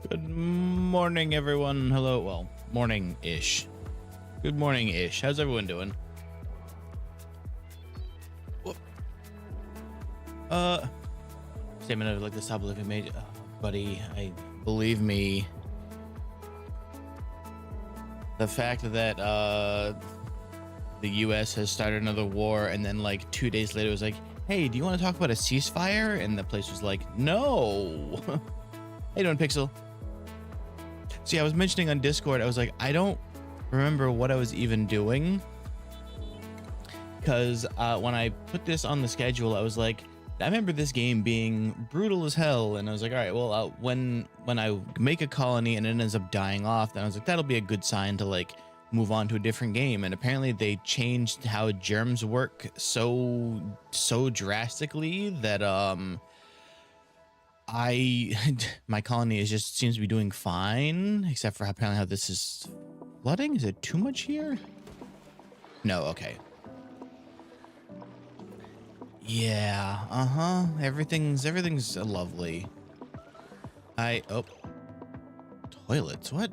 Good morning, everyone. Hello. Well, morning-ish. Good morning-ish. How's everyone doing? Whoop. Statement of like the top living made, buddy. Believe me. The fact that the U.S. has started another war, and then like 2 days later it was like, hey, do you want to talk about a ceasefire? And the place was like, no. How you doing, Pixel? See, I was mentioning on Discord, I was like, I don't remember what I was even doing, because when I put this on the schedule, I was like, I remember this game being brutal as hell, and I was like, all right, well, when I make a colony and it ends up dying off, then I was like, that'll be a good sign to like move on to a different game. And apparently they changed how germs work so drastically that my colony is just seems to be doing fine, except for apparently how this is flooding. Is it too much here? No, okay. Yeah, everything's lovely. Oh, toilets, what?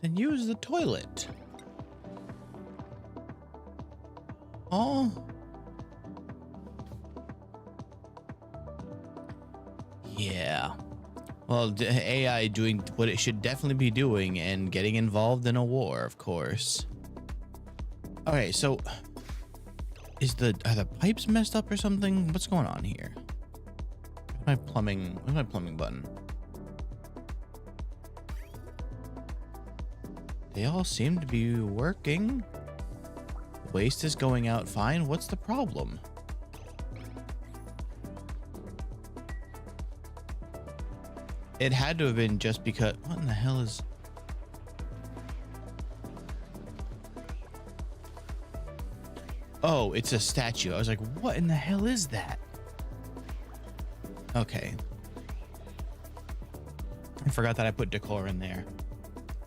Then use the toilet. Oh. Yeah. Well, AI doing what it should definitely be doing and getting involved in a war, of course. Okay, so are the pipes messed up or something? What's going on here? Where's my plumbing button? They all seem to be working. Waste is going out fine. What's the problem? It had to have been just because... What in the hell is... Oh, it's a statue. I was like, what in the hell is that? Okay. I forgot that I put decor in there.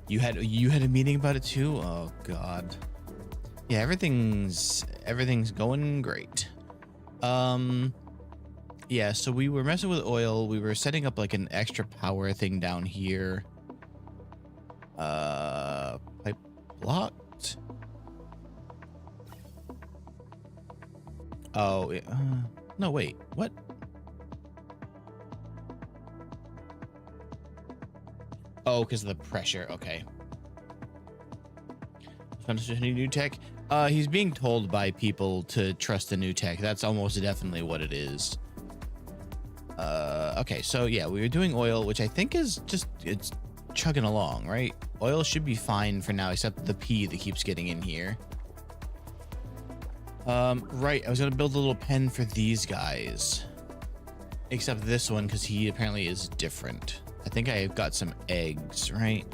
You had a meeting about it too? Oh God. Yeah, everything's going great. Yeah, so we were messing with oil. We were setting up like an extra power thing down here. Pipe blocked. Oh, no, wait, what? Oh, because of the pressure. Okay. Any new tech? He's being told by people to trust the new tech. That's almost definitely what it is. Okay, so yeah, we were doing oil, which I think is just, it's chugging along, right? Oil should be fine for now, except the pee that keeps getting in here. Right, I was gonna build a little pen for these guys. Except this one, because he apparently is different. I think I've got some eggs, right?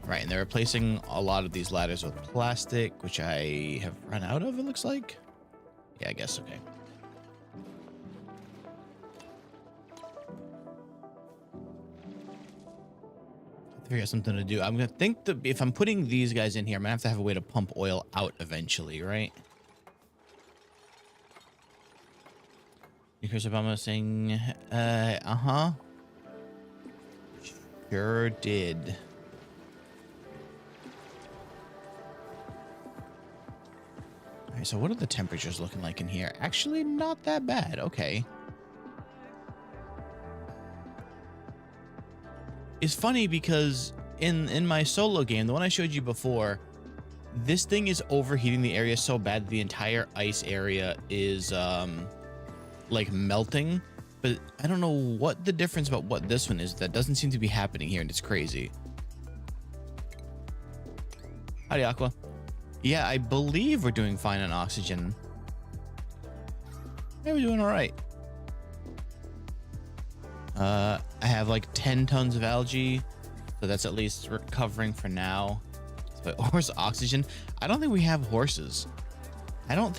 Right, and they're replacing a lot of these ladders with plastic, which I have run out of, it looks like. Yeah, I guess, okay. I figure out something to do. I'm gonna think that if I'm putting these guys in here, I'm gonna have a way to pump oil out eventually, right? Chris Obama saying, Sure did. All right, so what are the temperatures looking like in here? Actually, not that bad. Okay. It's funny because in my solo game, the one I showed you before, this thing is overheating the area so bad the entire ice area is like melting, but I don't know what the difference about what this one is. That doesn't seem to be happening here, and it's crazy. Howdy, Aqua. Yeah, I believe we're doing fine on oxygen. Yeah, we're doing all right. I have like 10 tons of algae, so that's at least recovering for now. But horse oxygen? I don't think we have horses. I know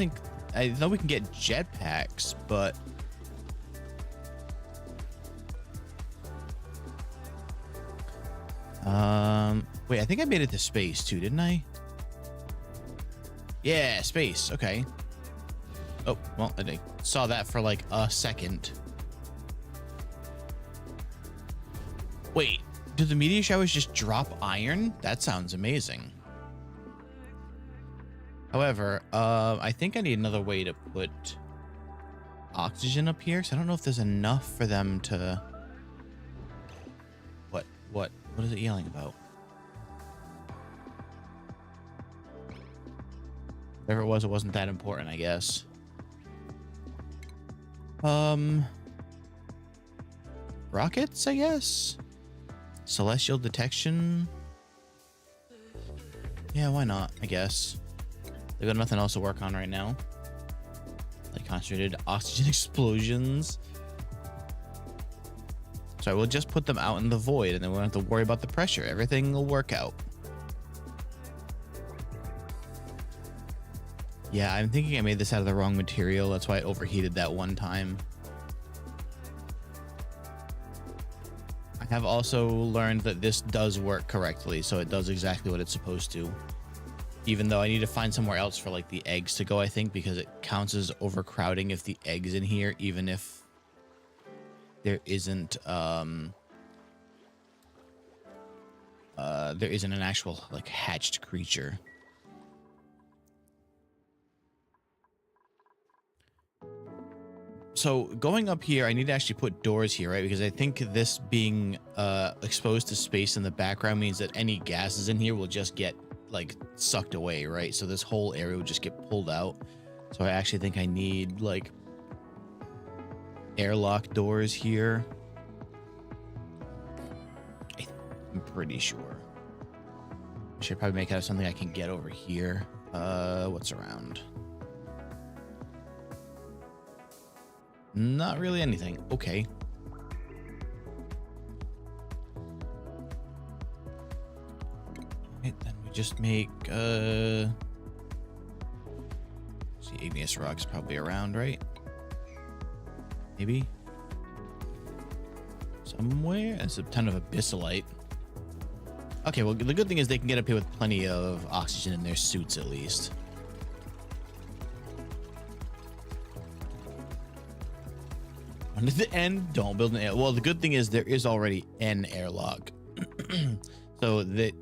we can get jetpacks, but wait, I think I made it to space too, didn't I? Yeah, space. Okay. Oh, well, I saw that for like a second. Wait, do the meteor showers just drop iron? That sounds amazing. However, I think I need another way to put oxygen up here, because I don't know if there's enough for them to... What is it yelling about? Whatever it was, it wasn't that important, I guess. Rockets, I guess? Celestial detection? Yeah, why not, I guess. They've got nothing else to work on right now. Like concentrated oxygen explosions. So I will just put them out in the void, and then we won't have to worry about the pressure. Everything will work out. Yeah, I'm thinking I made this out of the wrong material. That's why it overheated that one time. I have also learned that this does work correctly, so it does exactly what it's supposed to. Even though I need to find somewhere else for like the eggs to go, I think, because it counts as overcrowding if the egg's in here, even if there isn't an actual like hatched creature. So going up here, I need to actually put doors here, right? Because I think this being exposed to space in the background means that any gases in here will just get like sucked away, right? So this whole area would just get pulled out. So I actually think I need like airlock doors here. I'm pretty sure. I should probably make out of something I can get over here. What's around? Not really anything. Okay. Right, then we just make see, igneous rock's probably around, right? Maybe somewhere. It's a ton of abyssalite. Okay, well, the good thing is they can get up here with plenty of oxygen in their suits, at least. Under the end, don't build an air. Well, the good thing is there is already an airlock. So that...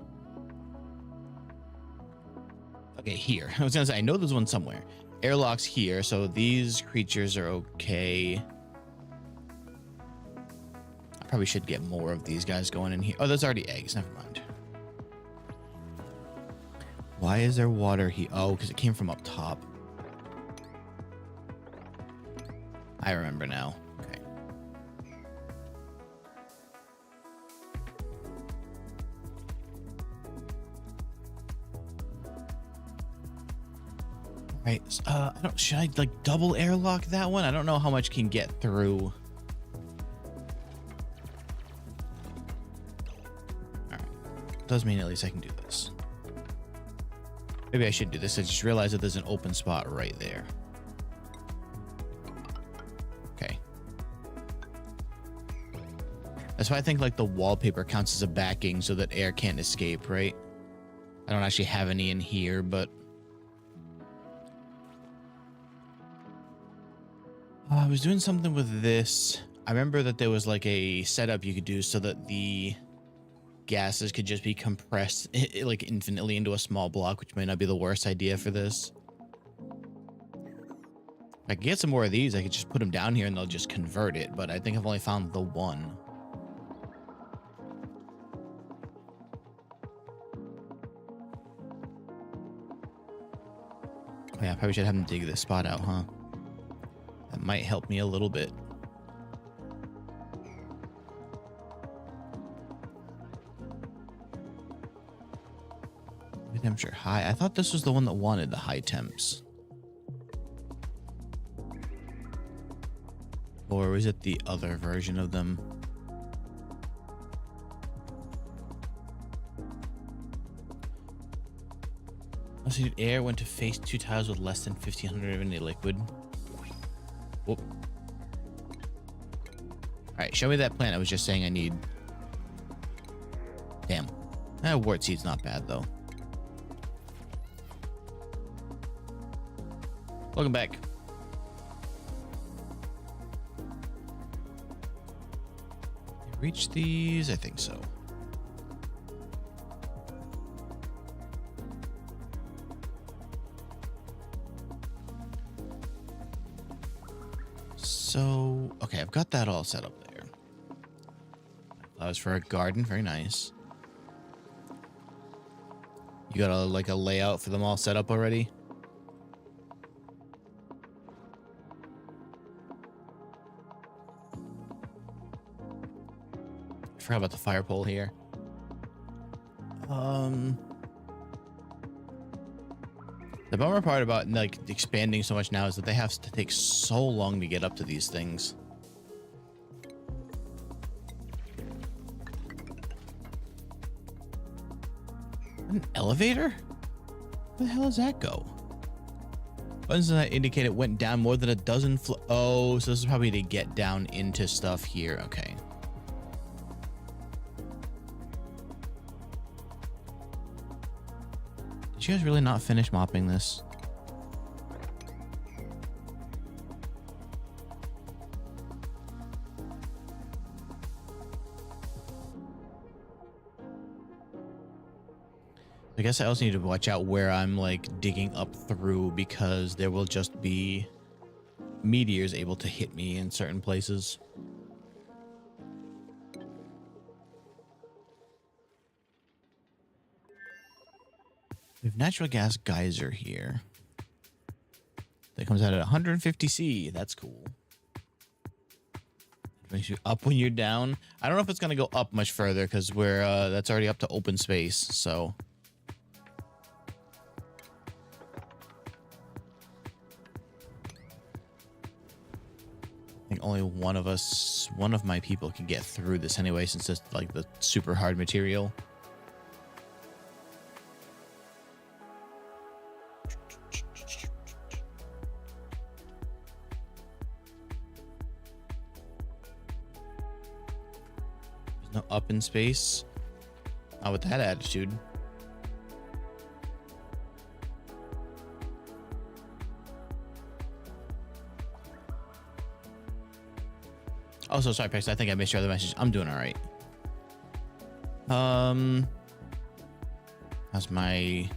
Okay, here. I was gonna say, I know there's one somewhere. Airlock's here, so these creatures are okay. I probably should get more of these guys going in here. Oh, there's already eggs. Never mind. Why is there water here? Oh, because it came from up top. I remember now. Okay. Right. Should I like double airlock that one? I don't know how much can get through. All right. Does mean at least I can do this. Maybe I should do this. I just realized that there's an open spot right there. Okay. That's why I think like the wallpaper counts as a backing so that air can't escape, right? I don't actually have any in here, but I was doing something with this. I remember that there was like a setup you could do so that the gases could just be compressed like infinitely into a small block, which may not be the worst idea for this. If I could get some more of these, I could just put them down here and they'll just convert it, but I think I've only found the one. Oh yeah, I probably should have them dig this spot out, huh? That might help me a little bit. Temperature high. I thought this was the one that wanted the high temps. Or was it the other version of them? Unseated air when to face two tiles with less than 1500 of any liquid. Whoop. Alright, show me that plant I was just saying I need. Damn. Wart seed's not bad though. Welcome back. Reach these? I think so. So, okay, I've got that all set up there. Flowers for a garden, very nice. You got a layout for them all set up already? I forgot about the fire pole here. The bummer part about like expanding so much now is that they have to take so long to get up to these things. An elevator? Where the hell does that go? Buttons that indicate it went down more than a dozen oh, so this is probably to get down into stuff here. Okay. Did you guys really not finish mopping this? I guess I also need to watch out where I'm like digging up through, because there will just be meteors able to hit me in certain places. We have natural gas geyser here. That comes out at 150 C. That's cool. It makes you up when you're down. I don't know if it's gonna go up much further because we're that's already up to open space. So I think only one of my people can get through this anyway, since it's like the super hard material. No up in space. Not with that attitude. Also, sorry, Pex, I think I missed your other message. I'm doing all right. How's my...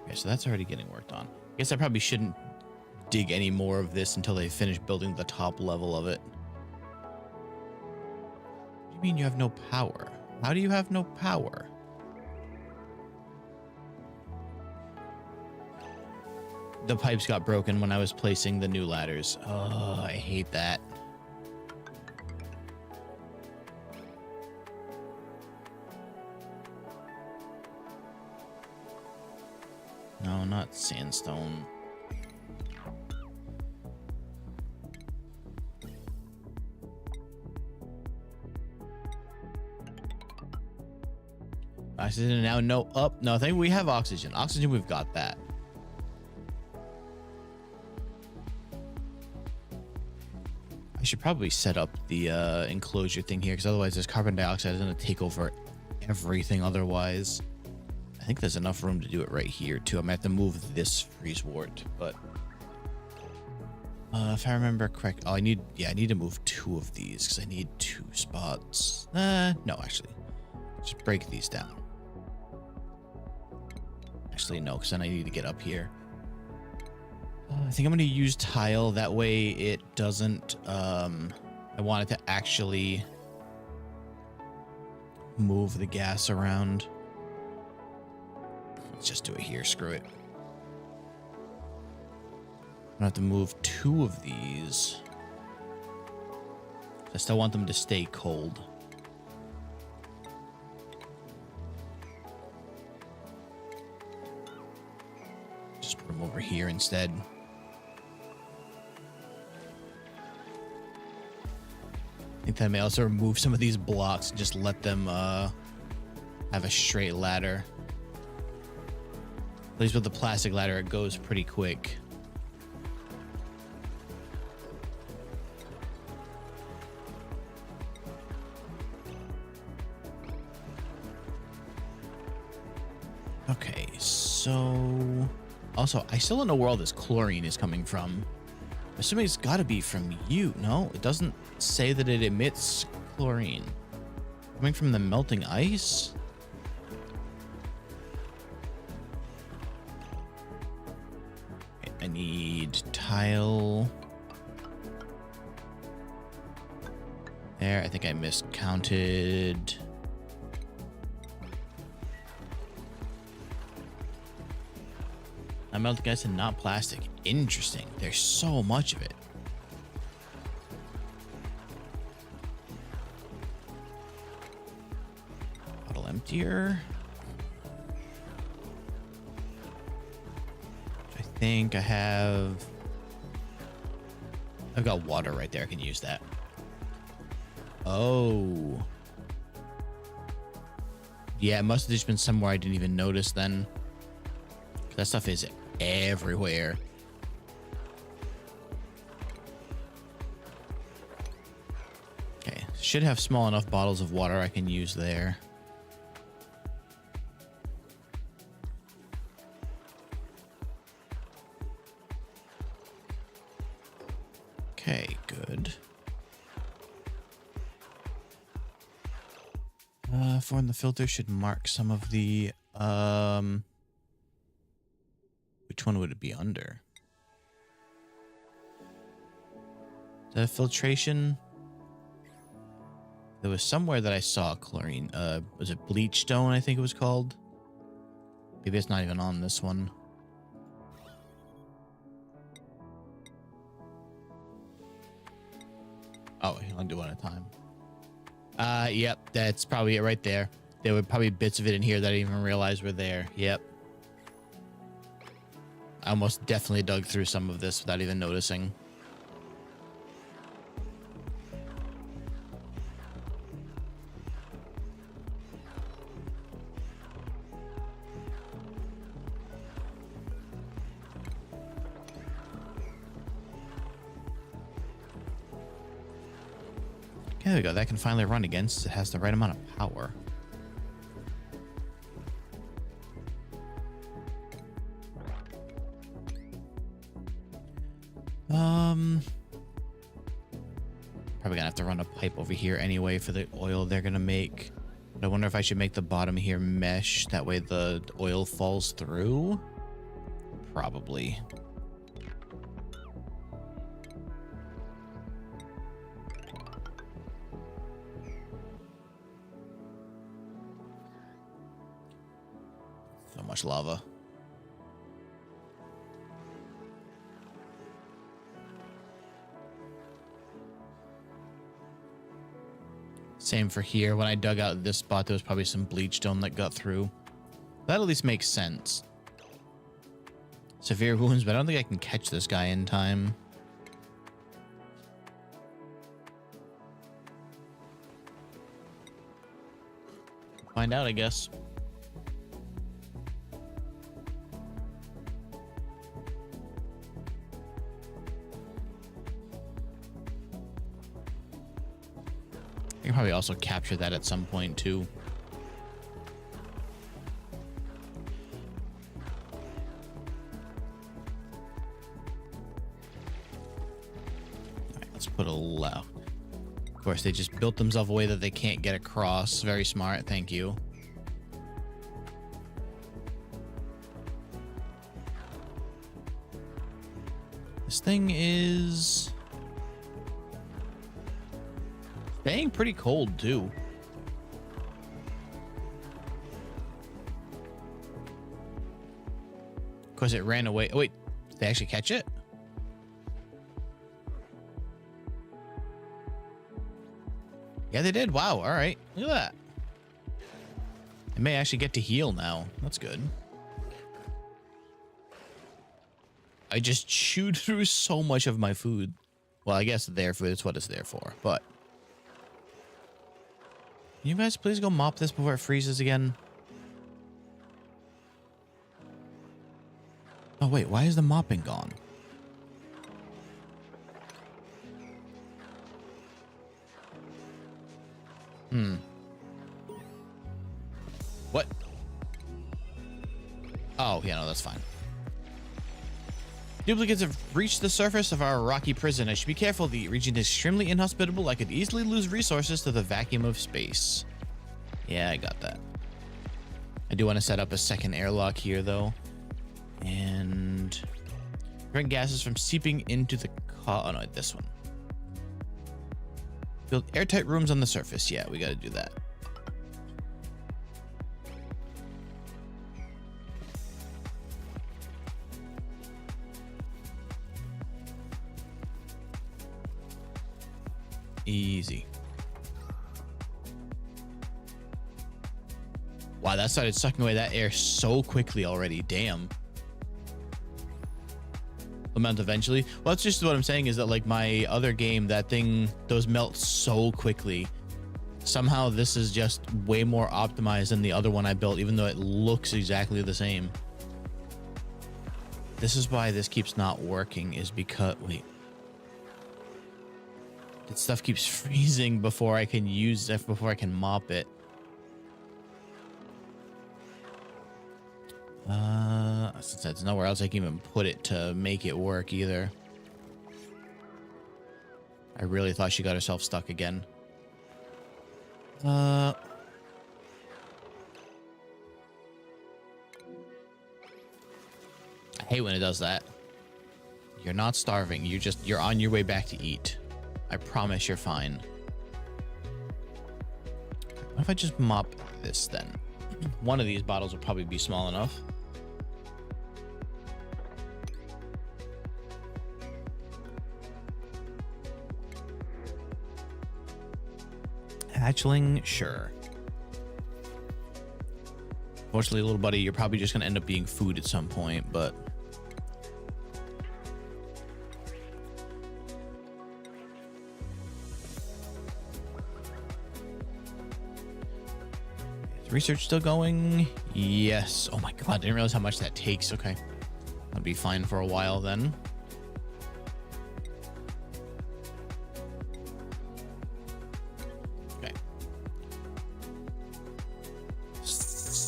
Okay, so that's already getting worked on. I guess I probably shouldn't dig any more of this until they finish building the top level of it. What do you mean you have no power? How do you have no power? The pipes got broken when I was placing the new ladders. Oh, I hate that. No, not sandstone. Oxygen now, no up. No, I think we have oxygen. Oxygen, we've got that. I should probably set up the enclosure thing here, because otherwise this carbon dioxide is going to take over everything otherwise. I think there's enough room to do it right here too. I'm going to have to move this freeze wart, but if I remember correct, I need to move 2 of these because I need 2 spots. No, actually, just break these down. Actually, no, because then I need to get up here. I think I'm going to use tile. That way it doesn't... I want it to actually move the gas around. Let's just do it here. Screw it. I'm going to have to move 2 of these. I still want them to stay cold. Just put them over here instead. I think that I may also remove some of these blocks and just let them have a straight ladder. At least with the plastic ladder, it goes pretty quick. Okay, so... Also, I still don't know where all this chlorine is coming from. Assuming it's got to be from you. No, it doesn't say that it emits chlorine. Coming from the melting ice? Okay, I need tile. There, I think I miscounted. Melting ice and not plastic. Interesting. There's so much of it. Bottle emptier. I think I've got water right there. I can use that. Oh. Yeah, it must have just been somewhere I didn't even notice then. That stuff is everywhere. Okay, should have small enough bottles of water I can use there. Okay, good. For in the filter should mark some of the which one would it be under? Is that a filtration? There was somewhere that I saw chlorine. Was it bleach stone, I think it was called? Maybe it's not even on this one. Oh, I'll do one at a time. Yep, that's probably it right there. There were probably bits of it in here that I didn't even realize were there. Yep. I almost definitely dug through some of this without even noticing. Okay, there we go. That can finally run again since it has the right amount of power. Probably gonna have to run a pipe over here anyway for the oil they're gonna make. But I wonder if I should make the bottom here mesh. That way the oil falls through. Probably. So much lava. Same for here. When I dug out this spot, there was probably some bleach stone that got through. That at least makes sense. Severe wounds, but I don't think I can catch this guy in time. Find out, I guess. I can probably also capture that at some point too. All right, let's put a left. Of course, they just built themselves a way that they can't get across. Very smart. Thank you. This thing is staying pretty cold too. Of course, it ran away. Oh, wait, did they actually catch it? Yeah, they did. Wow. All right. Look at that. It may actually get to heal now. That's good. I just chewed through so much of my food. Well, I guess their food is what it's there for, but can you guys please go mop this before it freezes again? Oh, wait. Why is the mopping gone? What? Oh, yeah, no, that's fine. Duplicates have reached the surface of our rocky prison. I should be careful. The region is extremely inhospitable. I could easily lose resources to the vacuum of space. Yeah, I got that. I do want to set up a second airlock here, though. And prevent gases from seeping into the car. Oh, no, this one. Build airtight rooms on the surface. Yeah, we got to do that. Easy. Wow, that started sucking away that air so quickly already. Damn. Melt eventually. Well, that's just what I'm saying is that like my other game, that thing, those melt so quickly. Somehow this is just way more optimized than the other one I built, even though it looks exactly the same. This is why this keeps not working, is because, wait. That stuff keeps freezing before I can use it, before I can mop it. Since there's nowhere else I can even put it to make it work either. I really thought she got herself stuck again. I hate when it does that. You're not starving. You're on your way back to eat. I promise you're fine. What if I just mop this then? One of these bottles will probably be small enough. Hatchling, sure. Fortunately, little buddy, you're probably just gonna end up being food at some point, but is research still going? Yes. Oh my god, I didn't realize how much that takes. Okay, I'll be fine for a while then.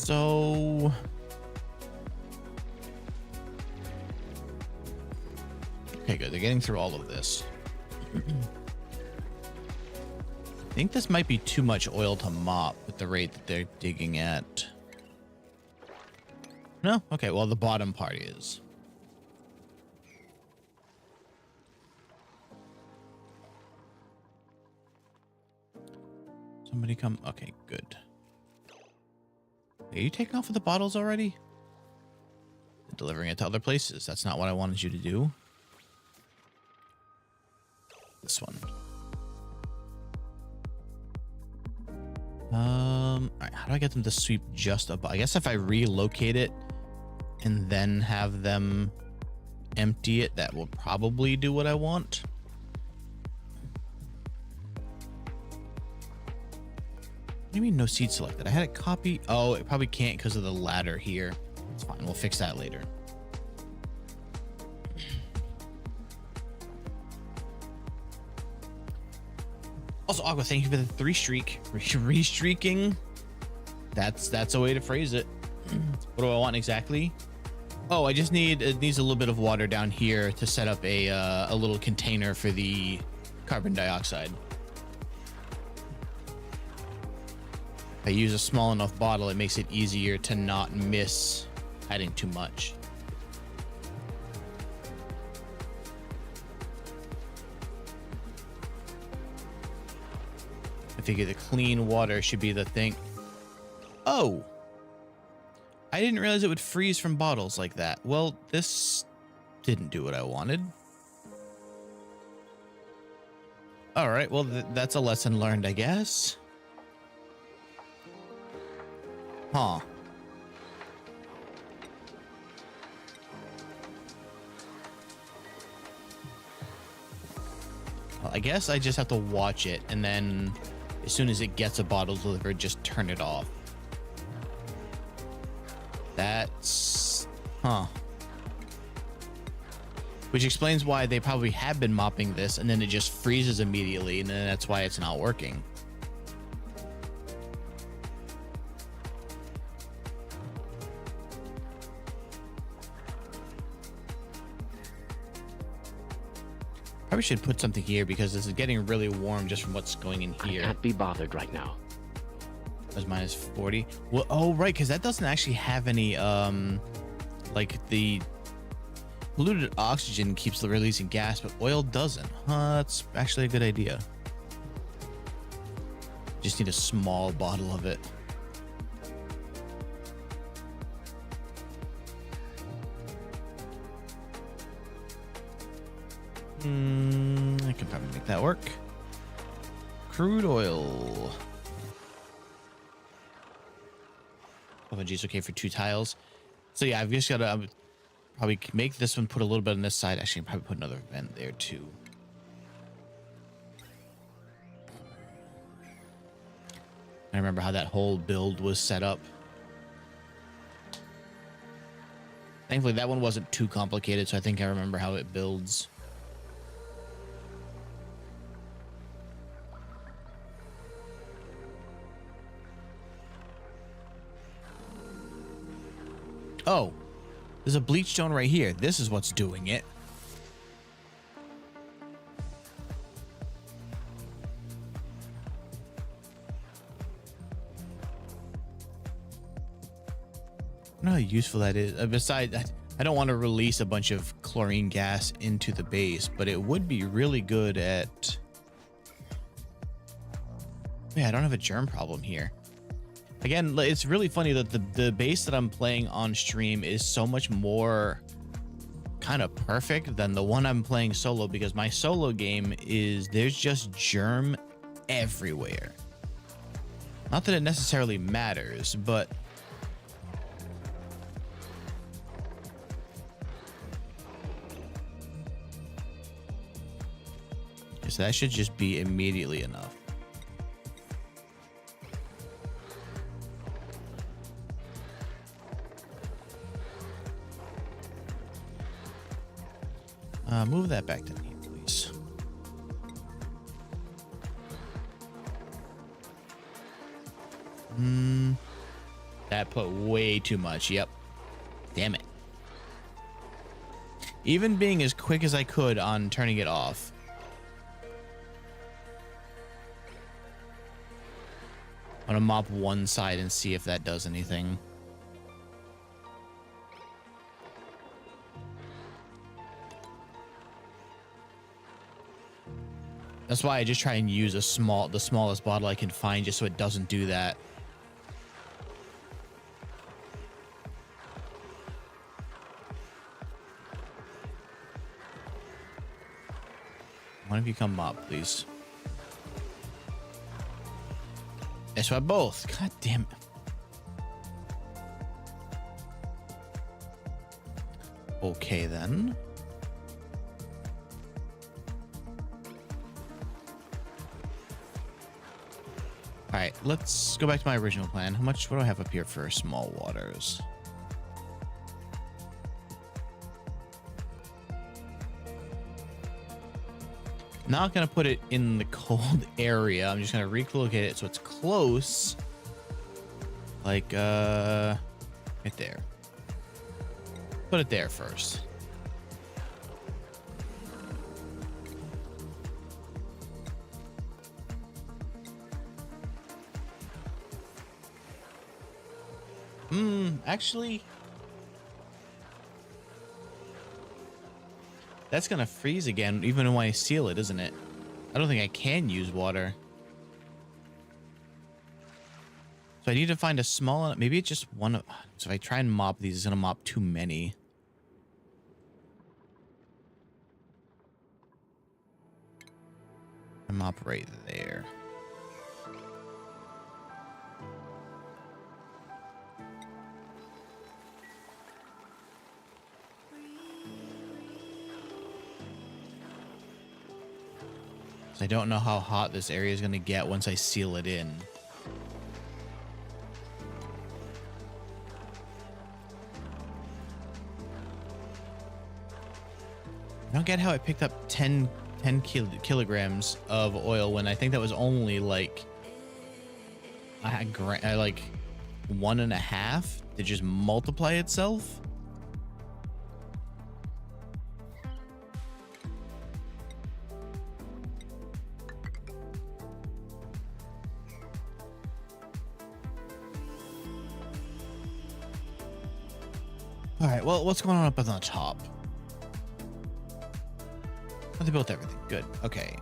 So okay, good. They're getting through all of this. I think this might be too much oil to mop with the rate that they're digging at. No? Okay, well, the bottom part is. Somebody come. Okay, good. Are you taking off with the bottles already? Delivering it to other places. That's not what I wanted you to do. This one. All right, how do I get them to sweep just above? I guess if I relocate it and then have them empty it, that will probably do what I want. What do you mean no seed selected? I had it copy. Oh, it probably can't because of the ladder here. It's fine. We'll fix that later. Also, Aqua, thank you for the 3 streak. Restreaking. That's a way to phrase it. What do I want exactly? Oh, it needs a little bit of water down here to set up a little container for the carbon dioxide. If I use a small enough bottle, it makes it easier to not miss adding too much. I figure the clean water should be the thing. Oh, I didn't realize it would freeze from bottles like that. Well, this didn't do what I wanted. All right, well, that's a lesson learned, I guess. Huh. Well, I guess I just have to watch it, and then as soon as it gets a bottle delivered, just turn it off. That's... huh. Which explains why they probably have been mopping this, and then it just freezes immediately, and then that's why it's not working. Probably should put something here because this is getting really warm just from what's going in here. I can't be bothered right now. That's minus 40. Well, oh right, because that doesn't actually have any like the polluted oxygen keeps releasing gas, but oil doesn't. That's actually a good idea. Just need a small bottle of it. I can probably make that work. Crude oil. OMG, it's okay for 2 tiles. So yeah, I've just got to probably make this one, put a little bit on this side. Actually, probably put another vent there too. I remember how that whole build was set up. Thankfully, that one wasn't too complicated, so I think I remember how it builds. Oh, there's a bleach stone right here. This is what's doing it. I don't know how useful that is. Besides, I don't want to release a bunch of chlorine gas into the base, but it would be really good at... Yeah, I don't have a germ problem here. Again, it's really funny that the base that I'm playing on stream is so much more kind of perfect than the one I'm playing solo, because my solo game is there's just germ everywhere. Not that it necessarily matters, but so that should just be immediately enough. Move that back down here, please. That put way too much. Yep. Damn it. Even being as quick as I could on turning it off. I'm gonna mop one side and see if that does anything. That's why I just try and use the smallest bottle I can find, just so it doesn't do that. One of you come mop, please. That's why both. God damn it. Okay then. All right, let's go back to my original plan. What do I have up here for small waters? Not gonna put it in the cold area. I'm just gonna relocate it so it's close. Like right there. Put it there first. Actually, that's gonna freeze again even when I seal it, isn't it? I don't think I can use water. So I need to find a small, maybe it's just one of, so if I try and mop these, it's gonna mop too many. I mop right there. I don't know how hot this area is going to get once I seal it in. I don't get how I picked up 10 kilograms of oil when I think that was only like like 1.5 to just multiply itself. All right, well, what's going on up on the top? Oh, they built everything. Good. Okay.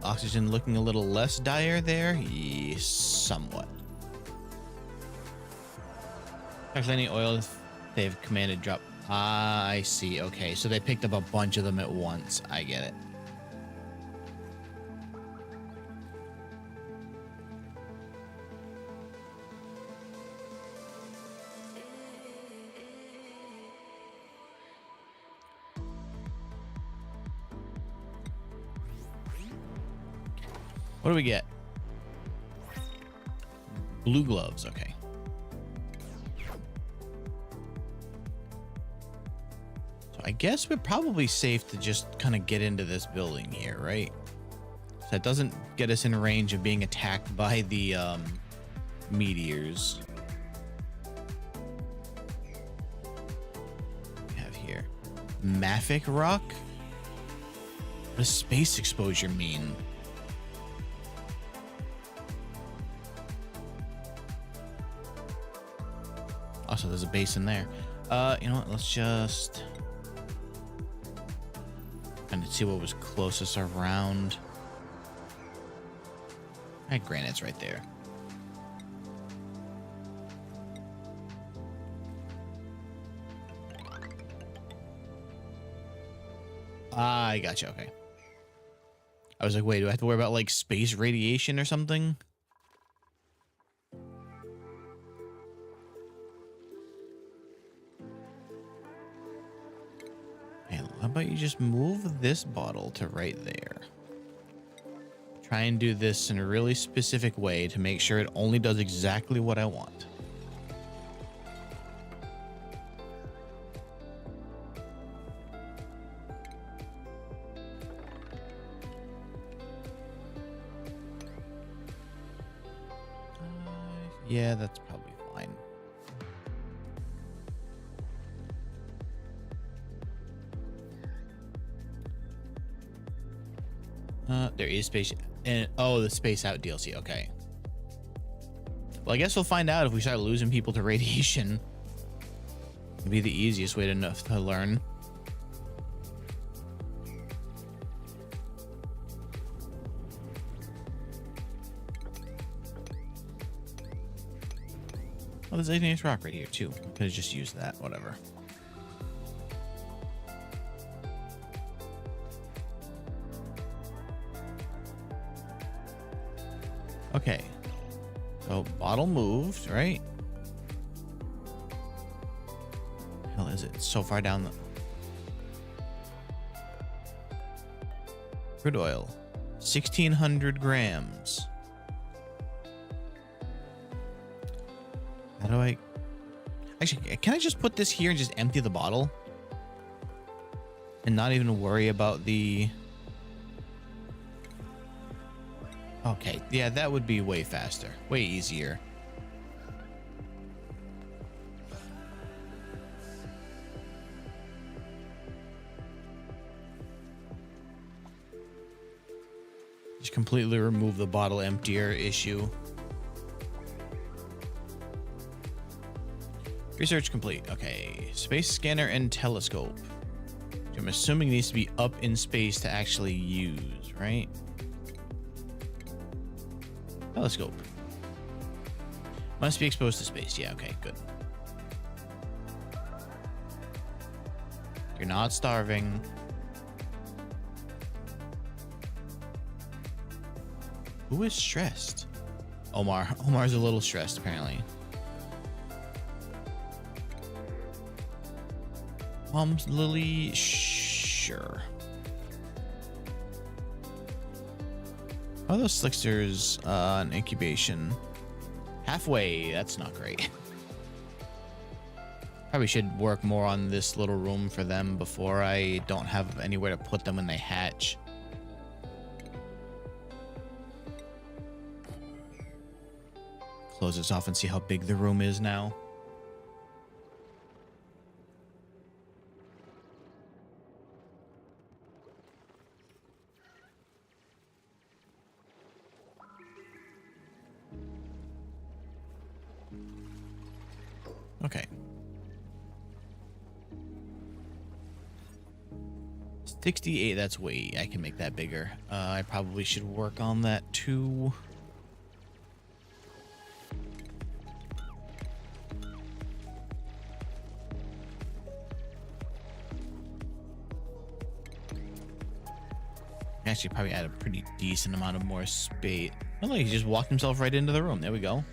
Oxygen looking a little less dire there. Yes, somewhat. Actually, any oil they've commanded drop. Ah, I see. Okay, so they picked up a bunch of them at once. I get it. What do we get? Blue gloves. Okay. So I guess we're probably safe to just kind of get into this building here, right? So that doesn't get us in range of being attacked by the meteors. What do we have here? Mafic rock? What does space exposure mean? Also, there's a base in there. You know what? Let's just kind of see what was closest around. All right, granite's right there. Ah, I gotcha. Okay. I was like, wait, do I have to worry about like space radiation or something? How about you just move this bottle to right there? Try and do this in a really specific way to make sure it only does exactly what I want. Yeah, that's probably fine. There is space, and oh, the Space Out DLC. Okay. Well, I guess we'll find out if we start losing people to radiation. It'd be the easiest way to learn. Oh, there's igneous rock right here too. Could have just used that. Whatever. Okay, so bottle moved, right? Hell, is it so far down the crude oil? 1,600 grams. How do I actually? Can I just put this here and just empty the bottle and not even worry about the? Okay, yeah, that would be way faster, way easier. Just completely remove the bottle emptier issue. Research complete. Okay, space scanner and telescope. Which I'm assuming needs to be up in space to actually use, right? Telescope. Must be exposed to space. Yeah, okay, good. You're not starving. Who is stressed? Omar. Omar's a little stressed, apparently. Mom's Lily. Sure. How are those slicksters on incubation? Halfway. That's not great. Probably should work more on this little room for them before I don't have anywhere to put them when they hatch. Close this off and see how big the room is now. Okay. 68, that's way, I can make that bigger. I probably should work on that too. Actually, probably add a pretty decent amount of more space. Oh, look, he just walked himself right into the room. There we go.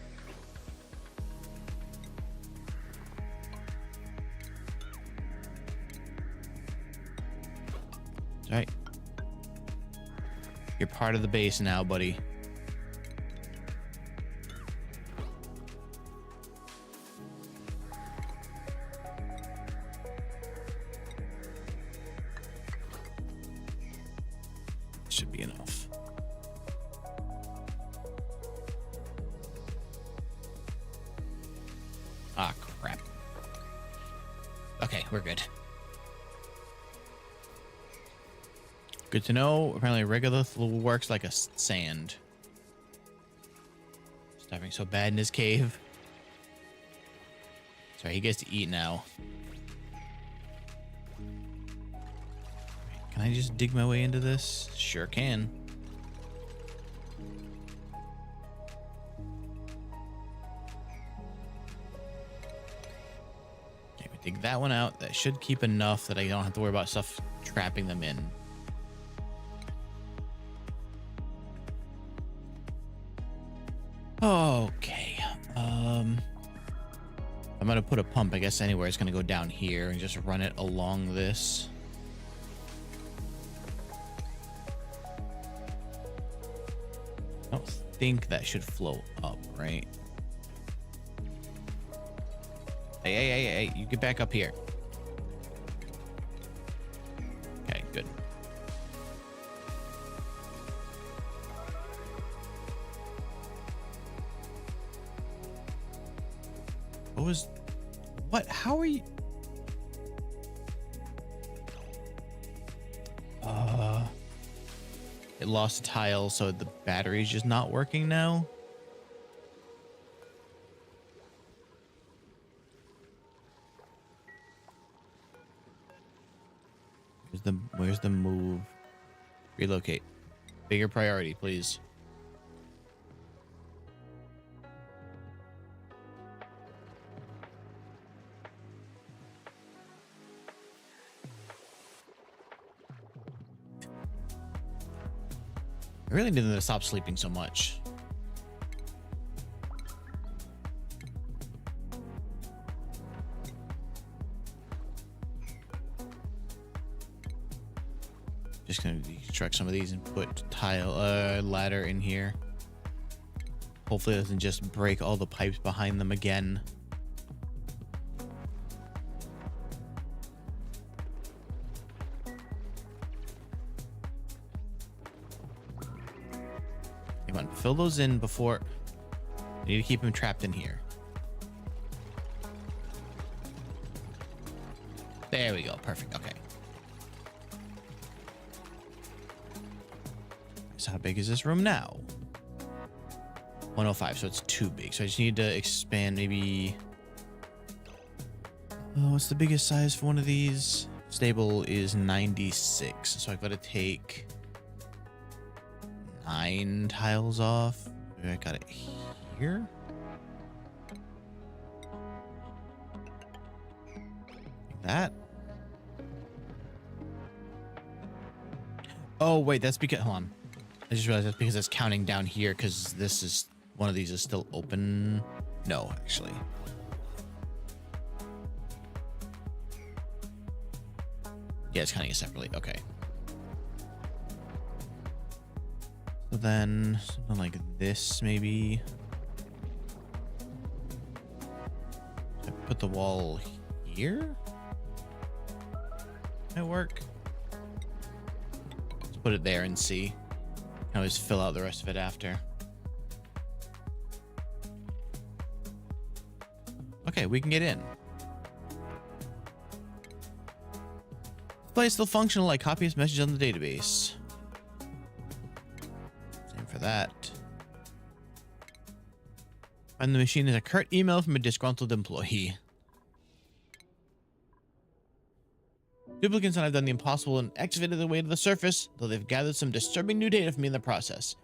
All right. You're part of the base now, buddy. Should be enough. Ah, crap. Okay, we're good. Good to know. Apparently regolith works like a sand. Starving so bad in his cave. Sorry, he gets to eat now. Can I just dig my way into this? Sure can. Okay, we dig that one out. That should keep enough that I don't have to worry about stuff trapping them in. Okay. I'm gonna put a pump, I guess, anywhere. It's gonna go down here and just run it along this. I don't think that should flow up, right? Hey, you get back up here. Okay, good. What? How are you? It lost a tile, so the battery's just not working now. Where's the move? Relocate. Bigger priority, please. I really need them to stop sleeping so much. Just gonna deconstruct some of these and put ladder in here. Hopefully it doesn't just break all the pipes behind them again. Come on, fill those in before. I need to keep them trapped in here. There we go. Perfect. Okay. So how big is this room now? 105, so it's too big. So I just need to expand maybe. Oh, what's the biggest size for one of these? Stable is 96, so I've got to take 9 tiles off. Maybe I got it here. Like that. Oh wait, that's because, hold on. I just realized that's because it's counting down here because this is, one of these is still open. No, actually. Yeah, it's counting it separately. Okay. So then something like this, maybe. Should I put the wall here? Might work. Let's put it there and see. Can always fill out the rest of it after. Okay, we can get in. Display is still functional like copyist message on the database. Same for that. Find the machine is a curt email from a disgruntled employee. Duplicates and I've done the impossible and excavated their way to the surface, though they've gathered some disturbing new data for me in the process.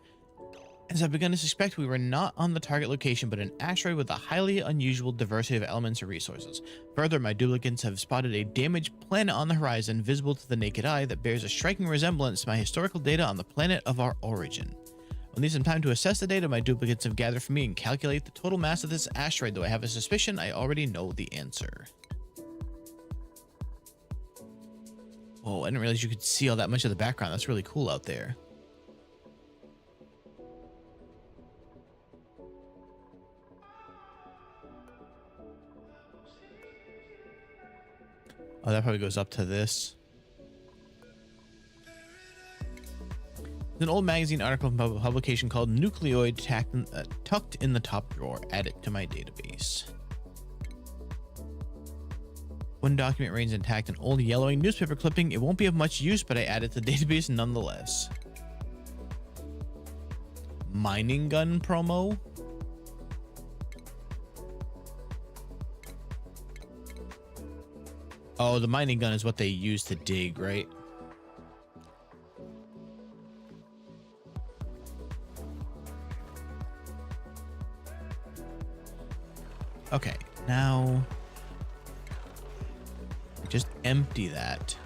As I've begun to suspect, we were not on the target location, but an asteroid with a highly unusual diversity of elements and resources. Further, my duplicates have spotted a damaged planet on the horizon, visible to the naked eye, that bears a striking resemblance to my historical data on the planet of our origin. I'll need some time to assess the data my duplicates have gathered for me and calculate the total mass of this asteroid, though I have a suspicion I already know the answer. Oh, I didn't realize you could see all that much of the background. That's really cool out there. Oh, that probably goes up to this. There's an old magazine article from a publication called Nucleoid tucked in the top drawer. Add it to my database. One document remains intact, an old yellowing newspaper clipping. It won't be of much use, but I add it to the database nonetheless. Mining gun promo. Oh, the mining gun is what they use to dig, right? Okay, now just empty that.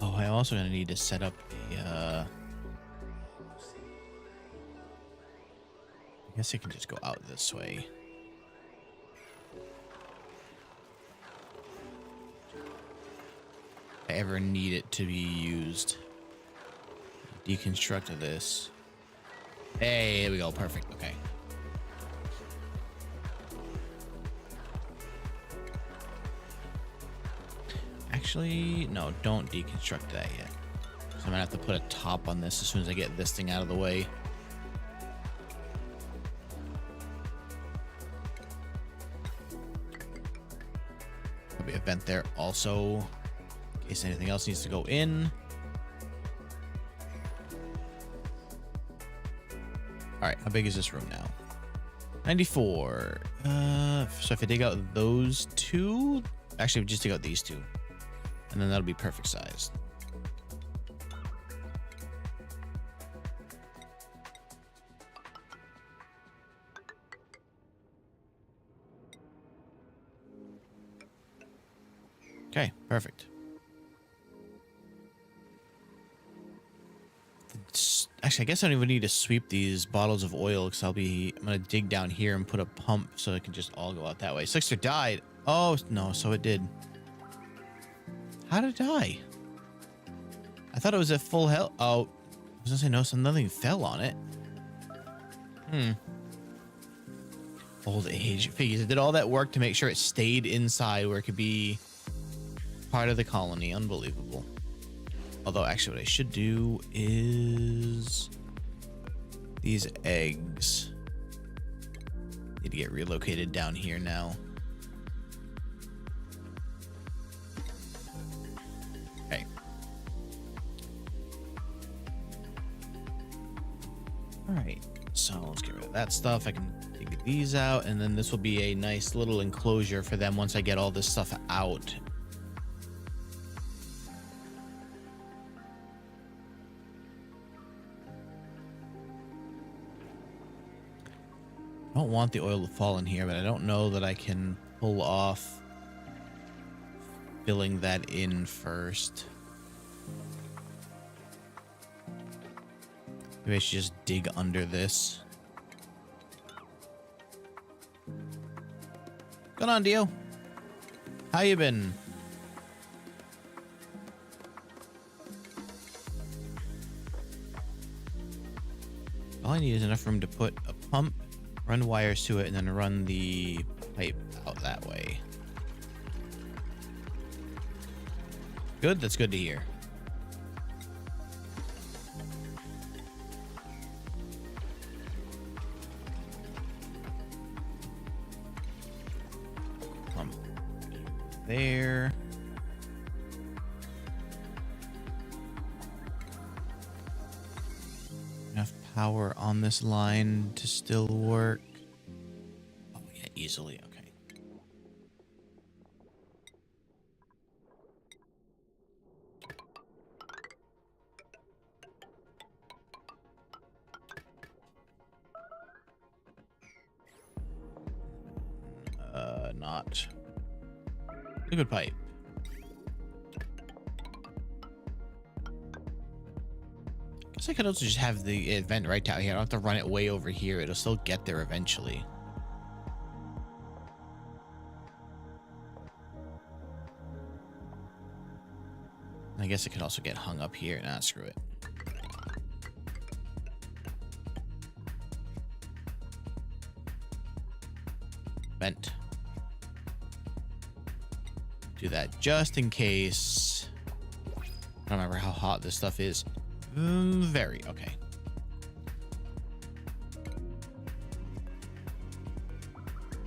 Oh, I also gonna need to set up a I guess I can just go out this way. If I ever need it to be used. Deconstruct this. Hey, there we go. Perfect. Okay. Actually, no, don't deconstruct that yet. So I'm gonna have to put a top on this as soon as I get this thing out of the way. Probably a vent there also, in case anything else needs to go in. All right, how big is this room now? 94. So if I dig out those two, actually just dig out these two, and then that'll be perfect sized. Okay, perfect. Actually, I guess I don't even need to sweep these bottles of oil because I'm gonna dig down here and put a pump so it can just all go out that way. Sixer died. Oh no, so it did. How did it die? I thought it was at full health. Oh, I was gonna say no, so nothing fell on it. Old age figures. It did all that work to make sure it stayed inside where it could be part of the colony. Unbelievable. Although actually what I should do is these eggs need to get relocated down here now. Okay. All right. So let's get rid of that stuff. I can take these out, and then this will be a nice little enclosure for them once I get all this stuff out. I don't want the oil to fall in here, but I don't know that I can pull off filling that in first. Maybe I should just dig under this. What's going on, Dio? How you been? All I need is enough room to put a pump, run wires to it, and then run the pipe out that way. Good, that's good to hear. there. Enough power on this line to still work. Oh yeah, easily. Okay. Not liquid pipe. Guess I could also just have the event right down here. I don't have to run it way over here. It'll still get there eventually. I guess it could also get hung up here. Nah, screw it. Vent. Do that just in case. I don't remember how hot this stuff is. Very. Okay.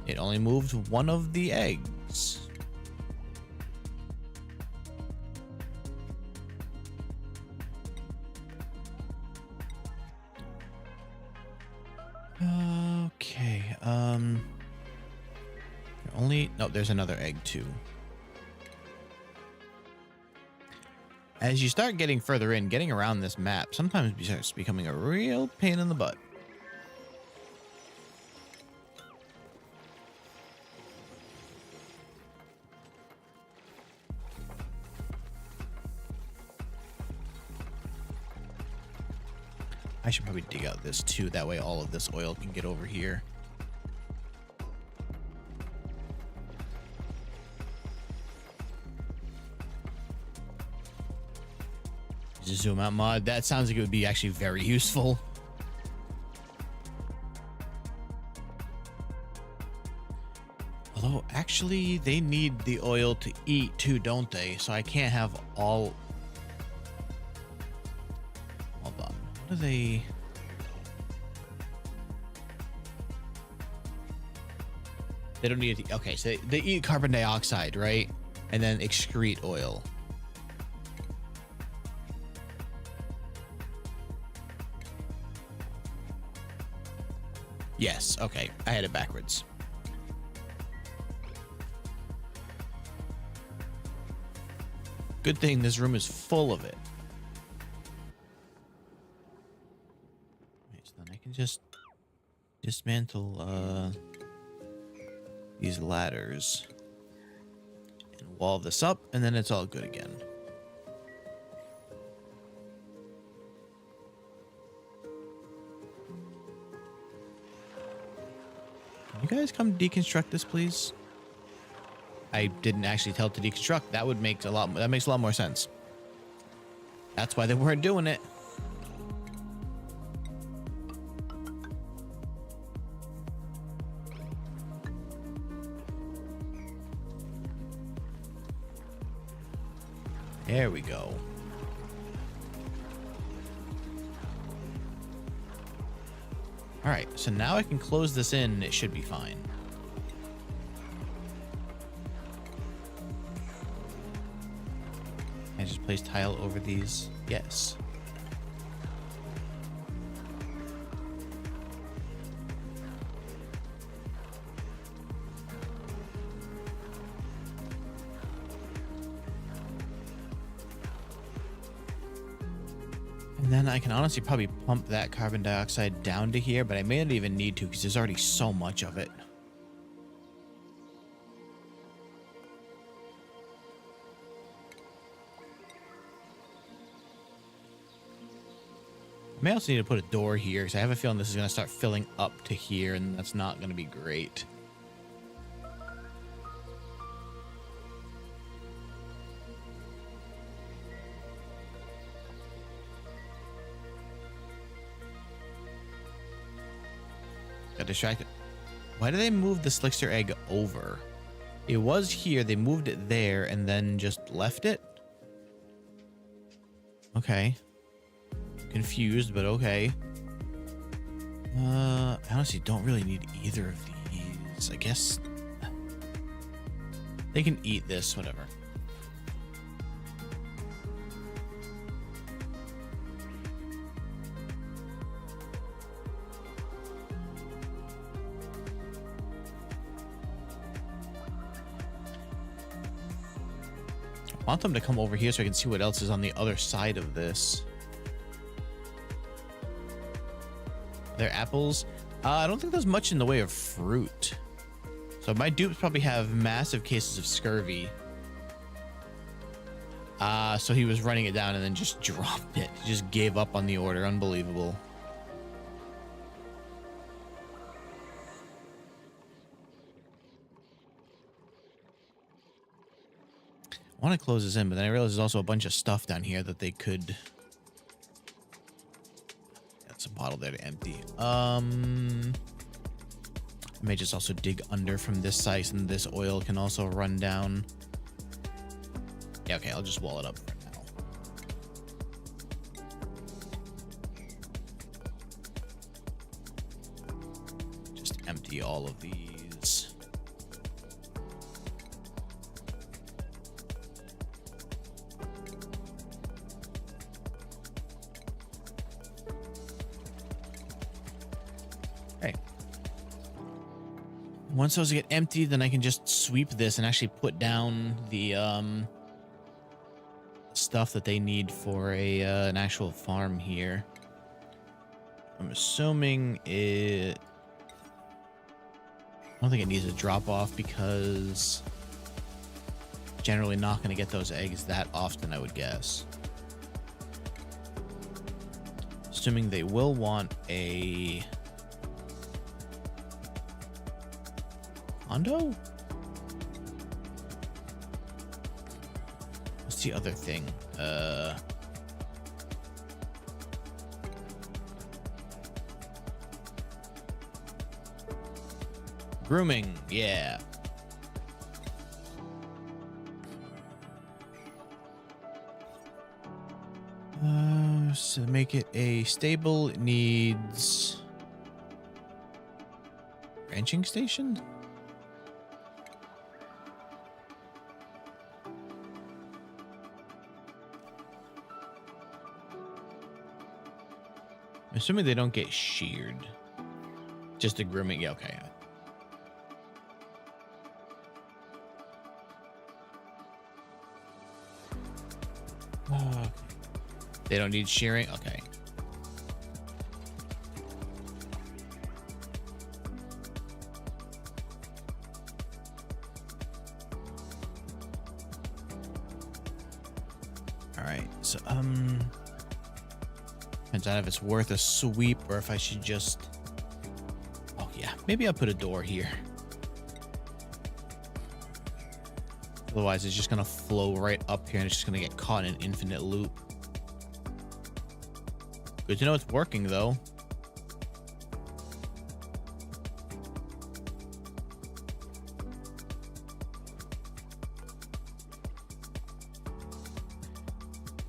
It only moved one of the eggs. Okay. No, there's another egg too. As you start getting further in, getting around this map sometimes starts becoming a real pain in the butt. I should probably dig out this too. That way all of this oil can get over here. Zoom out mod. That sounds like it would be actually very useful. Although, actually, they need the oil to eat too, don't they? So I can't have all... Hold on. What do they... They don't need it to... Okay, so they eat carbon dioxide, right? And then excrete oil. Yes, okay. I had it backwards. Good thing this room is full of it. Okay, so then I can just dismantle these ladders and wall this up, and then it's all good again. You guys come deconstruct this, please? I didn't actually tell it to deconstruct. That would make a lot. That makes a lot more sense. That's why they weren't doing it. There we go. All right, so now I can close this in and it should be fine. Can I just place tile over these? Yes. And then I can honestly probably pump that carbon dioxide down to here, but I may not even need to because there's already so much of it. I may also need to put a door here because I have a feeling this is going to start filling up to here, and that's not going to be great. Got distracted. Why do they move the Slickster egg over? It was here. They moved it there and then just left it. Okay. Confused, but okay. I honestly don't really need either of these. I guess They can eat this, whatever. I want them to come over here so I can see what else is on the other side of this. Are there apples? I don't think there's much in the way of fruit. So my dupes probably have massive cases of scurvy. So he was running it down and then just dropped it. He just gave up on the order. Unbelievable. I want to close this in, but then I realized there's also a bunch of stuff down here that they could... That's a bottle there to empty. I may just also dig under from this side, and this oil can also run down. Yeah, okay, I'll just wall it up for now. Just empty all of these. Once those get emptied, then I can just sweep this and actually put down the stuff that they need for a an actual farm here. I'm assuming it... I don't think it needs a drop off because generally not going to get those eggs that often, I would guess. Assuming they will want a... condo? What's the other thing? Grooming, yeah. So to make it a stable, it needs ranching station? Assuming they don't get sheared. Just the grooming. Yeah, okay. Okay. They don't need shearing? Okay. All right. So, depends on if it's worth a sweep or if I should just... Oh, yeah. Maybe I'll put a door here. Otherwise, it's just going to flow right up here and it's just going to get caught in an infinite loop. Good to know it's working, though.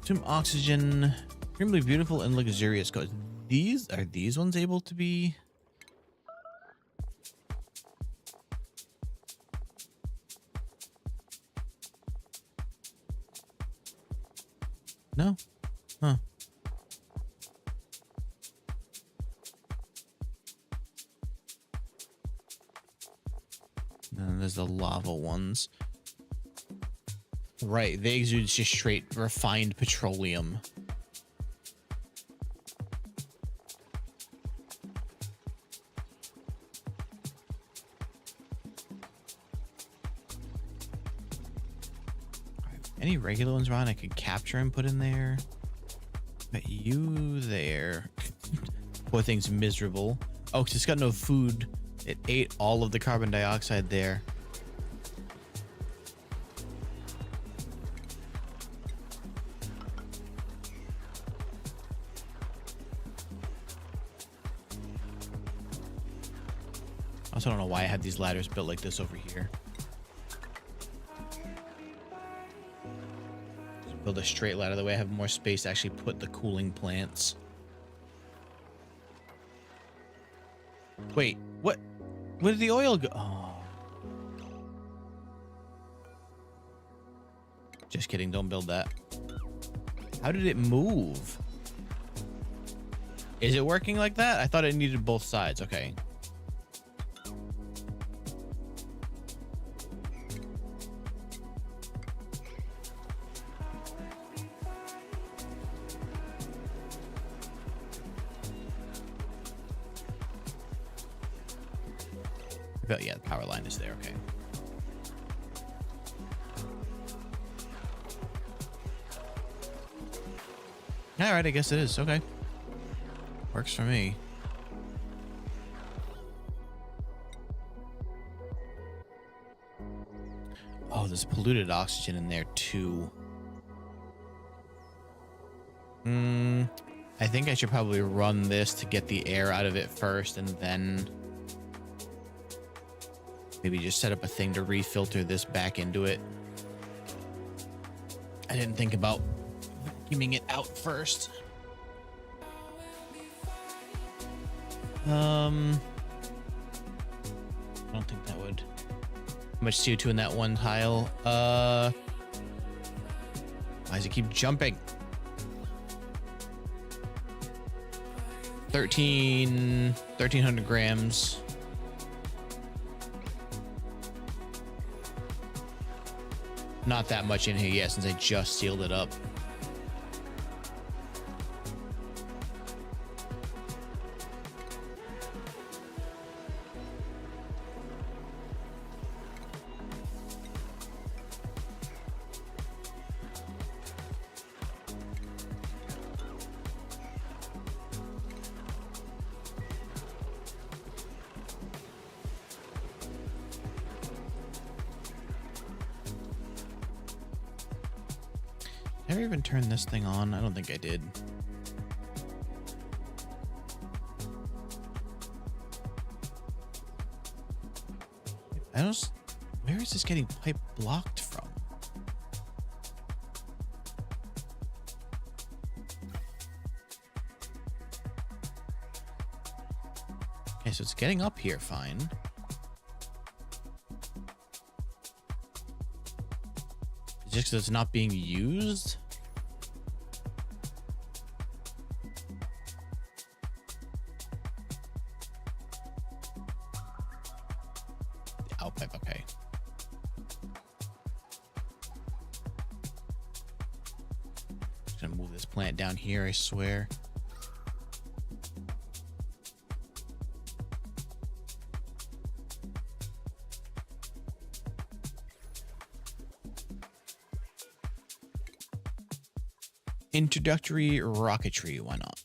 Some oxygen... Extremely beautiful and luxurious coats. Are these ones able to be? No? Huh. And then there's the lava ones. Right, they exude just straight refined petroleum. Any regular ones around I could capture and put in there? But you there. Poor thing's miserable. Oh, 'cause it's got no food. It ate all of the carbon dioxide there. I also don't know why I had these ladders built like this over here. Build a straight ladder, that way I have more space to actually put the cooling plants. Wait, what? Where did the oil go? Oh. Just kidding. Don't build that. How did it move? Is it working like that? I thought it needed both sides. Okay. But yeah, the power line is there. Okay. All right, I guess it is. Okay. Works for me. Oh, there's polluted oxygen in there too. I think I should probably run this to get the air out of it first, and then maybe just set up a thing to refilter this back into it. I didn't think about vacuuming it out first. I don't think that would. How much CO2 in that one tile? Why does it keep jumping? 1,300 grams. Not that much in here yet, since I just sealed it up. Did I even turn this thing on? I don't think I did. I don't. Where is this getting pipe blocked from? Okay, so it's getting up here fine. Just because it's not being used? The out pipe, okay. Just gonna move this plant down here, I swear. Introductory rocketry, why not?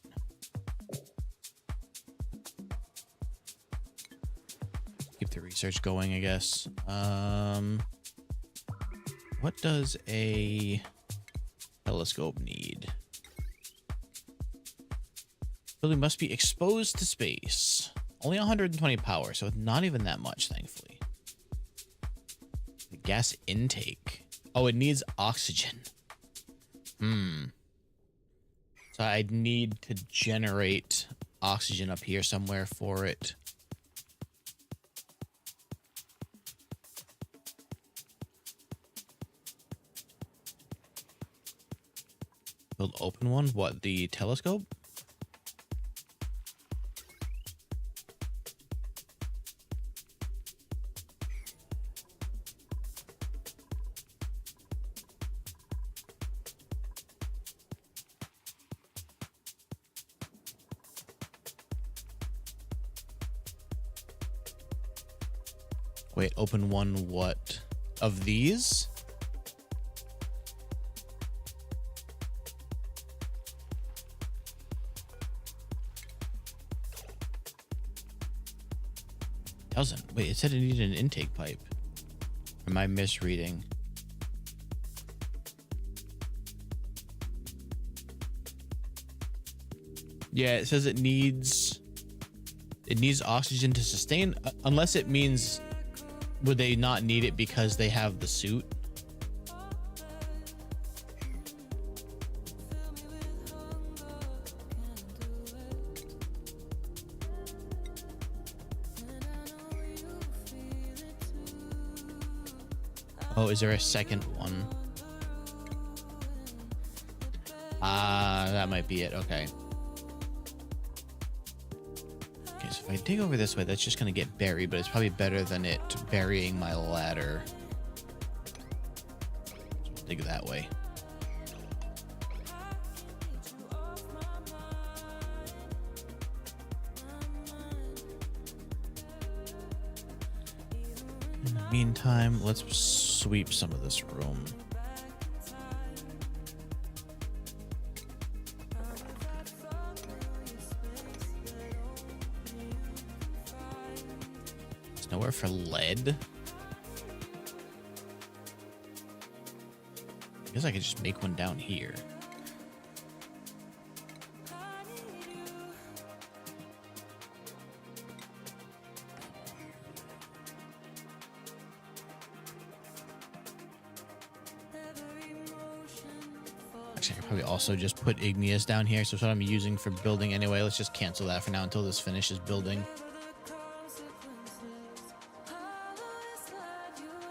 Keep the research going, I guess. What does a telescope need? Building must be exposed to space. Only 120 power, so not even that much, thankfully. The gas intake. Oh, it needs oxygen. So I'd need to generate oxygen up here somewhere for it. Build open one? What, the telescope? Wait, open one what? Of these? Doesn't. Wait, it said it needed an intake pipe. Am I misreading? Yeah, it says it needs oxygen to sustain, unless it means would they not need it because they have the suit? Oh, is there a second one? Ah, that might be it. Okay. Okay, so if I dig over this way, that's just going to get buried, but it's probably better than it burying my ladder. So dig that way. In the meantime, let's sweep some of this room. There's nowhere for lead. I guess I could just make one down here. Actually, I could probably also just put igneous down here. So it's what I'm using for building anyway. Let's just cancel that for now until this finishes building.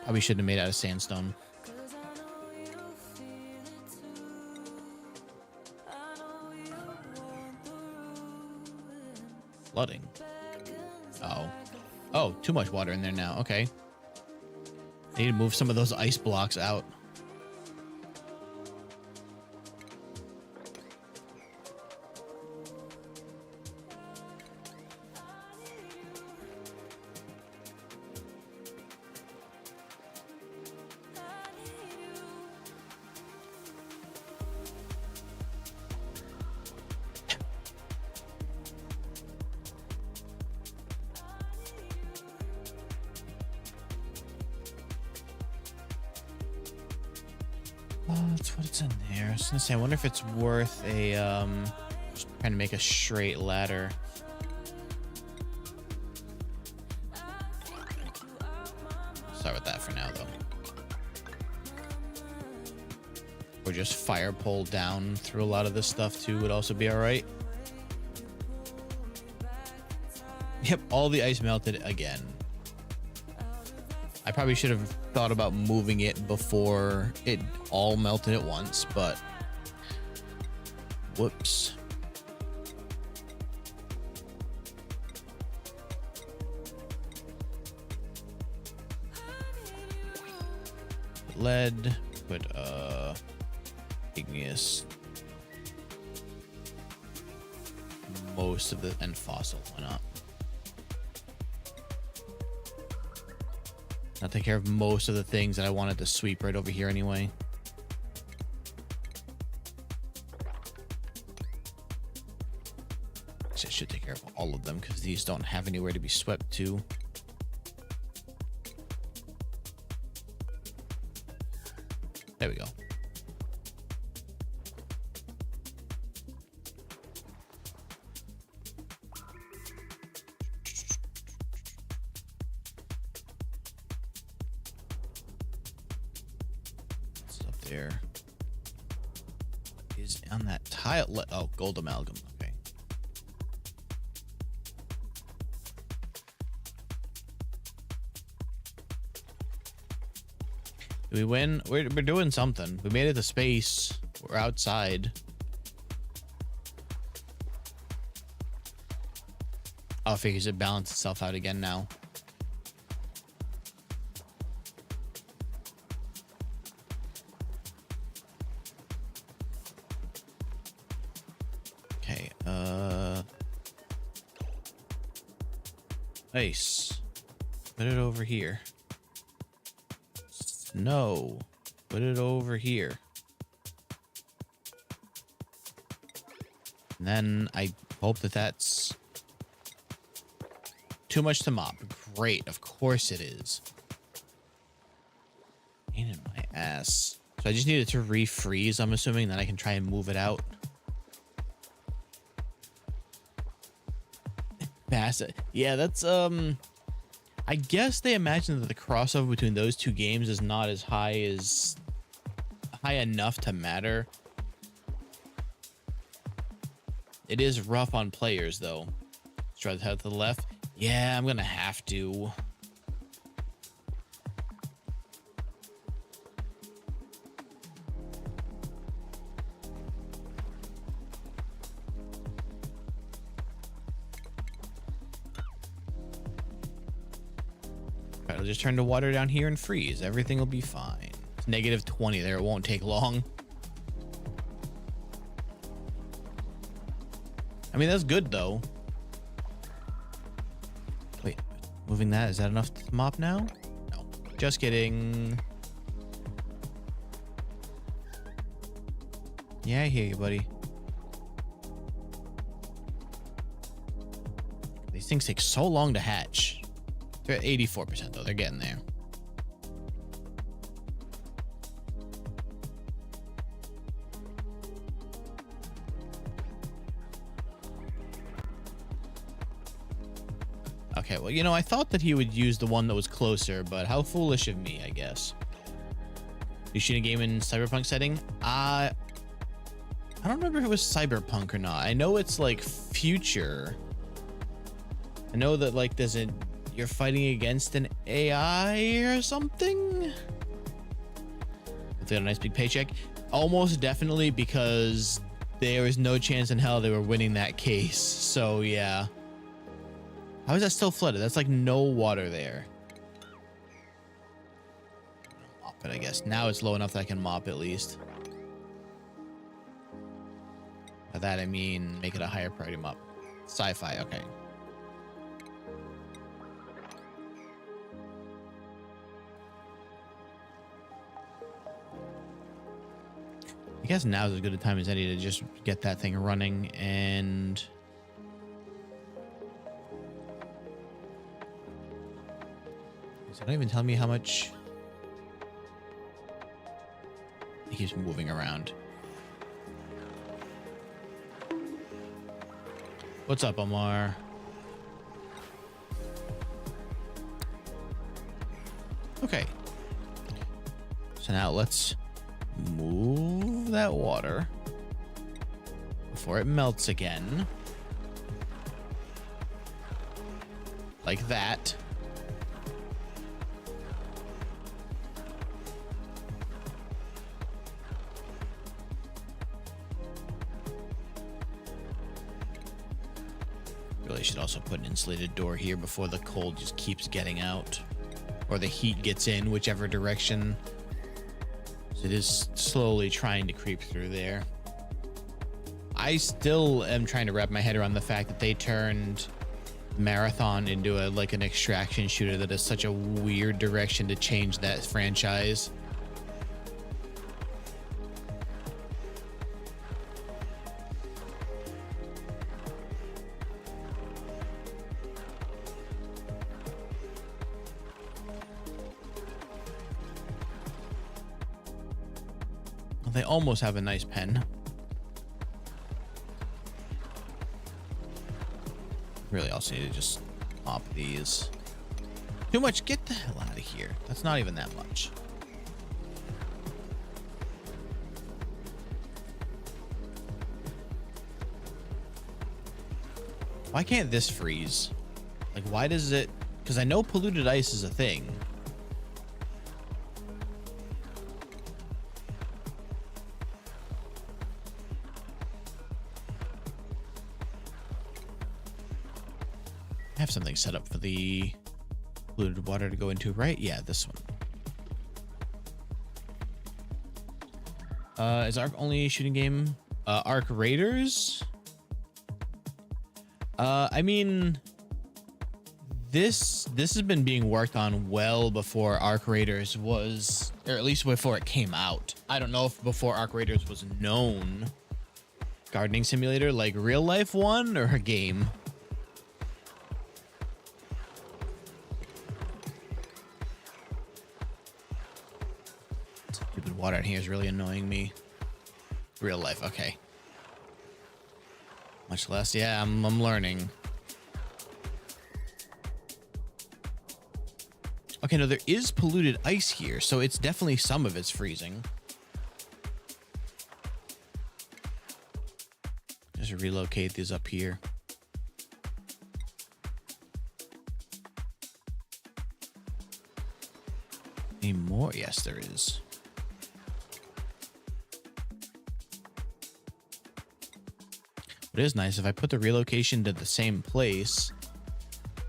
Probably should have made it out of sandstone. Flooding. Oh. Oh, too much water in there now. Okay. I need to move some of those ice blocks out. That's what it's in there. I was gonna say, I wonder if it's worth a just trying to make a straight ladder. Start with that for now, though. Or just fire pole down through a lot of this stuff too would also be all right. Yep, all the ice melted again. I probably should have thought about moving it before it all melted at once, but whoops. Lead, put igneous. Most of the, and fossil, why not? I'll take care of most of the things that I wanted to sweep right over here anyway. Actually, I should take care of all of them because these don't have anywhere to be swept to. There we go. There is on that tile. Oh, gold amalgam. Okay. Did we win? We're doing something. We made it to space. We're outside. Oh, figures it balanced itself out again now. Ice. Put it over here. Snow. Put it over here. And then I hope that that's too much to mop. Great. Of course it is. Pain in my ass. So I just need it to refreeze, I'm assuming. Then I can try and move it out. Yeah, that's I guess they imagine that the crossover between those two games is not as high enough to matter. It is rough on players though. Let's try to head to the left. Yeah, I'm gonna have to. I'll just turn the water down here and freeze. Everything will be fine. It's -20 there. It won't take long. I mean, that's good, though. Wait, moving that, is that enough to mop now? No, just kidding. Yeah, I hear you, buddy. These things take so long to hatch. They're at 84%, though. They're getting there. Okay, well, you know, I thought that he would use the one that was closer, but how foolish of me, I guess. You shoot a game in cyberpunk setting? I don't remember if it was cyberpunk or not. I know it's like future. I know that like you're fighting against an AI or something. If they had a nice big paycheck, almost definitely, because there was no chance in hell they were winning that case. So yeah. How is that still flooded? That's like no water there. Mop it, I guess. Now it's low enough that I can mop at least. By that I mean make it a higher priority mop. Sci-fi, okay. I guess now is as good a time as any to just get that thing running. And so don't even tell me how much. It keeps moving around. What's up, Omar? Okay. So now let's move that water before it melts again. Like that. Really should also put an insulated door here before the cold just keeps getting out, or the heat gets in, whichever direction. So it is slowly trying to creep through there. I still am trying to wrap my head around the fact that they turned Marathon into an extraction shooter. That is such a weird direction to change that franchise. They almost have a nice pen. Really also need to just mop these. Too much. Get the hell out of here. That's not even that much. Why can't this freeze? Like, why does it? Because I know polluted ice is a thing. Have something set up for the polluted water to go into, right? Yeah, this one. Is Ark only a shooting game? Ark Raiders? I mean, this has been being worked on well before Ark Raiders was, or at least before it came out. I don't know if before Ark Raiders was known. Gardening simulator, like real life one or a game? Stupid water in here is really annoying me. Real life, okay. Much less, yeah, I'm learning. Okay, no, there is polluted ice here, so it's definitely some of it's freezing. Just relocate these up here. Any more? Yes, there is. It is nice if I put the relocation to the same place,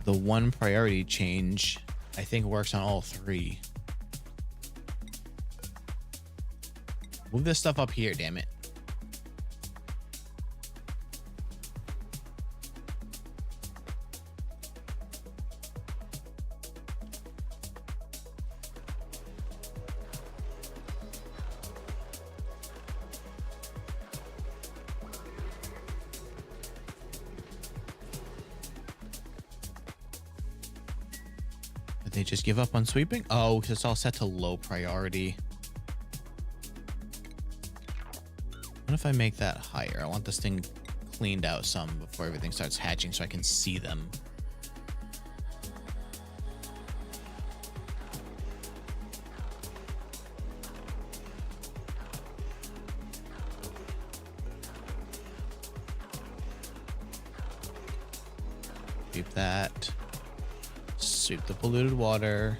the one priority change I think works on all three. Move this stuff up here, damn it. Did they just give up on sweeping? Oh, because it's all set to low priority. What if I make that higher? I want this thing cleaned out some before everything starts hatching so I can see them. Sweep that. Sweep the polluted water.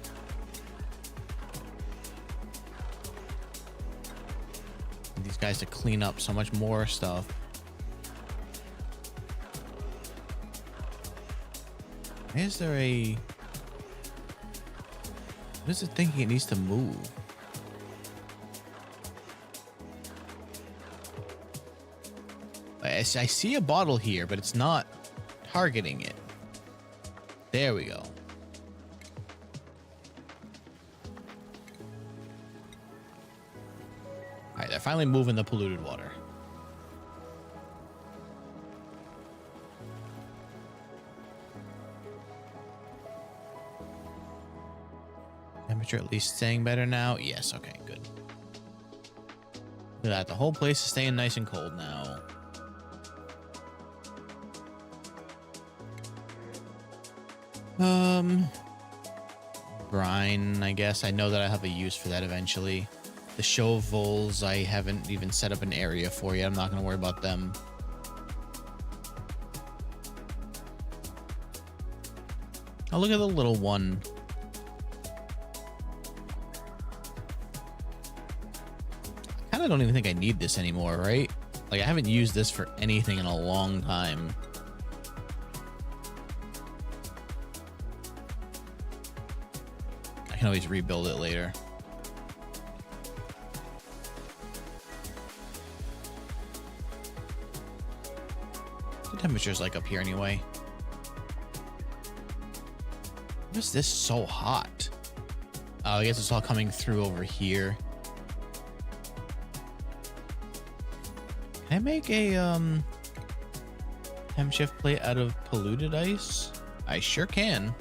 These guys to clean up so much more stuff. Why is there a... What is it thinking it needs to move? I see a bottle here, but it's not targeting it. There we go. All right, they're finally moving the polluted water. Temperature at least staying better now. Yes, okay, good. Look at that, the whole place is staying nice and cold now. Brine, I guess. I know that I have a use for that eventually. The shovels, I haven't even set up an area for yet. I'm not going to worry about them. Oh, look at the little one. I kind of don't even think I need this anymore, right? Like, I haven't used this for anything in a long time. I can always rebuild it later. The temperature's like up here anyway. Why is this so hot? Oh, I guess it's all coming through over here. Can I make a temp shift plate out of polluted ice? I sure can.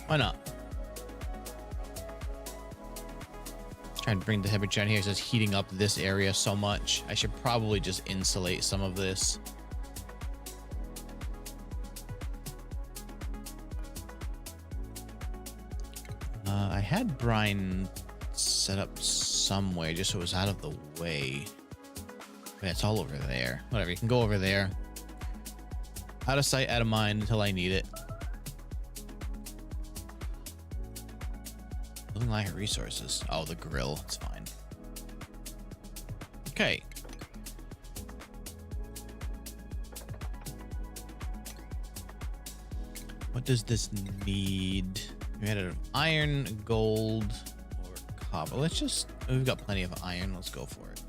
Why not? Trying to bring the temperature down here. It's just heating up this area so much. I should probably just insulate some of this. I had brine set up somewhere just so it was out of the way. But it's all over there. Whatever, you can go over there. Out of sight, out of mind until I need it. Building lack of resources. Oh, the grill. It's fine. Okay. What does this need? We had an iron, gold, or copper. Let's just... We've got plenty of iron. Let's go for it.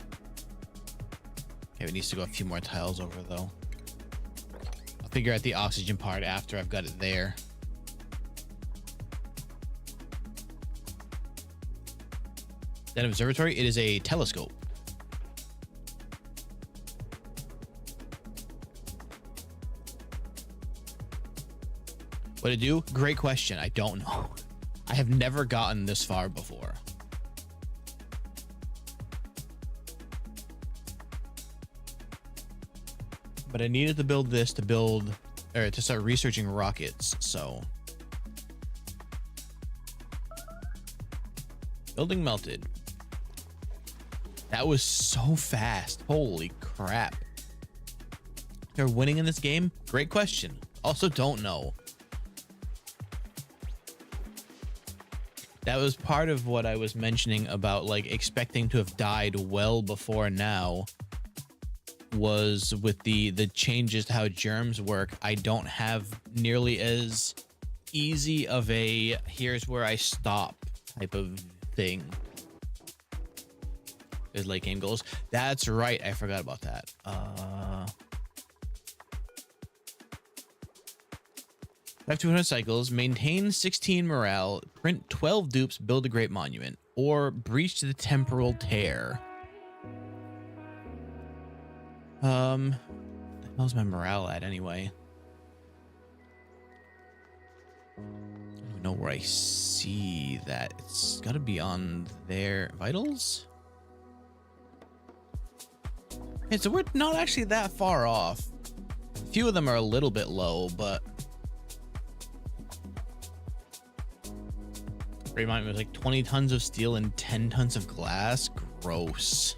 Okay, it needs to go a few more tiles over, though. I'll figure out the oxygen part after I've got it there. That observatory, it is a telescope. What it do? Great question. I don't know. I have never gotten this far before. But I needed to build this to build, or to start researching rockets, so. Building melted. That was so fast. Holy crap. They're winning in this game? Great question. Also don't know. That was part of what I was mentioning about like expecting to have died well before now. was with the changes to how germs work, I don't have nearly as easy of a here's where I stop type of thing as late game goals. That's right, I forgot about that. Have 200 cycles, maintain 16 morale, print 12 dupes, build a great monument, or breach the temporal tear. What the hell's my morale at anyway? I don't even know where I see that. It's got to be on their vitals. Okay, so we're not actually that far off. A few of them are a little bit low, but remind me, it was like 20 tons of steel and 10 tons of glass. Gross.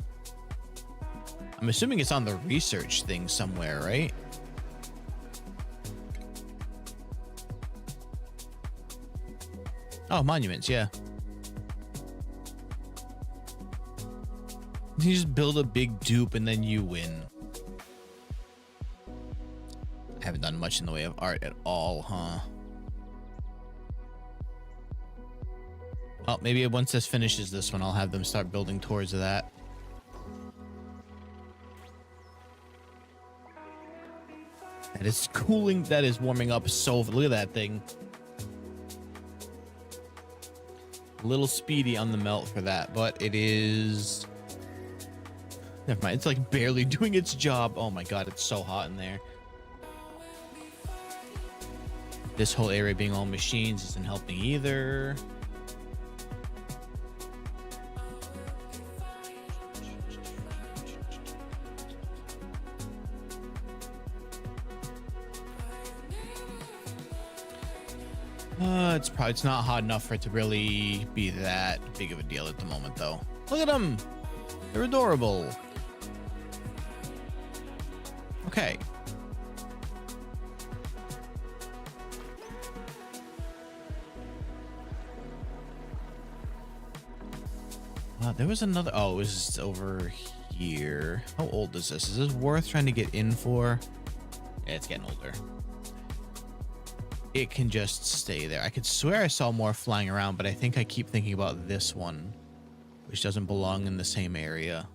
I'm assuming it's on the research thing somewhere, right? Oh, monuments, yeah. You just build a big dupe and then you win. I haven't done much in the way of art at all, huh? Well, maybe once this finishes this one, I'll have them start building towards that. That is cooling. That is warming up so. Look at that thing. A little speedy on the melt for that, but it is. Never mind. It's like barely doing its job. Oh my god, it's so hot in there. This whole area being all machines isn't helping either. It's not hot enough for it to really be that big of a deal at the moment, though. Look at them. They're adorable. Okay. There was another. Oh, it was over here. How old is this? Is this worth trying to get in for? Yeah, it's getting older. It can just stay there. I could swear I saw more flying around, but I think I keep thinking about this one, which doesn't belong in the same area.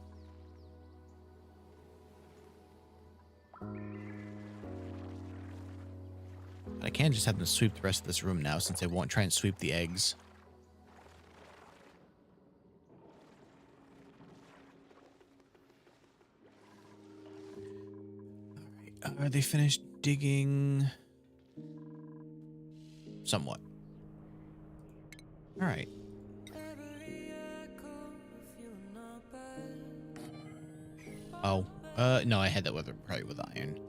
I can't just have them sweep the rest of this room now, since they won't try and sweep the eggs. All right. Are they finished digging? Somewhat. All right. Oh, no, I had that with probably with iron.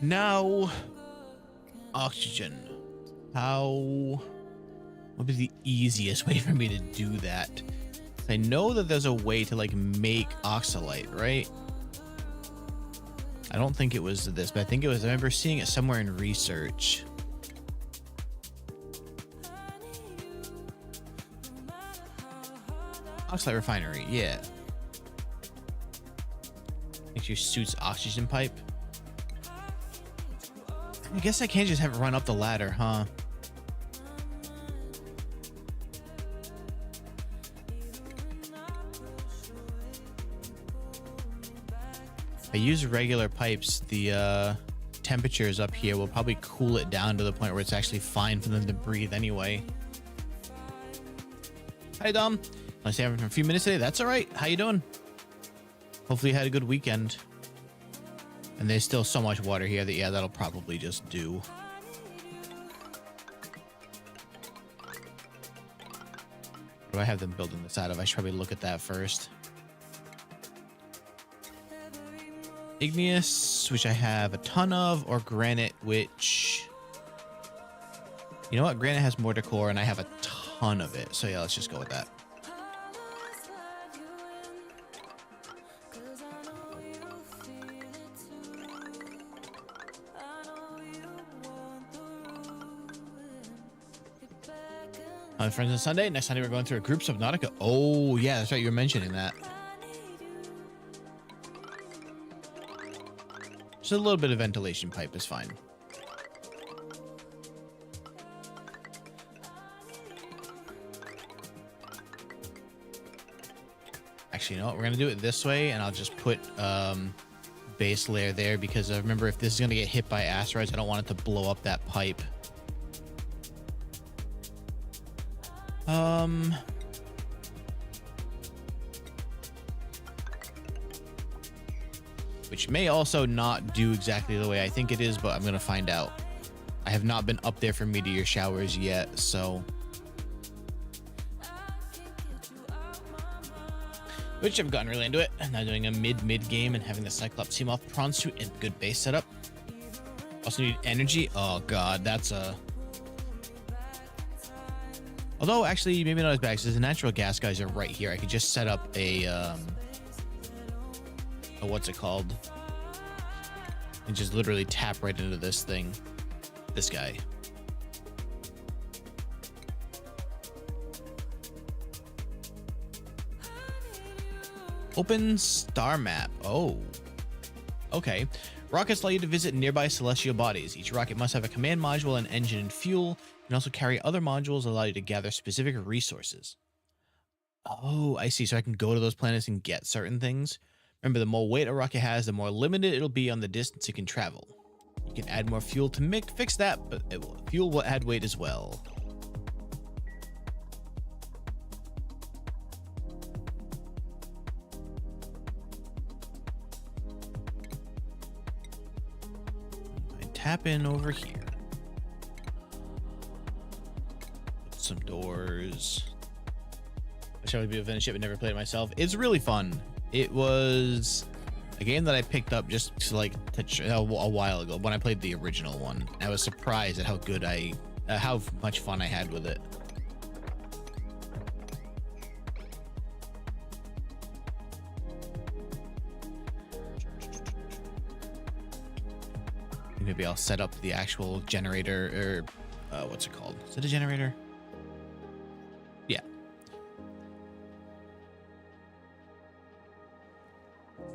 Now, oxygen. What would be the easiest way for me to do that? I know that there's a way to like make oxalite, right? I don't think it was this, but I think it was. I remember seeing it somewhere in research. Oxalite refinery, yeah. Makes your suit's oxygen pipe. I guess I can't just have it run up the ladder, huh? If I use regular pipes, the temperatures up here will probably cool it down to the point where it's actually fine for them to breathe anyway. Hi, Dom. I stay having for a few minutes today. That's all right. How you doing? Hopefully you had a good weekend. And there's still so much water here that, yeah, that'll probably just do. What do I have them building this out of? I should probably look at that first. Igneous, which I have a ton of, or granite, which... You know what? Granite has more decor, and I have a ton of it. So yeah, let's just go with that. Friends on Sunday. Next Sunday we're going through a group Subnautica. Oh yeah, that's right. You were mentioning that. Just a little bit of ventilation pipe is fine. Actually, you know what? We're going to do it this way, and I'll just put base layer there, because I remember if this is going to get hit by asteroids, I don't want it to blow up that pipe. Which may also not do exactly the way I think it is, but I'm going to find out. I have not been up there for meteor showers yet, so... Which I've gotten really into it. Now doing a mid game and having the Cyclops team off prawn suit and good base setup. Also need energy. Oh god, that's a... Although actually maybe not as bad, because the natural gas guys are right here. I could just set up a what's it called? And just literally tap right into this thing. This guy. Open star map. Oh. Okay. Rockets allow you to visit nearby celestial bodies. Each rocket must have a command module, an engine, and fuel. You can also carry other modules that allow you to gather specific resources. Oh, I see. So I can go to those planets and get certain things. Remember, the more weight a rocket has, the more limited it'll be on the distance it can travel. You can add more fuel to fix that, but fuel will add weight as well. Tap in over here. Put some doors. I shall be able to finish it, but never played it myself. It's really fun. It was a game that I picked up just to like a while ago when I played the original one. I was surprised at how good how much fun I had with it. Maybe I'll set up the actual generator, or what's it called? Is it a generator? Yeah.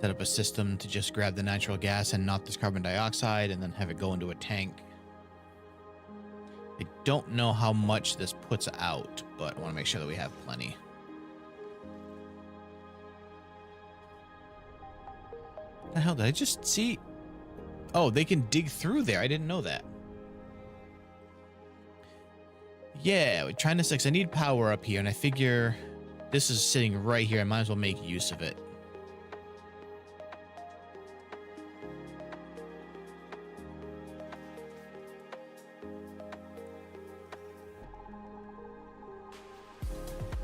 Set up a system to just grab the natural gas and not this carbon dioxide, and then have it go into a tank. I don't know how much this puts out, but I want to make sure that we have plenty. What the hell did I just see? Oh, they can dig through there. I didn't know that. Yeah, we're trying to 6. I need power up here, and I figure this is sitting right here. I might as well make use of it.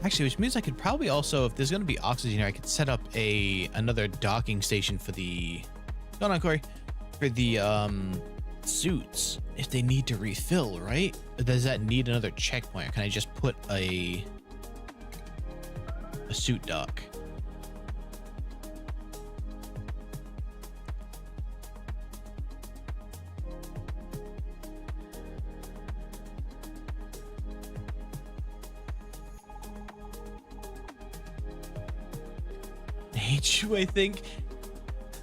Actually, which means I could probably also, if there's going to be oxygen here, I could set up another docking station for the... Hold on, Corey. For the suits, if they need to refill, right? Or does that need another checkpoint? Or can I just put a suit dock? I think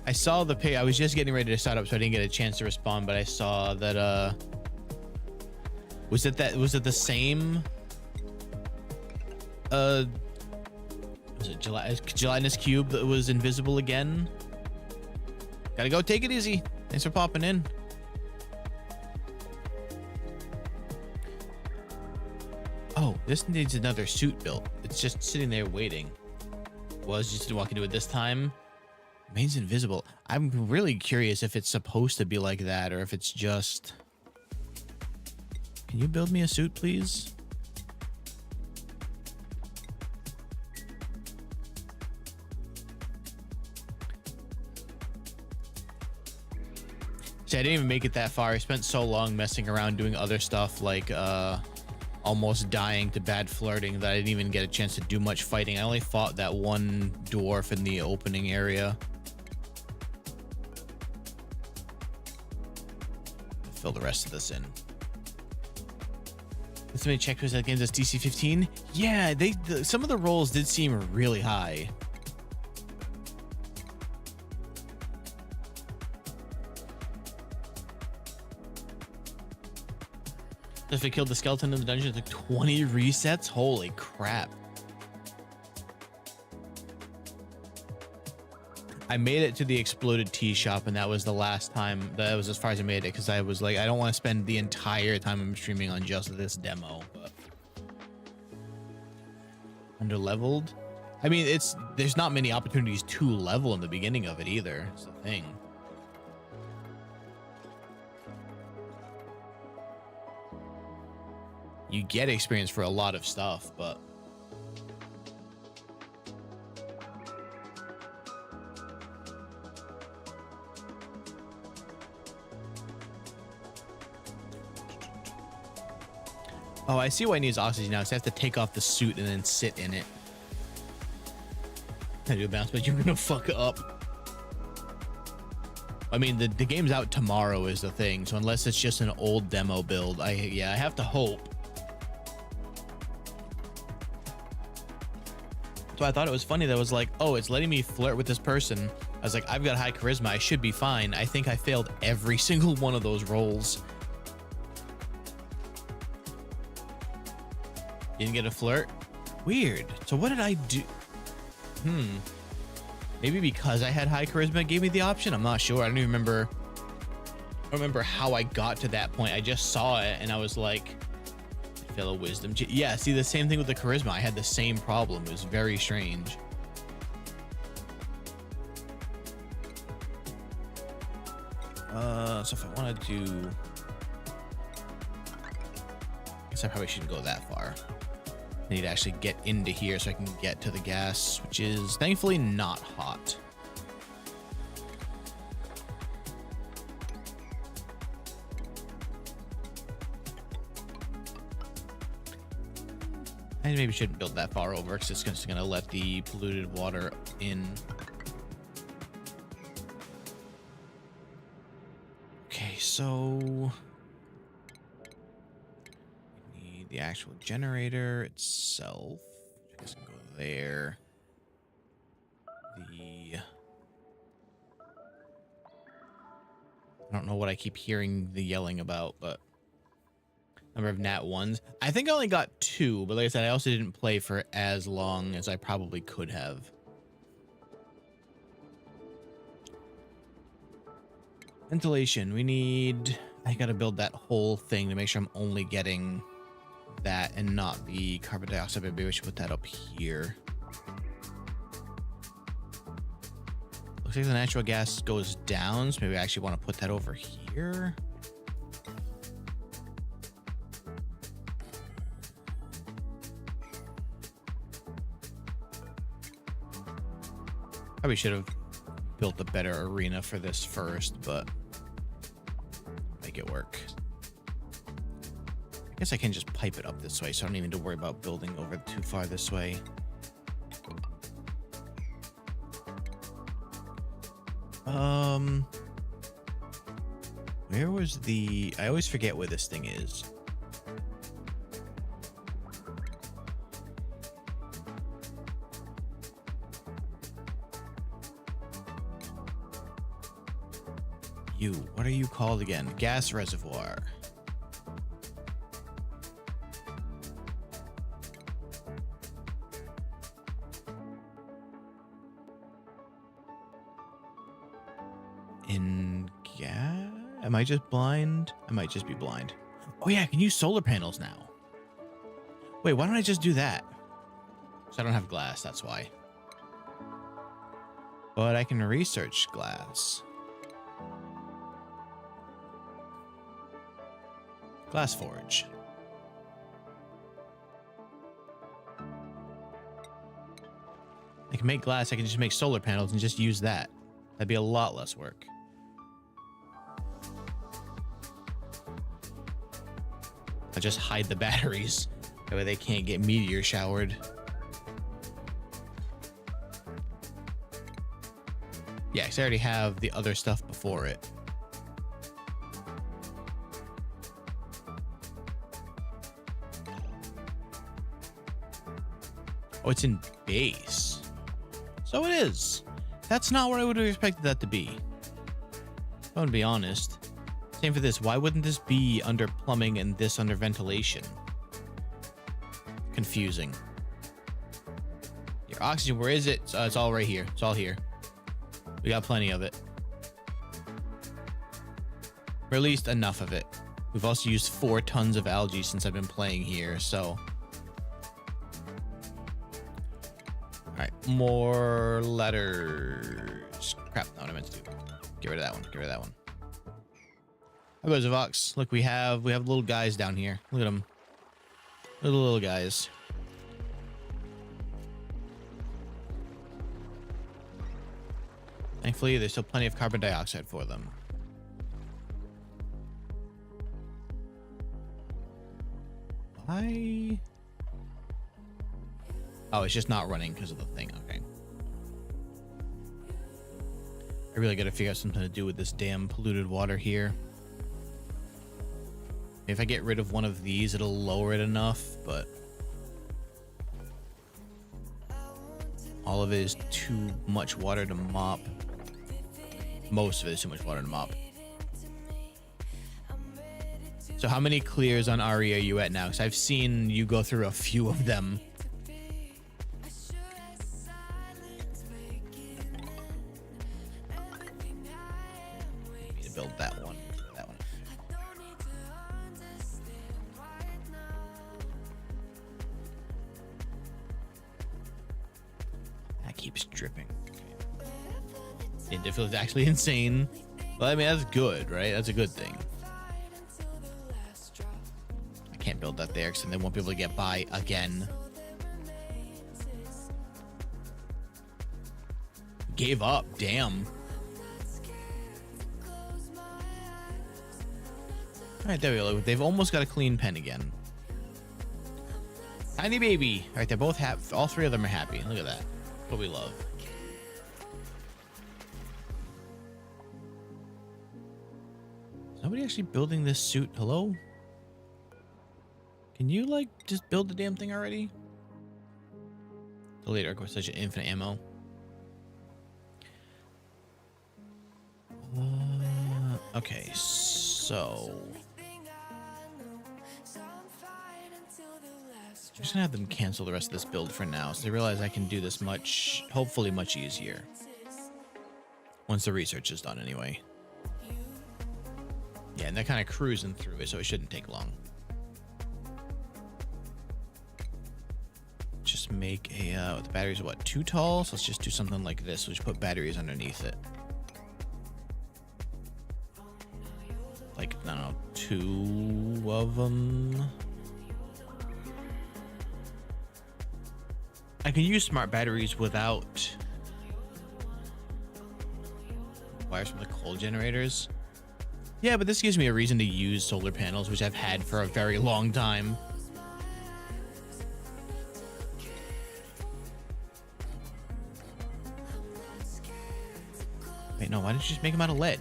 I saw the pig. I was just getting ready to start up, so I didn't get a chance to respond, but I saw that was it the same was it gelatinous cube that was invisible again? Gotta go, take it easy. Thanks for popping in. Oh, this needs another suit built. It's just sitting there waiting. Was just didn't want to do it this time. Remains invisible. I'm really curious if it's supposed to be like that, or if it's just... Can you build me a suit, please? See, I didn't even make it that far. I spent so long messing around doing other stuff, like almost dying to bad flirting, that I didn't even get a chance to do much fighting. I only fought that one dwarf in the opening area. Fill the rest of this in. Let's make check that games as DC 15. Yeah, some of the rolls did seem really high. If it killed the skeleton in the dungeon, it took 20 resets. Holy crap. I made it to the exploded tea shop, and that was the last time. That was as far as I made it, because I was like, I don't want to spend the entire time I'm streaming on just this demo. But under-leveled. I mean, there's not many opportunities to level in the beginning of it either. It's the thing. You get experience for a lot of stuff, but oh, I see why it needs oxygen now. So I have to take off the suit and then sit in it. I do a bounce, but you're gonna fuck up. I mean, the game's out tomorrow is the thing, so unless it's just an old demo build, I have to hope. So I thought it was funny that it was like, oh, it's letting me flirt with this person. I was like, I've got high charisma, I should be fine. I think I failed every single one of those rolls. Didn't get a flirt? Weird. So what did I do? Maybe because I had high charisma, it gave me the option. I'm not sure. I don't even remember. I don't remember how I got to that point. I just saw it and I was like, fellow wisdom. Yeah, see, the same thing with the charisma. I had the same problem. It was very strange. So if I want to do, I guess I probably shouldn't go that far. I need to actually get into here so I can get to the gas, which is thankfully not hot. I maybe shouldn't build that far over because it's just going to let the polluted water in. Okay, so we need the actual generator itself. I guess I can go there. I don't know what I keep hearing the yelling about, but number of nat ones. I think I only got 2, but like I said, I also didn't play for as long as I probably could have. Ventilation. We need, I gotta build that whole thing to make sure I'm only getting that and not the carbon dioxide. Maybe we should put that up here. Looks like the natural gas goes down, so maybe I actually want to put that over here. Probably should have built a better arena for this first, but make it work. I guess I can just pipe it up this way, so I don't even need to worry about building over too far this way. Where was the... I always forget where this thing is. What are you called again? Gas reservoir. In gas? Am I just blind? I might just be blind. Oh yeah, I can use solar panels now. Wait, why don't I just do that? So I don't have glass, that's why. But I can research glass. Glass forge. I can make glass. I can just make solar panels and just use that. That'd be a lot less work. I'll just hide the batteries. That way they can't get meteor showered. Yeah, because I already have the other stuff before it. Oh, it's in base. So it is. That's not where I would have expected that to be. I'm gonna be honest. Same for this. Why wouldn't this be under plumbing and this under ventilation? Confusing. Your oxygen, where is it? It's all right here. It's all here. We got plenty of it. Or at least enough of it. We've also used 4 tons of algae since I've been playing here, so. All right, more letters. Crap, not what I meant to do. Get rid of that one. Get rid of that one. How goes Vox? Look, we have little guys down here. Look at them. Little guys. Thankfully, there's still plenty of carbon dioxide for them. Why? Oh, it's just not running because of the thing. Okay. I really got to figure out something to do with this damn polluted water here. If I get rid of one of these, it'll lower it enough, but all of it is too much water to mop. Most of it is too much water to mop. So how many clears on Ari are you at now? Because I've seen you go through a few of them. Need to build that one. That one. That keeps dripping. Okay. It is actually insane. Well, I mean, that's good, right? That's a good thing. Can't build that there because then they won't be able to get by again. Gave up, damn. All right, there we go. They've almost got a clean pen again. Tiny baby. All right, they're both happy. All 3 of them are happy. Look at that. That's what we love. Is nobody actually building this suit? Hello? Can you, like, just build the damn thing already? The later requires such an infinite ammo. Okay, so I'm just gonna have them cancel the rest of this build for now, so they realize I can do this much, hopefully much easier. Once the research is done, anyway. Yeah, and they're kind of cruising through it, so it shouldn't take long. Just make a the batteries are what, 2 tall, so let's just do something like this. We'll just put batteries underneath it, like, I don't know, 2 of them. I can use smart batteries without wires from the coal generators. Yeah, but this gives me a reason to use solar panels, which I've had for a very long time. Wait, no, why didn't you just make them out of lead?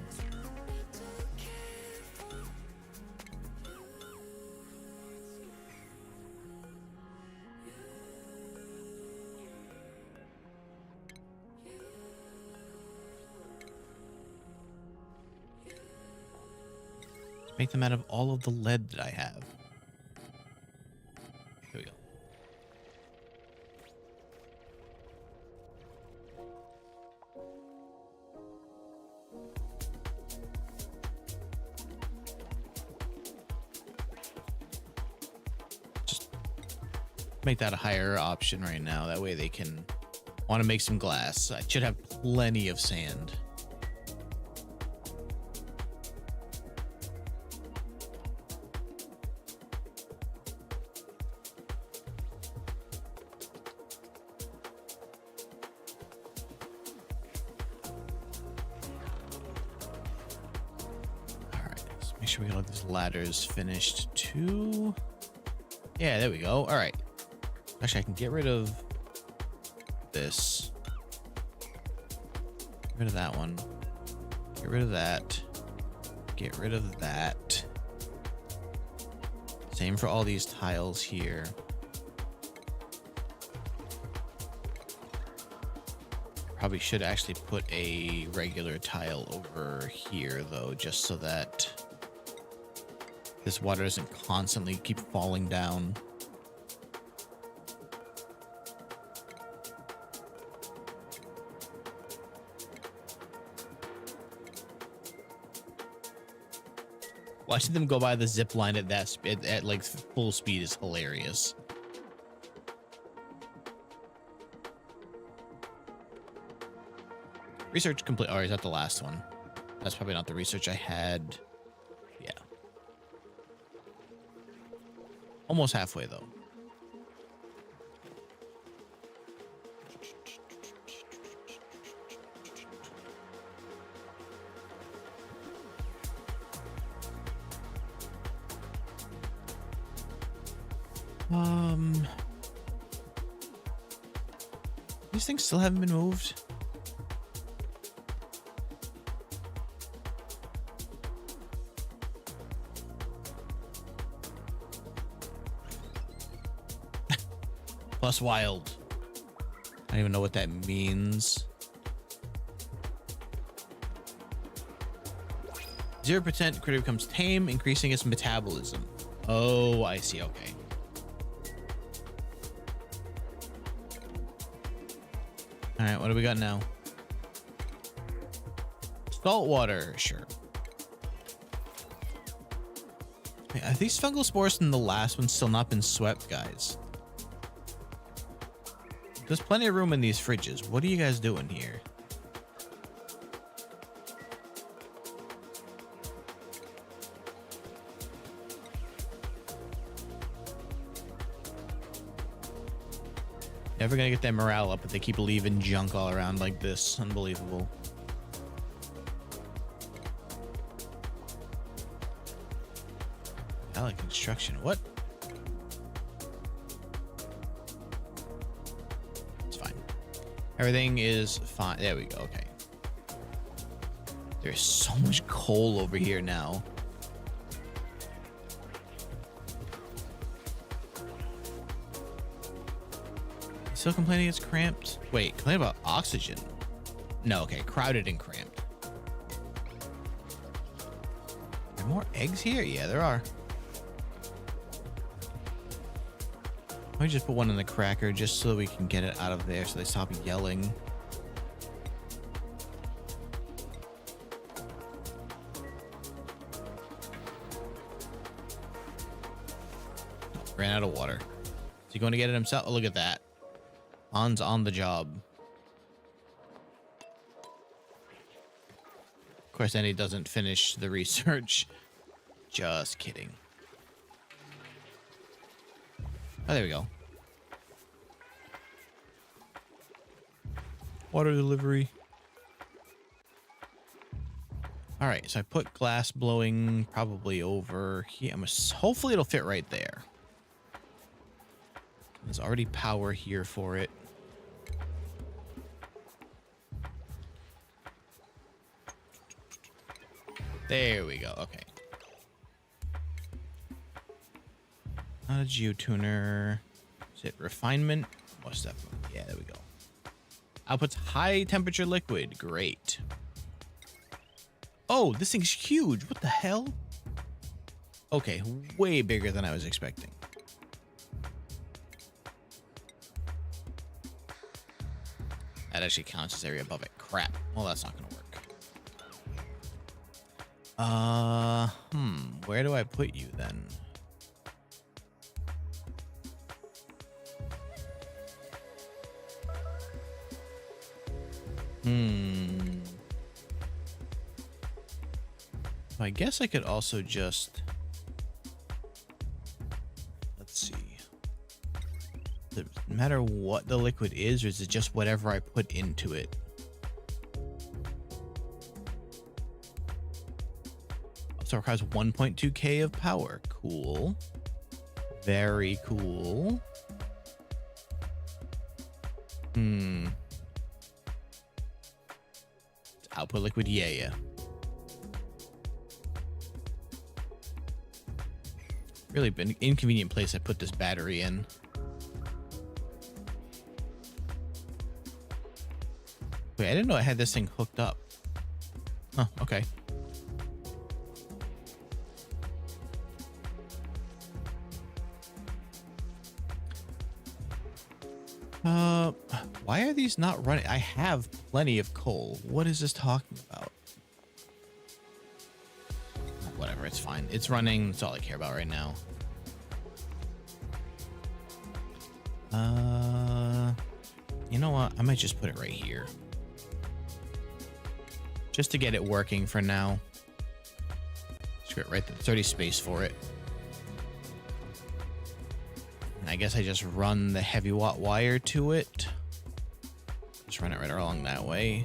Let's make them out of all of the lead that I have. Here we go. Make that a higher option right now. That way they can want to make some glass. I should have plenty of sand. All right, let's make sure we got all these ladders finished too. Yeah, there we go. All right. Actually, I can get rid of this. Get rid of that one. Get rid of that. Get rid of that. Same for all these tiles here. Probably should actually put a regular tile over here, though, just so that This water doesn't constantly keep falling down. Watching them go by the zip line at that at like full speed is hilarious. Research complete. Oh, is that the last one? That's probably not the research I had. Yeah. Almost halfway though. These things still haven't been moved. Plus wild. I don't even know what that means. 0% critter becomes tame, increasing its metabolism. Oh, I see. Okay. All right, what do we got now? Salt water, sure. Wait, are these fungal spores from the last one still not been swept, guys? There's plenty of room in these fridges. What are you guys doing here? Never gonna get their morale up if they keep leaving junk all around like this. Unbelievable. I like construction. What? It's fine. Everything is fine. There we go. Okay. There's so much coal over here now. Still complaining it's cramped? Wait, complain about oxygen? No, okay, crowded and cramped. Are there more eggs here? Yeah, there are. Let me just put one in the cracker just so we can get it out of there so they stop yelling. Ran out of water. Is he going to get it himself? Oh, look at that. Han's on the job. Of course, then he doesn't finish the research. Just kidding. Oh, there we go. Water delivery. All right, so I put glass blowing probably over here. Hopefully it'll fit right there. There's already power here for it. There we go. Okay. Not a geotuner. Is it refinement? What's that one? Yeah, there we go. Outputs high temperature liquid. Great. Oh, this thing's huge. What the hell? Okay, way bigger than I was expecting. That actually counts as area above it. Crap. Well, that's not gonna work. Where do I put you then? I guess I could also just, let's see. Does it matter what the liquid is, or is it just whatever I put into it? So it requires 1.2K of power. Cool. Very cool. Output liquid, yeah. Really been inconvenient place I put this battery in. Wait, I didn't know I had this thing hooked up. Oh, okay. Uh, why are these not running? I have plenty of coal. What is this talking about? Whatever, it's fine. It's running. That's all I care about right now. You know what? I might just put it right here. Just to get it working for now. Screw it right there. There's already space for it. And I guess I just run the heavy watt wire to it. Just run it right along that way.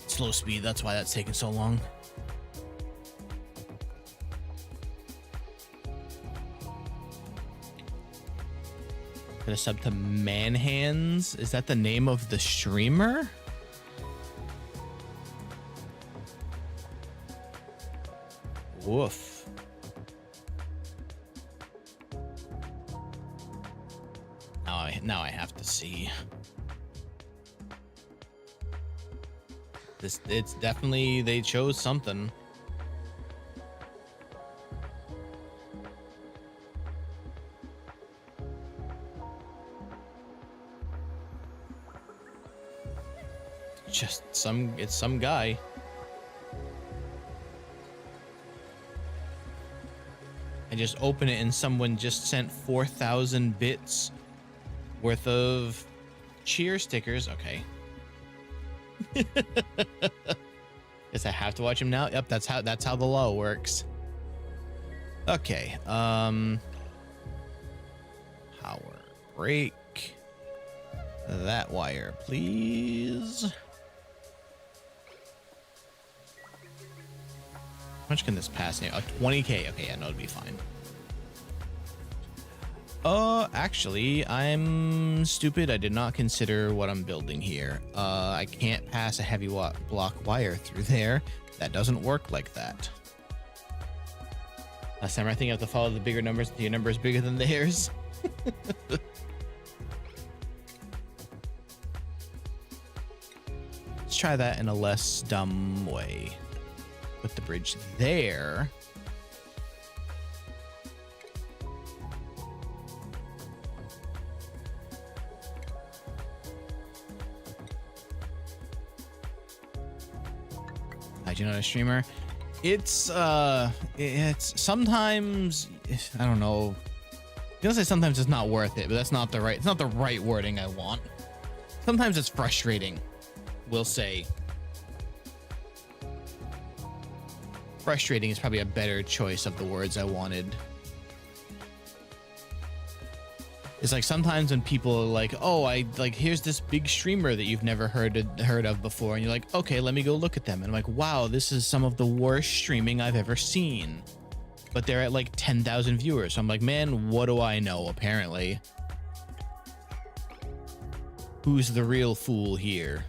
Slow speed, that's why that's taking so long. Gonna sub to Manhands. Is that the name of the streamer? Woof. Now I have to see. It's definitely, they chose something. Just it's some guy. I just open it and someone just sent 4,000 bits worth of cheer stickers. Okay. Guess I have to watch him now. Yep, that's how the law works. Okay. Power break. That wire, please. How much can this pass now? 20k. Okay, yeah, no, it'd be fine. Actually, I'm stupid. I did not consider what I'm building here. I can't pass a heavy block wire through there. That doesn't work like that. Last time I think you have to follow the bigger numbers until your number is bigger than theirs. Let's try that in a less dumb way. Put the bridge there. You're not a streamer. It's sometimes, I don't know. I'm gonna say sometimes it's not worth it, but that's not the right, it's not the right wording I want. Sometimes it's frustrating, we'll say. Frustrating is probably a better choice of the words I wanted. It's like sometimes when people are like, oh, here's this big streamer that you've never heard of before, and you're like, okay, let me go look at them, and I'm like, wow, this is some of the worst streaming I've ever seen, but they're at like 10,000 viewers. So I'm like, man, what do I know? Apparently, who's the real fool here?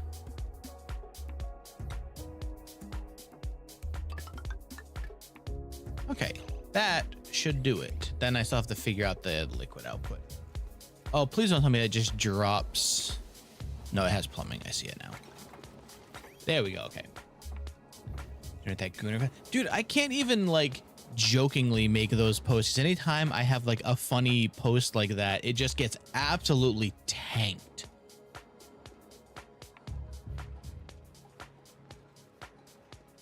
Okay, that should do it. Then I still have to figure out the liquid output. Oh, please don't tell me that just drops. No, it has plumbing. I see it now. There we go. Okay. Dude, I can't even like jokingly make those posts. Anytime I have like a funny post like that, it just gets absolutely tanked.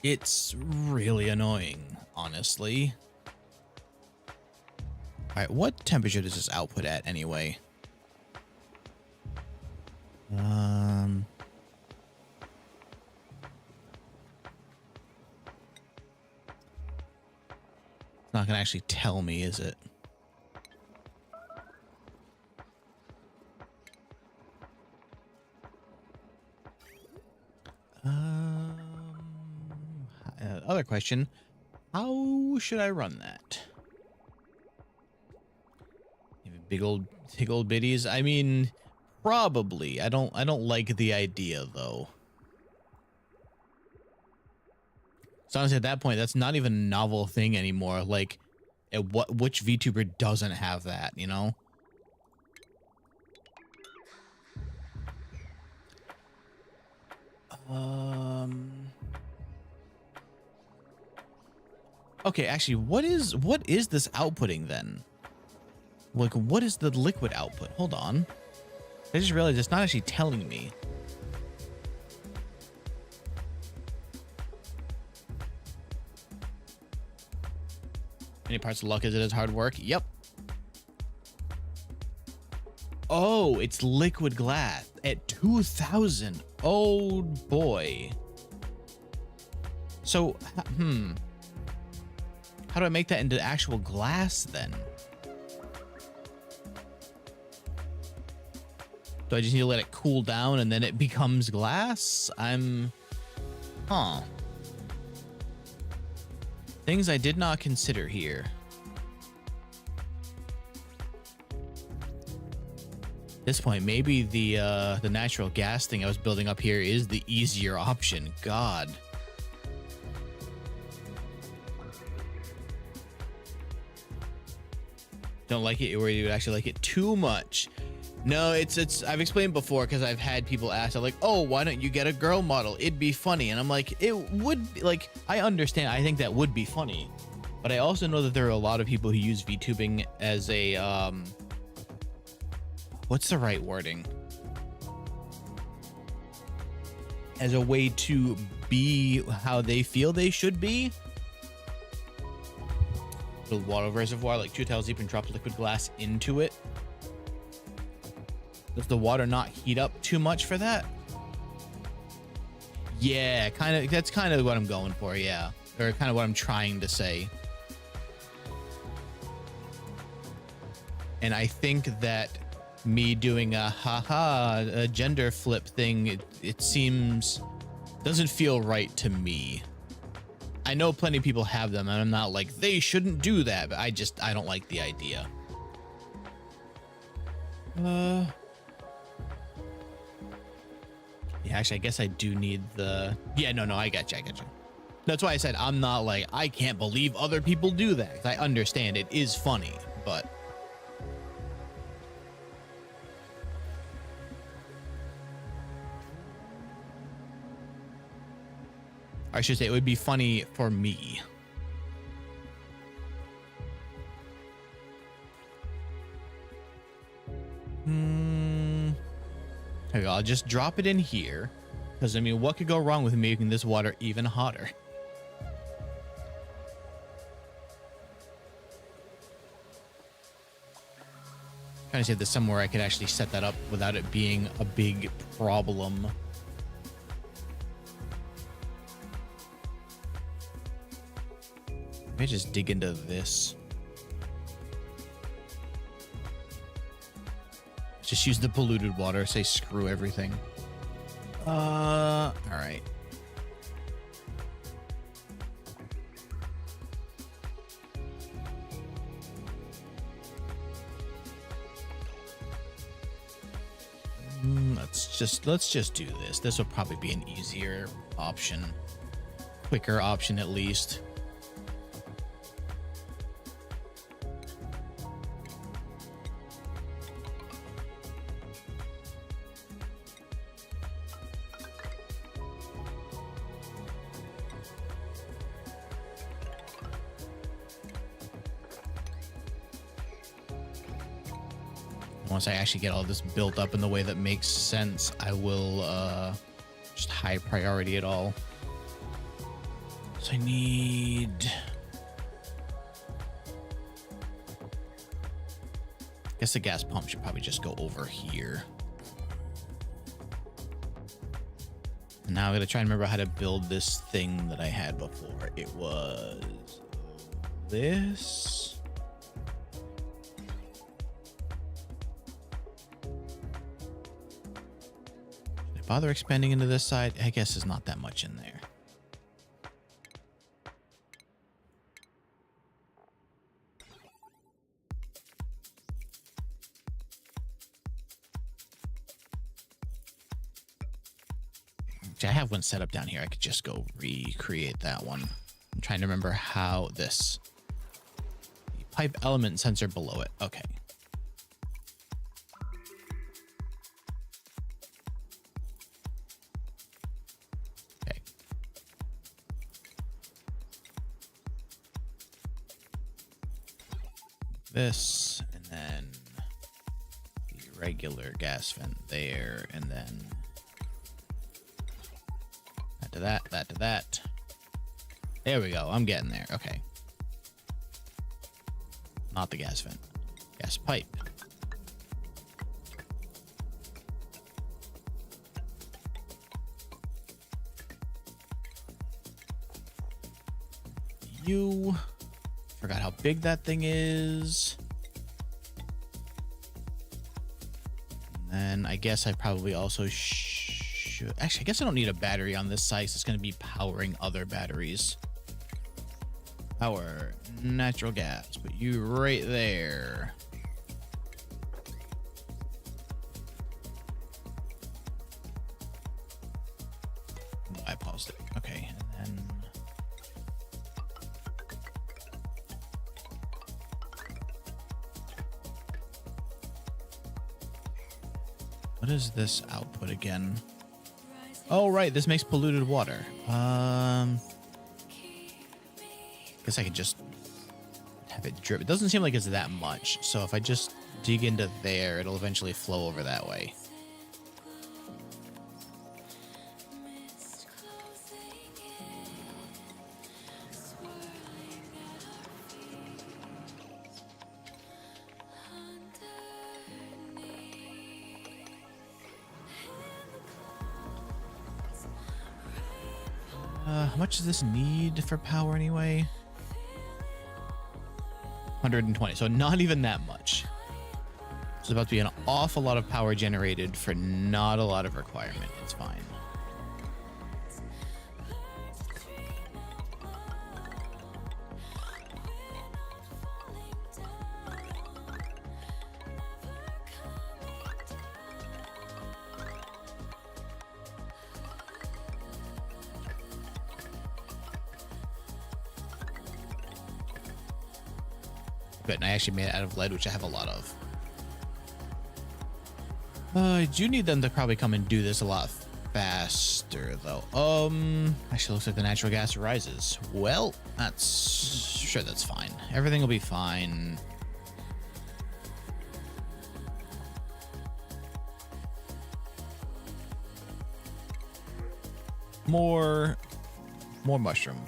It's really annoying, honestly. All right, what temperature does this output at anyway? It's not gonna actually tell me, is it? Other question, how should I run that? Big old biddies. I mean, probably. I don't like the idea though. So honestly, at that point, that's not even a novel thing anymore. Like, which VTuber doesn't have that, you know? Okay, actually, what is this outputting then? Like, what is the liquid output? Hold on. I just realized it's not actually telling me. Many parts of luck as it is hard work. Yep. Oh, it's liquid glass at 2,000. Oh boy. So, how do I make that into actual glass then? Do I just need to let it cool down and then it becomes glass? Huh. Things I did not consider here. At this point, maybe the natural gas thing I was building up here is the easier option. God. Don't like it, or you would actually like it too much. No, it's I've explained before, because I've had people ask, like, oh, why don't you get a girl model? It'd be funny. And I'm like, it would, like, I understand. I think that would be funny. But I also know that there are a lot of people who use VTubing as a, what's the right wording? As a way to be how they feel they should be. Build water reservoir like 2 tiles deep and drop liquid glass into it. Does the water not heat up too much for that? Yeah, kind of. That's kind of what I'm going for. Yeah, or kind of what I'm trying to say. And I think that me doing a gender flip thing, it seems doesn't feel right to me. I know plenty of people have them, and I'm not like they shouldn't do that, but I don't like the idea. Yeah, actually, I guess I do need the... Yeah, no, I got you. That's why I said I'm not like, I can't believe other people do that. I understand it is funny, but... I should say it would be funny for me. There we go. I'll just drop it in here. Because, I mean, what could go wrong with making this water even hotter? Trying to see if there's somewhere I could actually set that up without it being a big problem. Maybe just dig into this. Just use the polluted water. Say screw everything. All right. Let's just do this. This will probably be an easier option, quicker option at least. Once I actually get all this built up in the way that makes sense, I will just high priority it all. So I need... I guess the gas pump should probably just go over here. Now I'm gonna try and remember how to build this thing that I had before. It was this. Bother expanding into this side? I guess there's not that much in there. I have one set up down here. I could just go recreate that one. trying to remember how this. The pipe element sensor below it. Okay. Okay. This, and then the regular gas vent there, and then that to that, that to that. There we go. I'm getting there. Okay. Not the gas vent. Gas pipe. You forgot how big that thing is. And then I guess I probably also should. Actually, I guess I don't need a battery on this site. It's going to be powering other batteries. Power, natural gas, put you right there. I paused it. Okay, and then what is this output again? Oh, right, this makes polluted water. Guess I could just have it drip. It doesn't seem like it's that much. So if I just dig into there, it'll eventually flow over that way. How much does this need for power anyway? 120, so not even that much. It's about to be an awful lot of power generated for not a lot of requirement. It's fine. Good, and I actually made it out of lead, which I have a lot of. I do need them to probably come and do this a lot faster, though. Actually looks like the natural gas rises. Well, that's fine. Everything will be fine. More mushroom.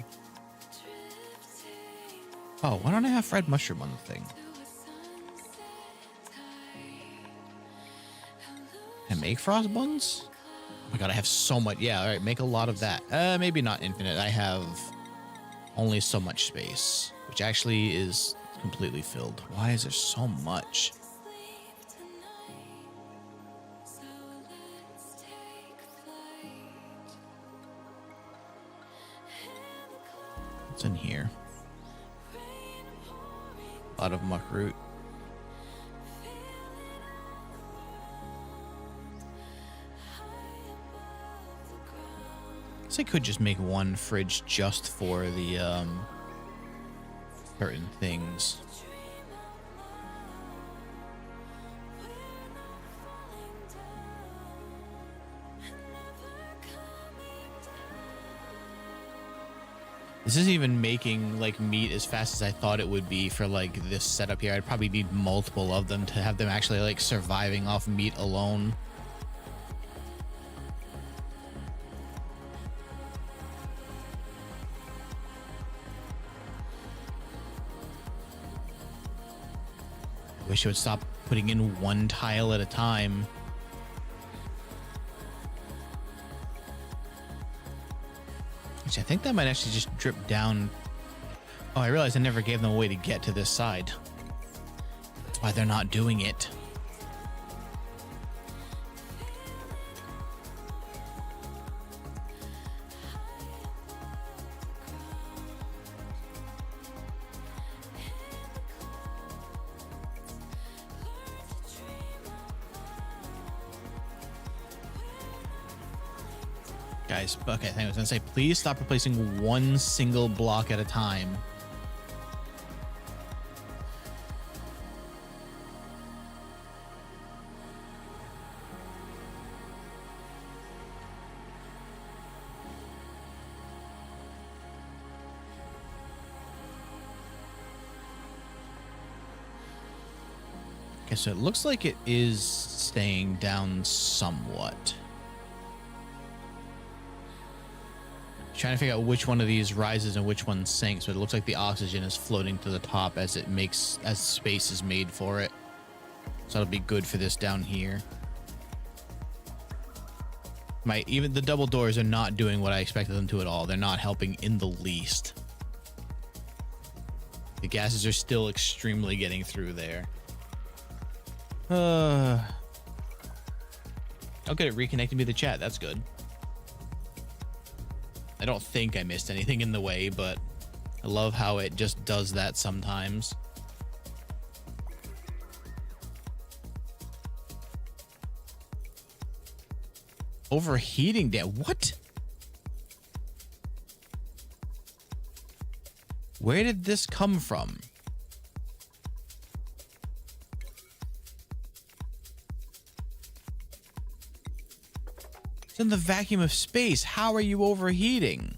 Oh, why don't I have red mushroom on the thing? Can I make frost buns? Oh my god, I have so much. Yeah, all right, make a lot of that. Maybe not infinite. I have only so much space, which actually is completely filled. Why is there so much? What's in here? A lot of muck root. I could just make one fridge just for the certain things. This isn't even making like meat as fast as I thought it would be for like this setup here. I'd probably need multiple of them to have them actually like surviving off meat alone. I wish I would stop putting in one tile at a time. Which I think that might actually just drip down. Oh, I realized I never gave them a way to get to this side. That's why they're not doing it. Guys, okay, I was gonna say, please stop replacing one single block at a time. Okay, so it looks like it is staying down somewhat. Trying to figure out which one of these rises and which one sinks, but it looks like the oxygen is floating to the top as space is made for it. So that'll be good for this down here. Even the double doors are not doing what I expected them to at all. They're not helping in the least. The gases are still extremely getting through there. Okay, it reconnected me to the chat. That's good. I don't think I missed anything in the way, but I love how it just does that sometimes. Overheating down. What? Where did this come from? It's in the vacuum of space. How are you overheating?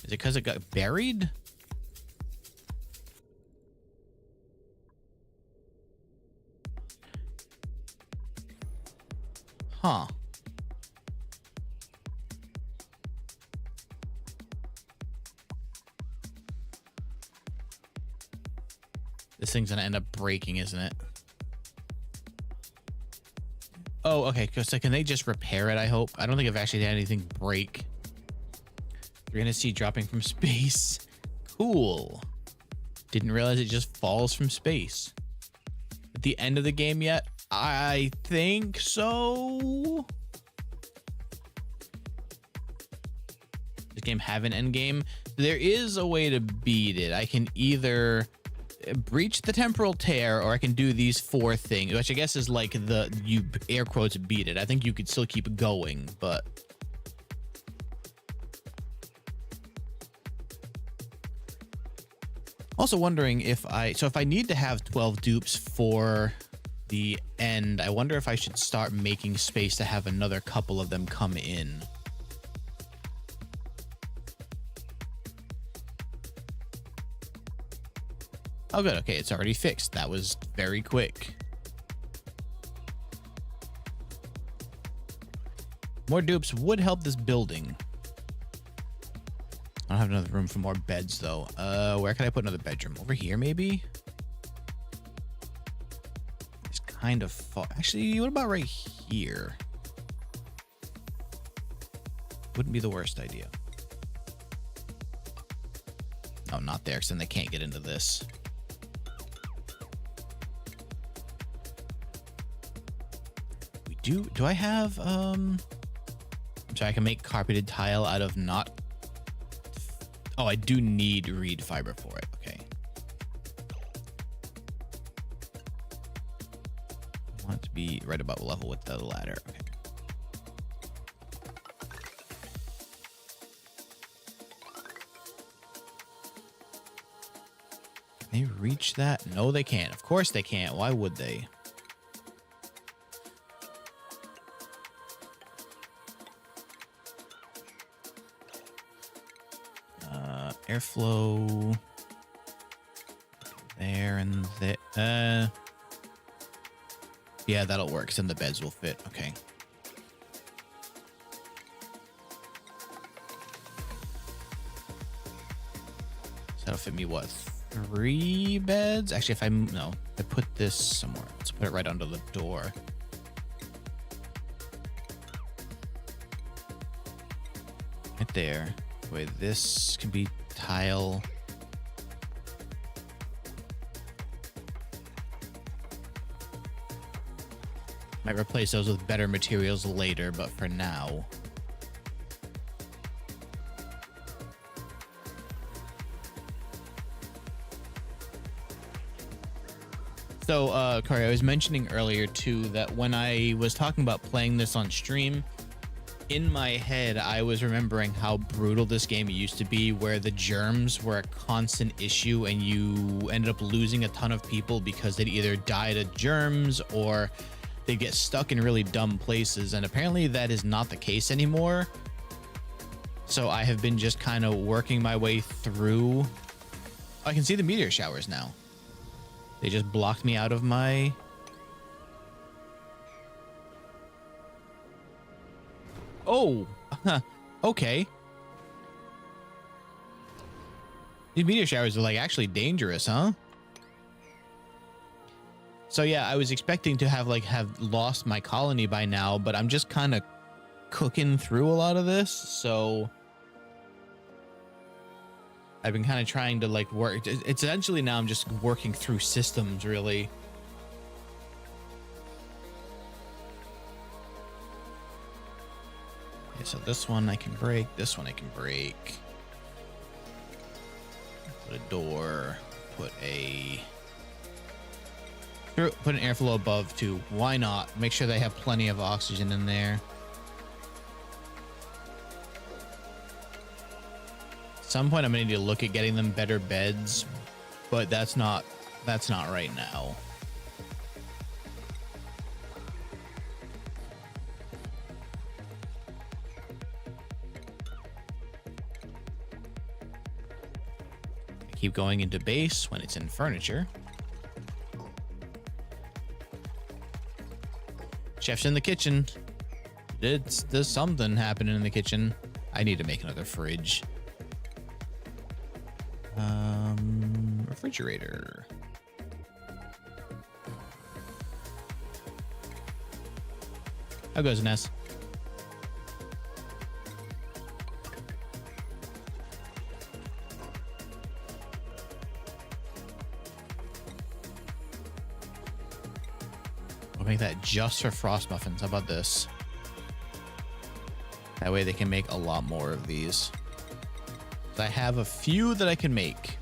Is it because it got buried? Huh. This thing's gonna end up breaking, isn't it? Oh, okay. So can they just repair it, I hope? I don't think I've actually had anything break. You're gonna see dropping from space. Cool. Didn't realize it just falls from space. At the end of the game yet? I think so. Does this game have an end game? There is a way to beat it. I can either breach the temporal tear, or I can do these 4 things, which I guess is like you air quotes beat it. I think you could still keep going, but also wondering if I need to have 12 dupes for the end, I wonder if I should start making space to have another couple of them come in. Oh, good. Okay, it's already fixed. That was very quick. More dupes would help this building. I don't have another room for more beds, though. Where can I put another bedroom? Over here, maybe? It's kind of far. Actually, what about right here? Wouldn't be the worst idea. Oh, not there, because then they can't get into this. Do I have, I'm sorry, I can make carpeted tile out of not... Oh, I do need reed fiber for it. Okay. I want it to be right about level with the ladder. Okay. Can they reach that? No, they can't. Of course they can't. Why would they? Airflow there and there. Yeah, that'll work. Then the beds will fit. Okay. So that'll fit me what? 3 beds? Actually, if I put this somewhere. Let's put it right under the door. Right there. Wait, this can be tile. Might replace those with better materials later, but for now. So, Corey, I was mentioning earlier too that when I was talking about playing this on stream, in my head, I was remembering how brutal this game used to be, where the germs were a constant issue and you ended up losing a ton of people because they'd either died of germs or they get stuck in really dumb places. And apparently that is not the case anymore. So I have been just kind of working my way through. Oh, I can see the meteor showers now. They just blocked me out of my... Oh, okay. These meteor showers are like actually dangerous, huh? So yeah, I was expecting to have lost my colony by now, but I'm just kind of cooking through a lot of this. So I've been kind of trying to like work. It's essentially now I'm just working through systems really. Okay, so this one I can break. This one I can break. Put a door. Put an airflow above too. Why not? Make sure they have plenty of oxygen in there. At some point I'm gonna need to look at getting them better beds, but that's not right now. I keep going into base when it's in furniture. Chef's in the kitchen. There's something happening in the kitchen. I need to make another fridge. Refrigerator. How goes Ness? I'll make that just for frost muffins. How about this? That way they can make a lot more of these. I have a few that I can make.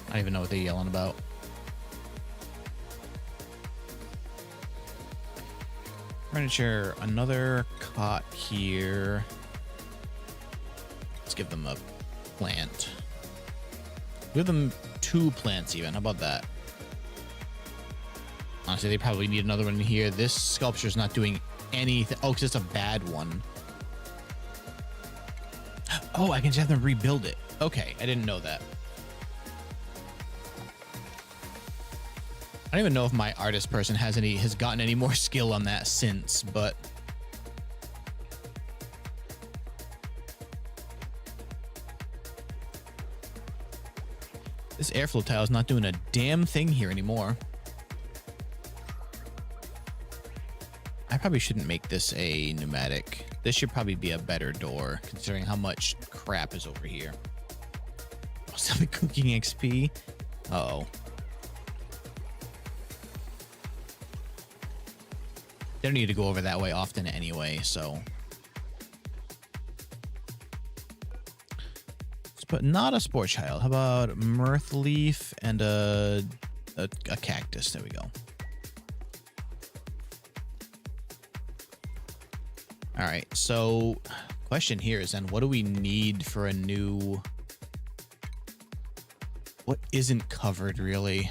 I don't even know what they're yelling about. Furniture, another cot here. Let's give them a plant. Give them 2 plants even. How about that? Honestly, they probably need another one here. This sculpture's not doing anything. Oh, because it's a bad one. Oh, I can just have them rebuild it. Okay, I didn't know that. I don't even know if my artist person has gotten any more skill on that since, but this airflow tile is not doing a damn thing here anymore. I probably shouldn't make this a pneumatic. This should probably be a better door, considering how much crap is over here. Oh, something cooking XP. Uh-oh. They don't need to go over that way often anyway, so. Let's put not a sport child. How about mirth leaf and a cactus? There we go. All right, so question here is then what do we need for a new... What isn't covered really?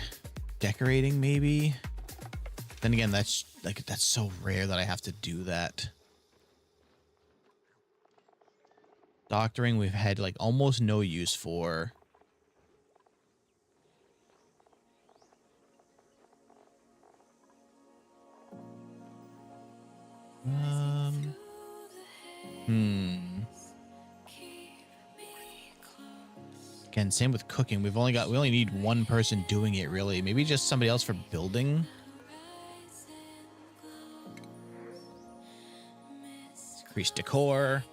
Decorating maybe? Then again, that's so rare that I have to do that. Doctoring we've had like almost no use for. Again, same with cooking. We only need one person doing it really. Maybe just somebody else for building. Increase decor.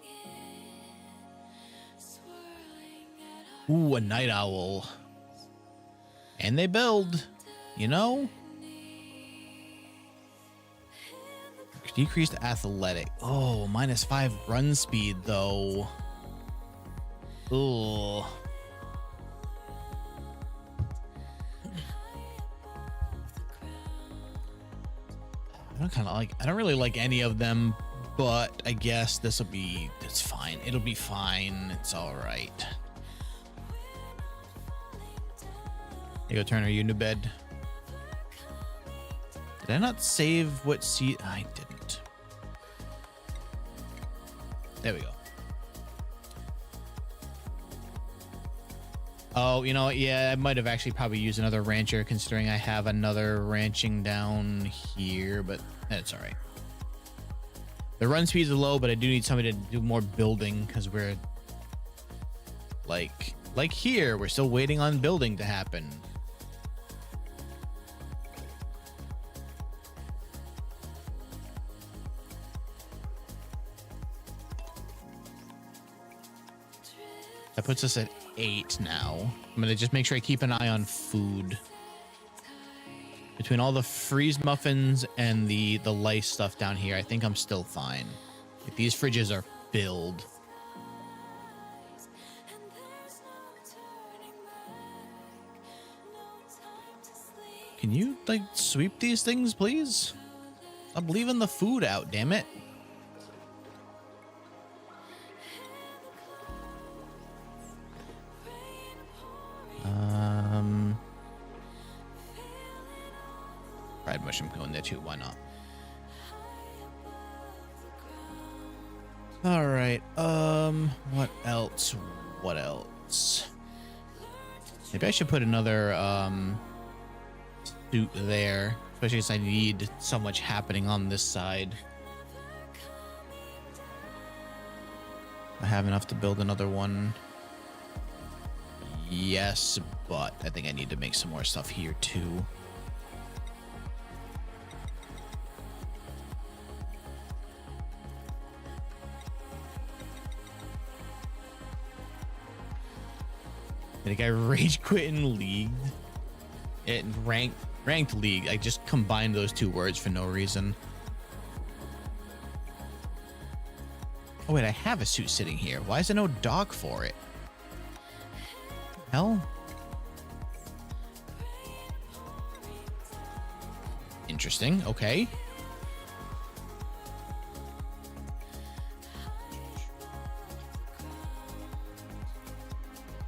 Ooh, a night owl. And they build, you know? Decreased athletic. Oh, -5 run speed though. Ooh. I don't really like any of them, but I guess it's fine. It'll be fine. It's all right. You go, Turner, you into bed. Did I not save what seat? I didn't. There we go. Oh, you know what? Yeah, I might have actually probably used another rancher considering I have another ranching down here, but that's all right. The run speeds are low, but I do need somebody to do more building because we're like here, we're still waiting on building to happen. That puts us at 8 now. I'm gonna just make sure I keep an eye on food. Between all the freeze muffins and the lice stuff down here, I think I'm still fine. Like, these fridges are filled. Can you like sweep these things, please? I'm leaving the food out, damn it. Fried mushroom going there too, why not? All right, what else? What else? Maybe I should put another suit there, especially since I need so much happening on this side. I have enough to build another one. Yes, but I think I need to make some more stuff here too. Did a guy rage quit in league? It ranked league. I just combined those two words for no reason. Oh wait, I have a suit sitting here. Why is there no dock for it? Hell? Interesting. Okay.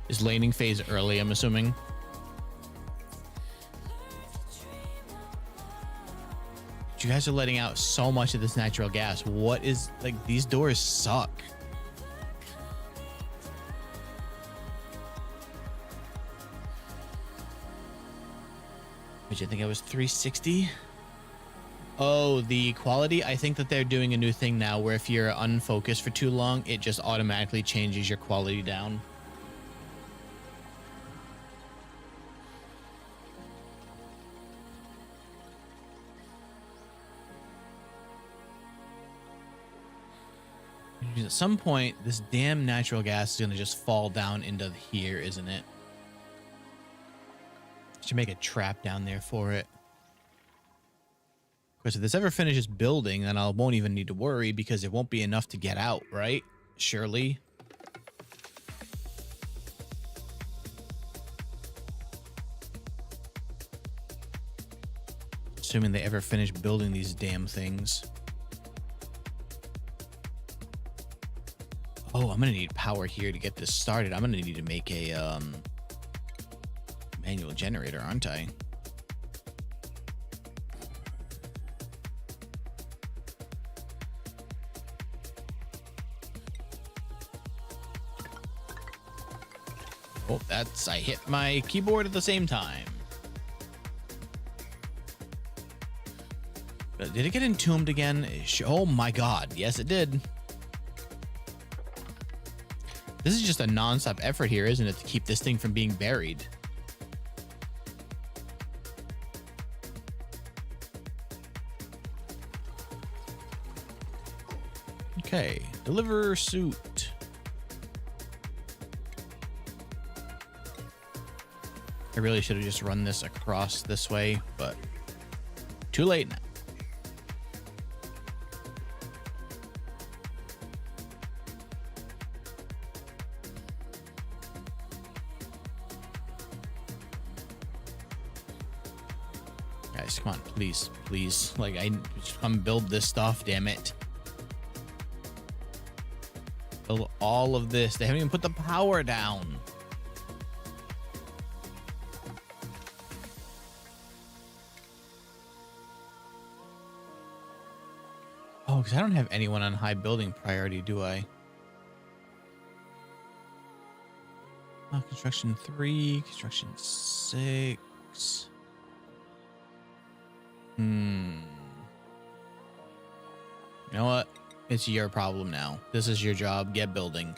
Is laning phase early, I'm assuming? You guys are letting out so much of this natural gas. What is, like, these doors suck. Did you think I was 360? Oh, the quality. I think that they're doing a new thing now where if you're unfocused for too long, it just automatically changes your quality down. At some point, this damn natural gas is going to just fall down into here, isn't it? Should make a trap down there for it. Of course, if this ever finishes building, then I won't even need to worry because it won't be enough to get out, right? Surely. Assuming they ever finish building these damn things. Oh, I'm gonna need power here to get this started. I'm gonna need to make a manual generator, aren't I? Oh, I hit my keyboard at the same time. But did it get entombed again? Oh my god, yes it did. This is just a non-stop effort here, isn't it, to keep this thing from being buried? Okay, deliver suit. I really should have just run this across this way, but too late now. Guys, come on. Please, please. Like, I just come build this stuff, damn it. Build all of this. They haven't even put the power down. Oh, because I don't have anyone on high building priority, do I? Construction 3, construction 6. You know what? It's your problem now. This is your job. Get building.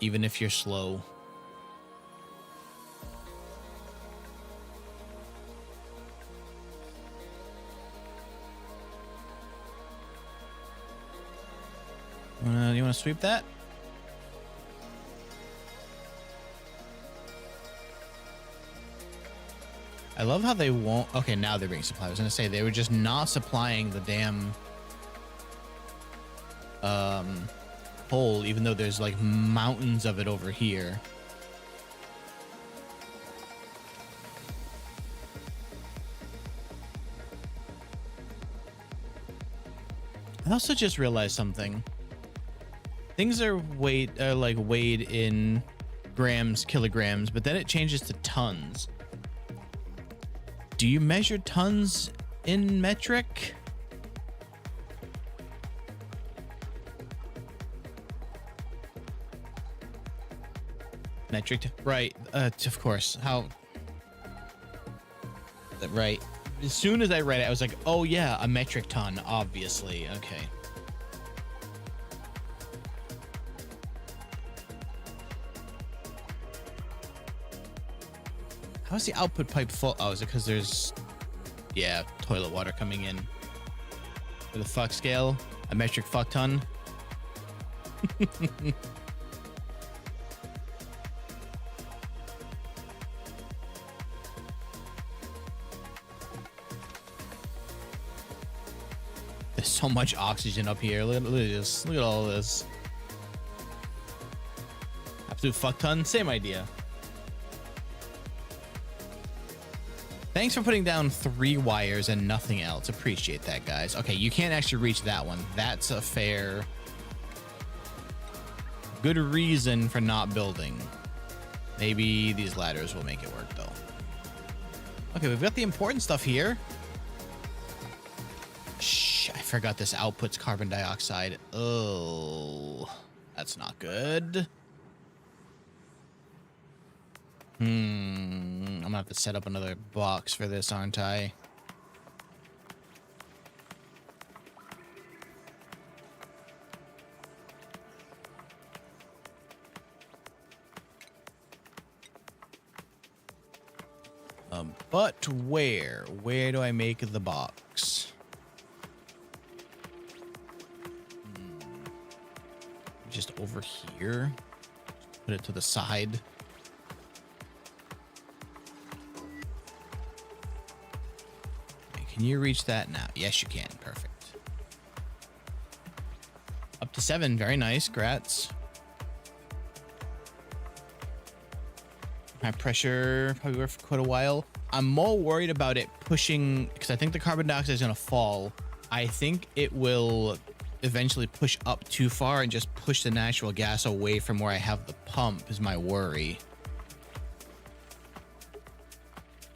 Even if you're slow. You want to sweep that? I love how they won't. Okay, now they're being supplied. I was gonna say they were just not supplying the damn coal, even though there's like mountains of it over here. I also just realized something. Things are weighed in grams, kilograms, but then it changes to tons. Do you measure tons in metric? Metric, right? Of course. How? Right. As soon as I read it, I was like, "Oh yeah, a metric ton." Obviously, okay. How's the output pipe full? Oh, is it because there's, yeah, toilet water coming in? For the fuck scale, a metric fuck ton. There's so much oxygen up here. Look at this. Look at all this. Absolute fuck ton. Same idea. Thanks for putting down 3 wires and nothing else. Appreciate that, guys. Okay, you can't actually reach that one. That's a fair, good reason for not building. Maybe these ladders will make it work, though. Okay, we've got the important stuff here. Shh, I forgot this outputs carbon dioxide. Oh, that's not good. I'm gonna have to set up another box for this, aren't I? But where? Where do I make the box? Just over here. Put it to the side. Can you reach that now? Yes, you can. Perfect. Up to 7. Very nice. Grats. High pressure. Probably work for quite a while. I'm more worried about it pushing, because I think the carbon dioxide is going to fall. I think it will eventually push up too far and just push the natural gas away from where I have the pump is my worry.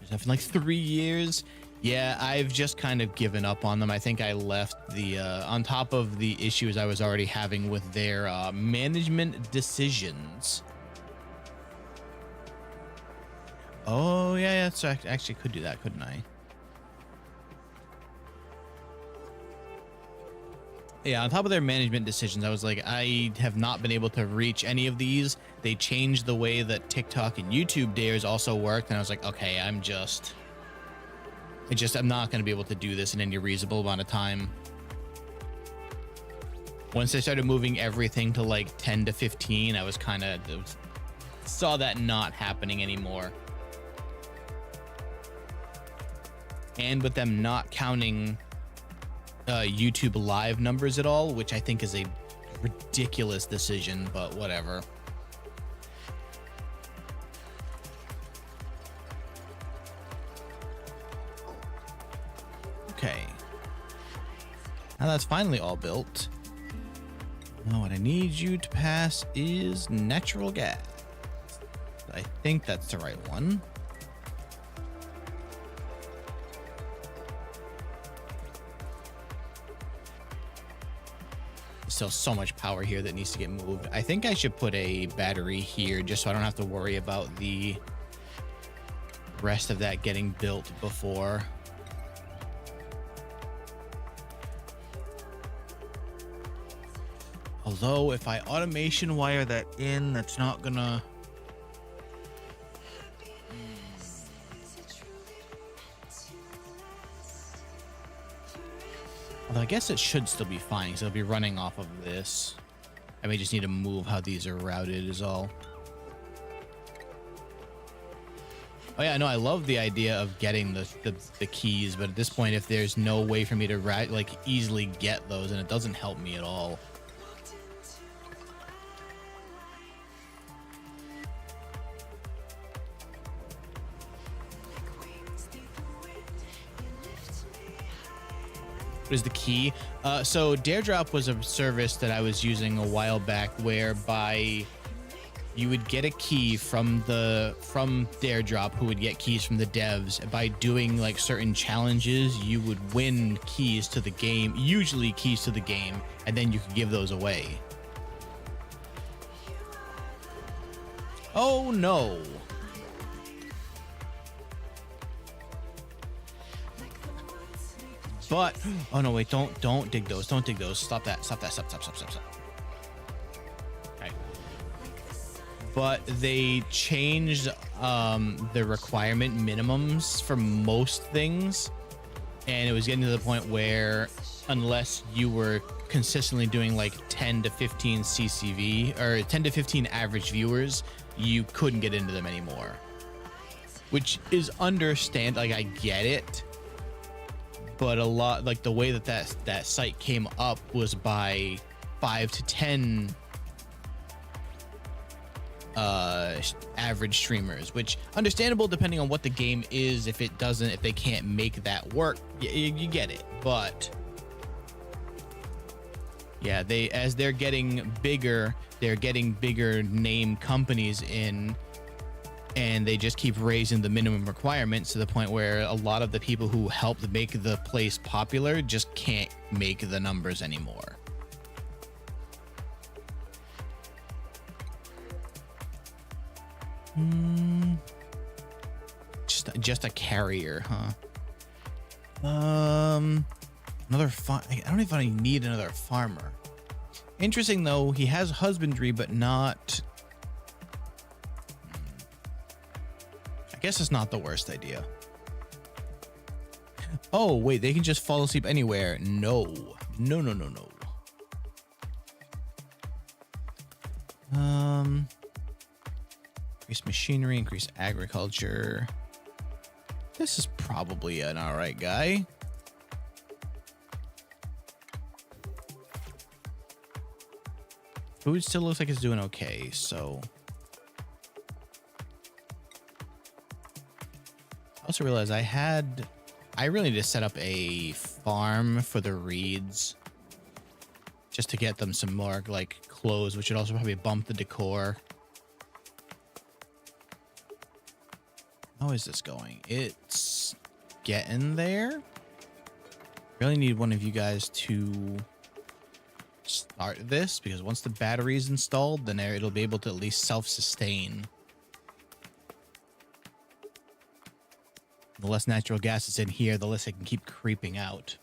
Just having like 3 years. Yeah, I've just kind of given up on them. I think I left the, on top of the issues I was already having with their management decisions. Oh, yeah, so I actually could do that, couldn't I? Yeah, on top of their management decisions, I was like, I have not been able to reach any of these. They changed the way that TikTok and YouTube dares also worked, and I was like, okay, I'm not going to be able to do this in any reasonable amount of time. Once I started moving everything to like 10 to 15, I was kind of saw that not happening anymore. And with them not counting YouTube live numbers at all, which I think is a ridiculous decision, but whatever. Okay. Now that's finally all built. Now what I need you to pass is natural gas. I think that's the right one. Still so much power here that needs to get moved. I think I should put a battery here just so I don't have to worry about the rest of that getting built before. Although if I automation wire that in, that's not gonna... Although I guess it should still be fine because it'll be running off of this. I may just need to move how these are routed is all. Oh yeah, no, I love the idea of getting the keys, but at this point, if there's no way for me to like easily get those, and it doesn't help me at all. What is the key? So Daredrop was a service that I was using a while back, whereby you would get a key from Daredrop, who would get keys from the devs. And by doing like certain challenges, you would win keys to the game, usually keys to the game, and then you could give those away. Oh no. But oh no, wait, don't dig those. Don't dig those. Stop that. Stop. Okay. But they changed the requirement minimums for most things, and it was getting to the point where unless you were consistently doing like 10 to 15 CCV or 10 to 15 average viewers, you couldn't get into them anymore. Which is like I get it. But a lot, like the way that site came up was by 5 to 10 average streamers, which understandable depending on what the game is. If they can't make that work, you get it. But yeah, as they're getting bigger name companies in. And they just keep raising the minimum requirements to the point where a lot of the people who helped make the place popular just can't make the numbers anymore. Just a carrier, huh? Another farm. I don't even know if I need another farmer. Interesting though, he has husbandry, but not. I guess it's not the worst idea. Oh, wait, they can just fall asleep anywhere. No. Increase machinery, increase agriculture. This is probably an all right guy. Food still looks like it's doing okay, so. I also realized I really need to set up a farm for the reeds just to get them some more like clothes, which would also probably bump the decor. How is this going? It's getting there. Really need one of you guys to start this, because once the battery is installed, then it'll be able to at least self-sustain. The less natural gas is in here, the less it can keep creeping out.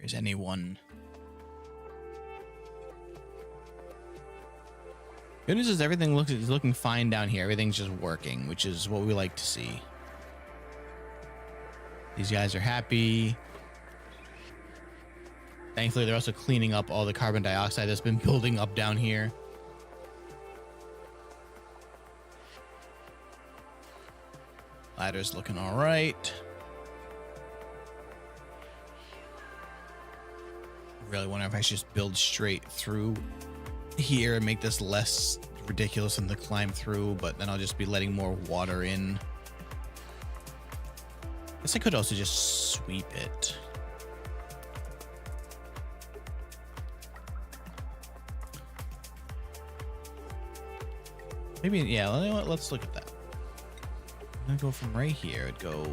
Is anyone? Good news is everything is looking fine down here. Everything's just working, which is what we like to see. These guys are happy. Thankfully, they're also cleaning up all the carbon dioxide that's been building up down here. Ladder's looking all right. Really wonder if I should just build straight through here and make this less ridiculous than to climb through, but then I'll just be letting more water in. Guess I could also just sweep it. Maybe, yeah, let's look at that. I'm gonna go from right here. It'd go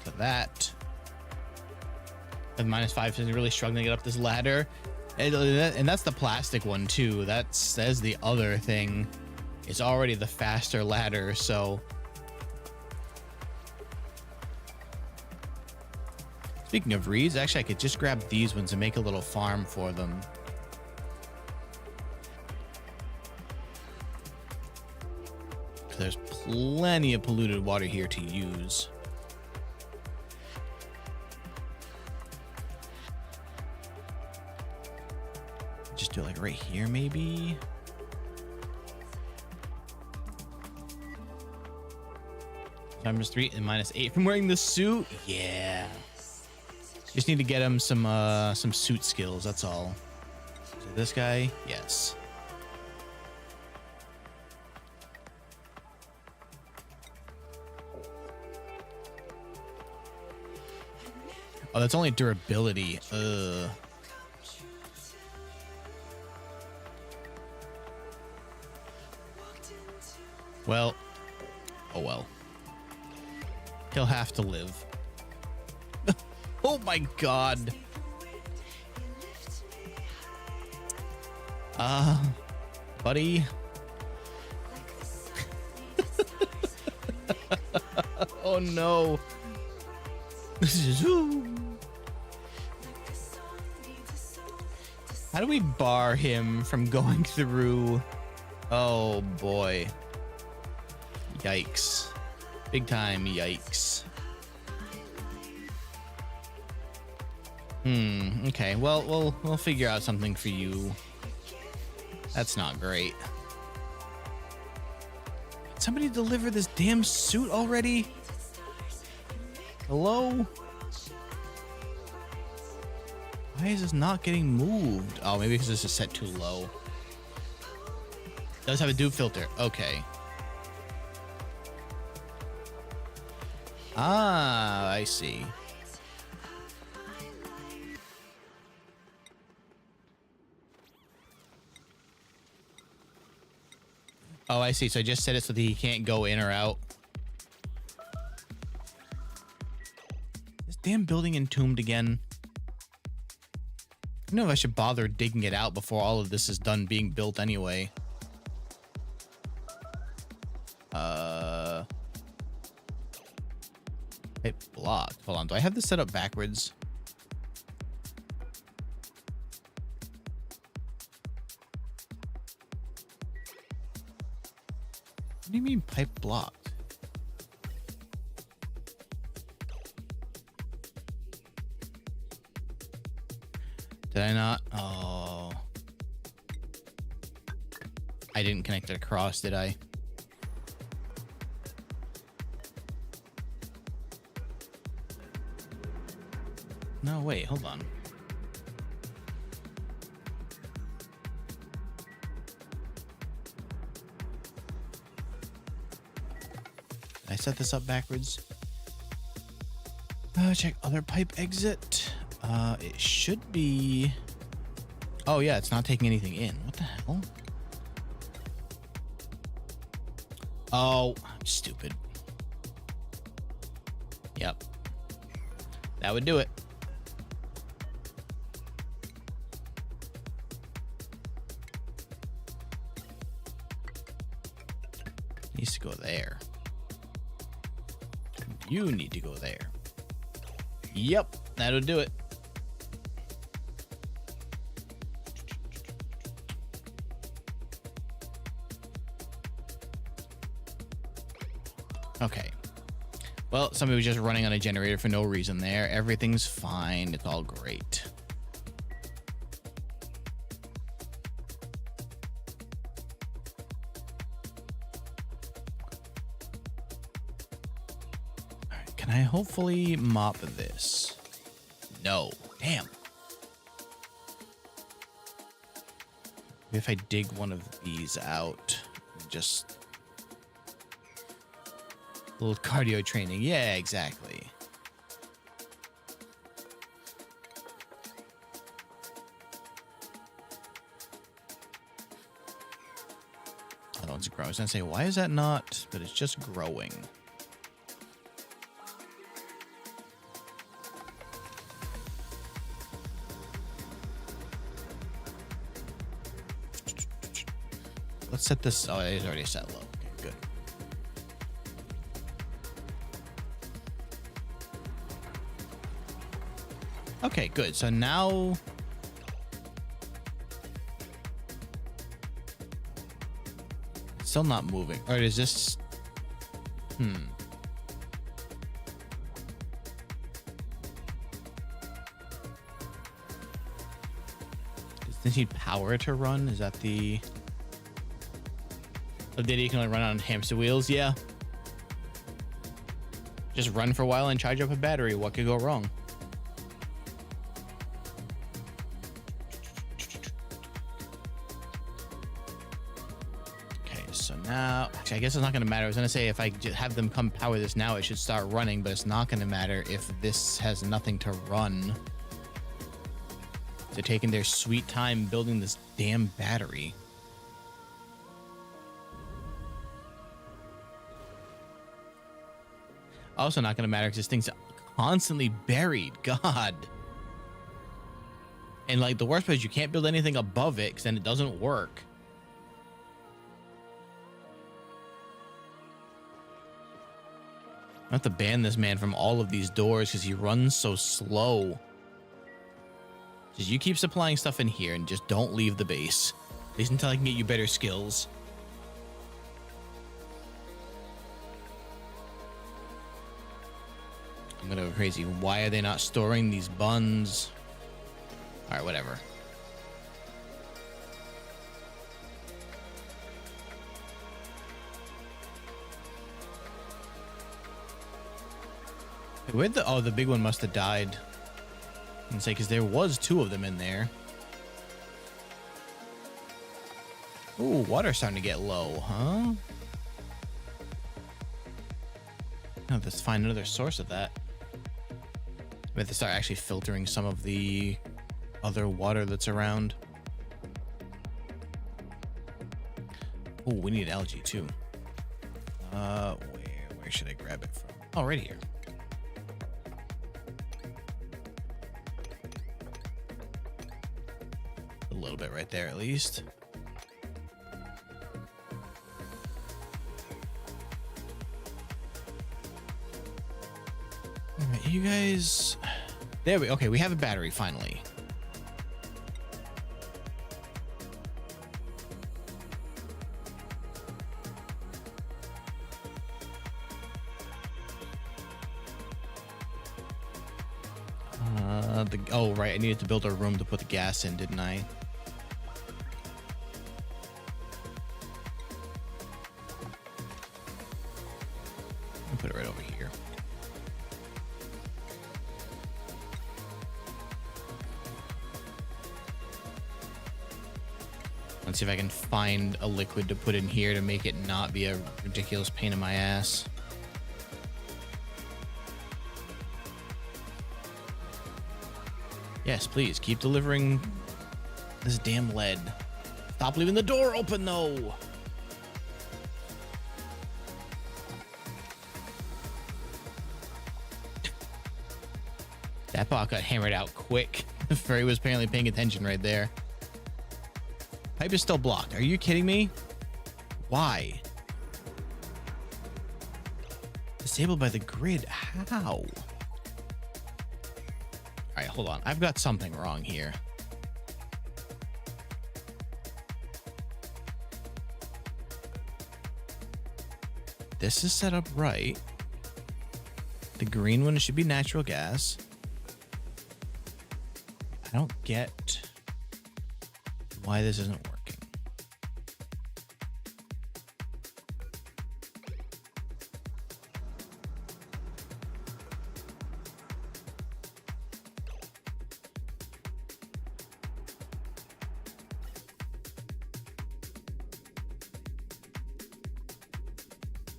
to that. And -5 is really struggling to get up this ladder. And that's the plastic one too. That's the other thing. It's already the faster ladder, so. Speaking of reeds, actually I could just grab these ones and make a little farm for them. There's plenty of polluted water here to use. Just do it like right here, maybe. -3 and -8 from wearing the suit. Yeah. Just need to get him some suit skills. That's all. So this guy, yes. Oh, that's only durability. Well, oh well. He'll have to live. Oh my god. Buddy. Oh no. This is how do we bar him from going through? Oh boy. Yikes. Big time yikes. Okay. Well, we'll figure out something for you. That's not great. Did somebody deliver this damn suit already? Hello? Why is this not getting moved? Oh, maybe because this is set too low. Does have a dupe filter. Okay. Ah, I see. Oh, I see. So I just set it so that he can't go in or out. This damn building entombed again. I don't know if I should bother digging it out before all of this is done being built anyway. It blocked. Hold on. Do I have this set up backwards? What do you mean pipe blocked? Did I not? Oh. I didn't connect it across, did I? No, wait, hold on. Did I set this up backwards? Check other pipe exit. It should be. Oh yeah, it's not taking anything in. What the hell? Oh, I'm stupid. Yep. That would do it. Needs to go there. You need to go there. Yep, that'll do it. Okay. Well, somebody was just running on a generator for no reason there. Everything's fine. It's all great. All right. Can I hopefully mop this? No. Damn. If I dig one of these out, just a little cardio training. Yeah, exactly. Oh, it's growing. I was gonna say, why is that not? But it's just growing. Let's set this. Oh, it's already set low. Okay, good. Okay, good. So now it's still not moving. Or is this? Does this need power to run? Is that the? Oh, did you can only run on hamster wheels? Yeah. Just run for a while and charge up a battery. What could go wrong? Okay, so now, actually, I guess it's not going to matter. I was going to say if I just have them come power this now, it should start running, but it's not going to matter if this has nothing to run. They're taking their sweet time building this damn battery. Also not going to matter because this thing's constantly buried. God. And like the worst part is you can't build anything above it because then it doesn't work. I have to ban this man from all of these doors because he runs so slow. Just you keep supplying stuff in here and just don't leave the base. At least until I can get you better skills. I'm gonna go crazy. Why are they not storing these buns? All right, whatever. Where'd the? Oh, the big one must have died. I can say because there was two of them in there. Ooh, water's starting to get low, huh? Oh, let's find another source of that. We have to start actually filtering some of the other water that's around. Oh, we need algae too. Where should I grab it from? Oh, right here. A little bit right there, at least. All right, you guys. There we. Okay, we have a battery finally. Oh, right. I needed to build a room to put the gas in, didn't I? I'll put it right over here. Let's see if I can find a liquid to put in here to make it not be a ridiculous pain in my ass. Yes, please keep delivering this damn lead. Stop leaving the door open, though. That bot got hammered out quick. Furry was apparently paying attention right there. Pipe is still blocked. Are you kidding me? Why? Disabled by the grid. How? All right, hold on. I've got something wrong here. This is set up right. The green one should be natural gas. I don't get why this isn't working.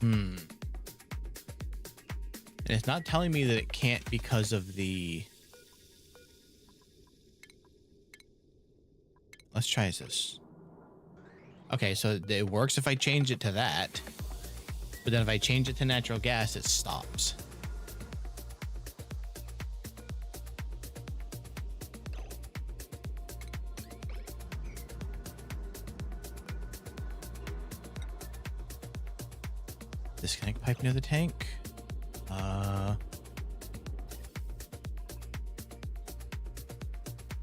And it's not telling me that it can't because of the... Let's try this. Okay, so it works if I change it to that. But then if I change it to natural gas, it stops. Disconnect pipe near the tank.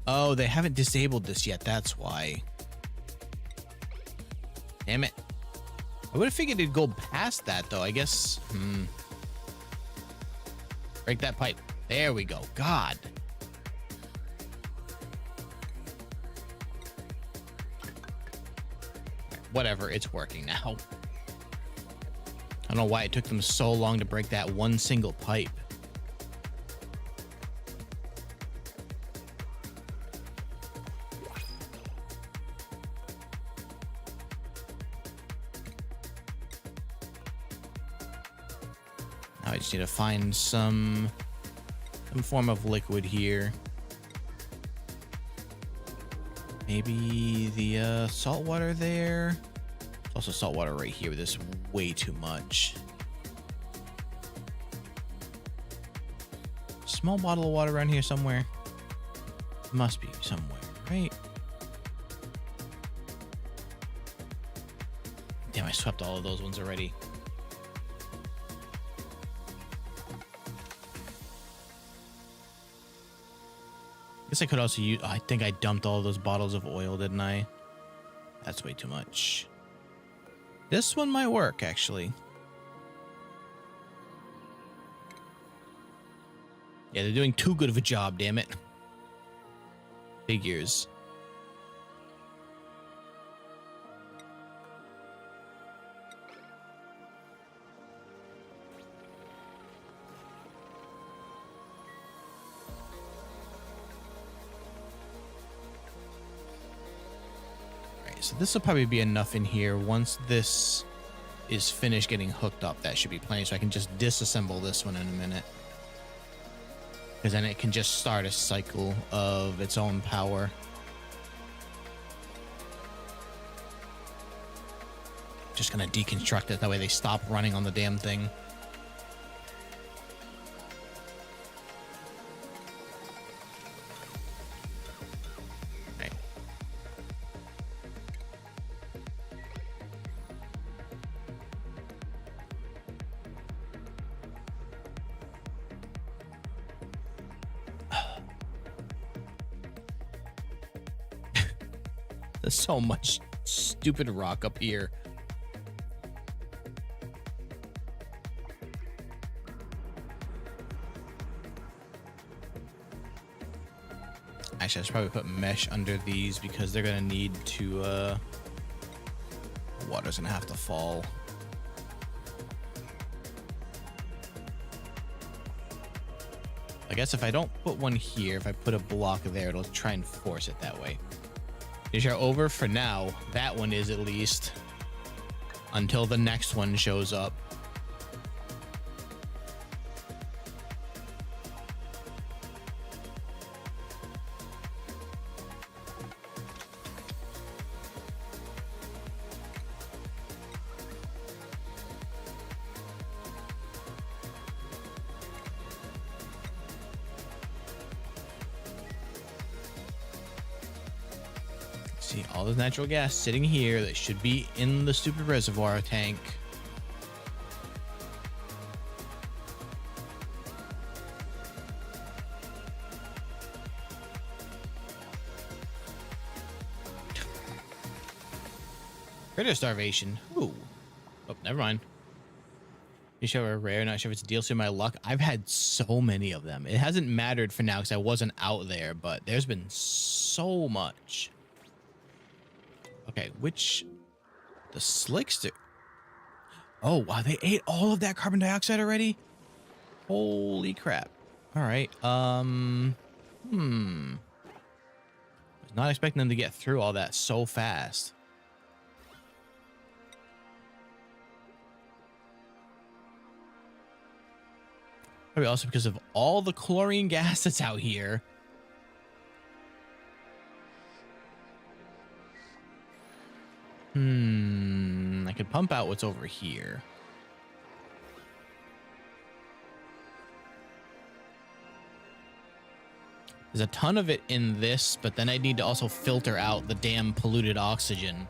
Oh, they haven't disabled this yet. That's why. Damn it. I would have figured it'd go past that, though. I guess. Break that pipe. There we go. God. Whatever. It's working now. I don't know why it took them so long to break that one single pipe. Now I just need to find some form of liquid here. Maybe the salt water there. Also salt water right here, but this is way too much. Small bottle of water around here somewhere. Must be somewhere, right? Damn, I swept all of those ones already. Guess I could also use... I think I dumped all of those bottles of oil, didn't I? That's way too much. This one might work, actually. Yeah, they're doing too good of a job, damn it. Figures. So this will probably be enough in here. Once this is finished getting hooked up, that should be plenty. So I can just disassemble this one in a minute. Because then it can just start a cycle of its own power. Just gonna deconstruct it. That way they stop running on the damn thing. There's so much stupid rock up here. Actually, I should probably put mesh under these because they're gonna need to, water's gonna have to fall. I guess if I don't put one here, if I put a block there, it'll try and force it that way. These are over for now. That one is, at least, until the next one shows up. See, all this natural gas sitting here that should be in the stupid reservoir tank. Critter starvation. Ooh. Oh, never mind. You show are rare. Not sure if it's a DLC of my luck. I've had so many of them. It hasn't mattered for now because I wasn't out there, but there's been so much. Okay, which... The slickster... Oh, wow, they ate all of that carbon dioxide already? Holy crap. Alright, was not expecting them to get through all that so fast. Probably also because of all the chlorine gas that's out here. I could pump out what's over here. There's a ton of it in this, but then I need to also filter out the damn polluted oxygen.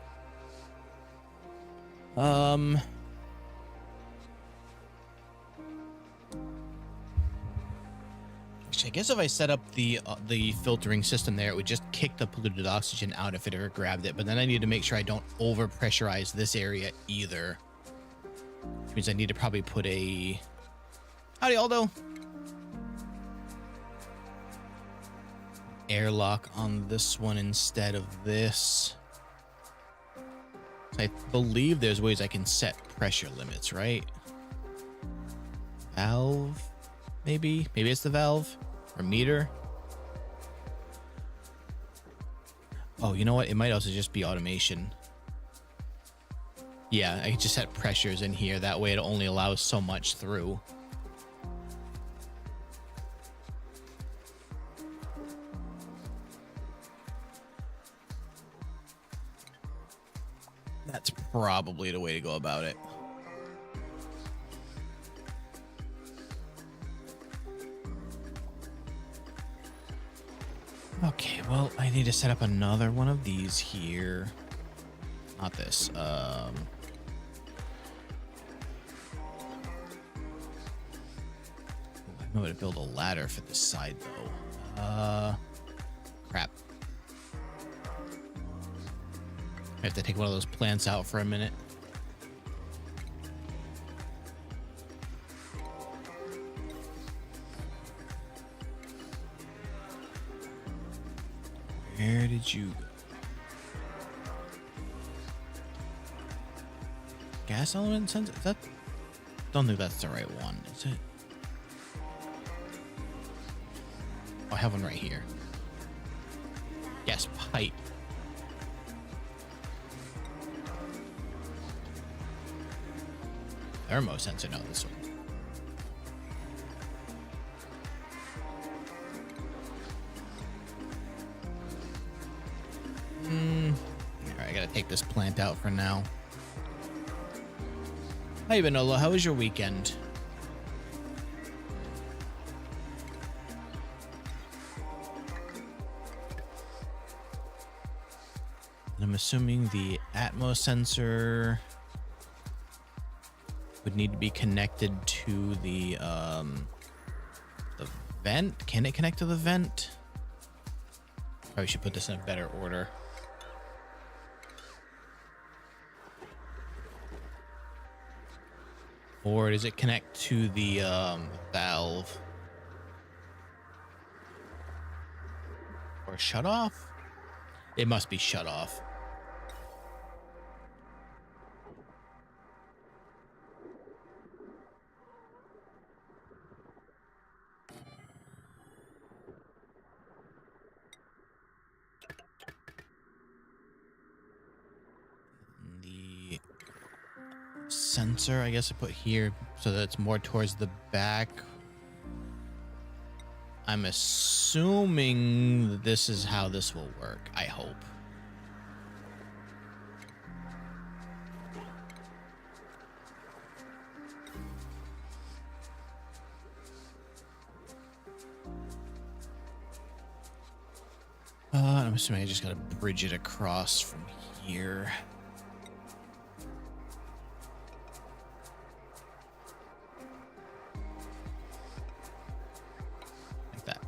Actually, I guess if I set up the filtering system there, it would just kick the polluted oxygen out if it ever grabbed it. But then I need to make sure I don't over pressurize this area either. Which means I need to probably put a... Howdy, Aldo. Airlock on this one instead of this. I believe there's ways I can set pressure limits, right? Valve, maybe it's the valve or meter. Oh, you know what? It might also just be automation. Yeah, I can just set pressures in here. That way it only allows so much through. That's probably the way to go about it. Okay, well, I need to set up another one of these here. Not this. I know how to build a ladder for this side, though. Crap. I have to take one of those plants out for a minute. Where did you go? Gas element sensor? That don't think that's the right one, is it? Oh, I have one right here. Yes, pipe. Thermo sensor, no, this one. Alright, I gotta take this plant out for now. Hi, Vanilla. How was your weekend? I'm assuming the Atmos sensor would need to be connected to the vent. Can it connect to the vent? Probably should put this in a better order. Or does it connect to the valve? Or shut off? It must be shut off. The sensor, I guess I put here so that it's more towards the back. I'm assuming that this is how this will work. I hope. I'm assuming I just gotta bridge it across from here. Like that.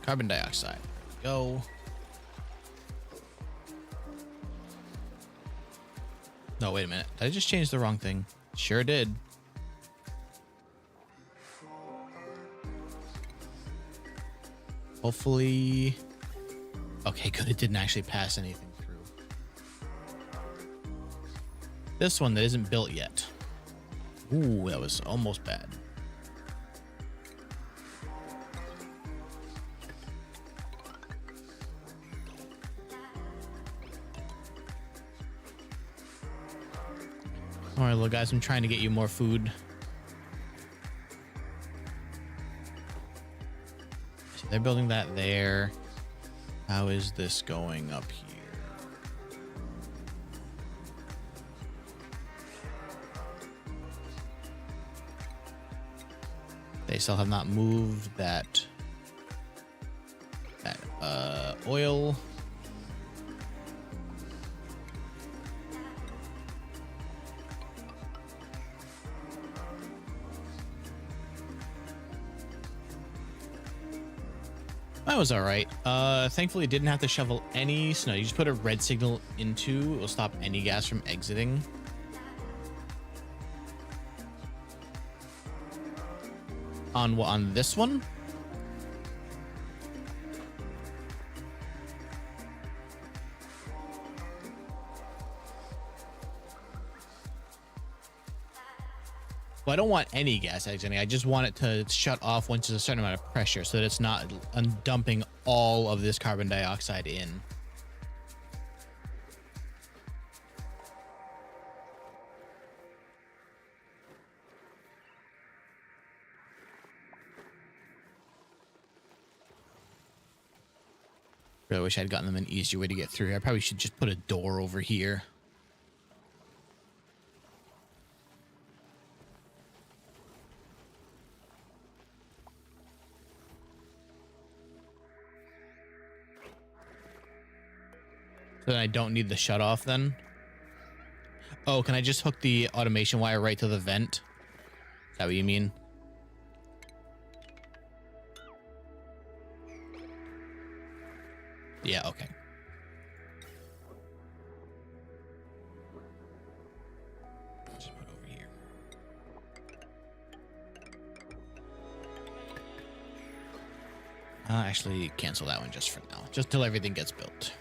Carbon dioxide. Go. No, wait a minute. Did I just change the wrong thing? Sure did. Hopefully. Okay, good. It didn't actually pass anything through. This one that isn't built yet. Ooh, that was almost bad. All right, little guys, I'm trying to get you more food. So they're building that there. How is this going up here? They still have not moved that oil. That was all right. Thankfully, it didn't have to shovel any snow. You just put a red signal into, it will stop any gas from exiting. On what, on this one? Well, I don't want any gas exiting. I just want it to shut off once there's a certain amount of pressure so that it's not dumping all of this carbon dioxide in. Really wish I'd gotten them an easier way to get through here. I probably should just put a door over here. So then I don't need the shut off then. Oh, can I just hook the automation wire right to the vent? Is that what you mean? Yeah, okay. Just put it over here. Actually, cancel that one just for now. Just till everything gets built.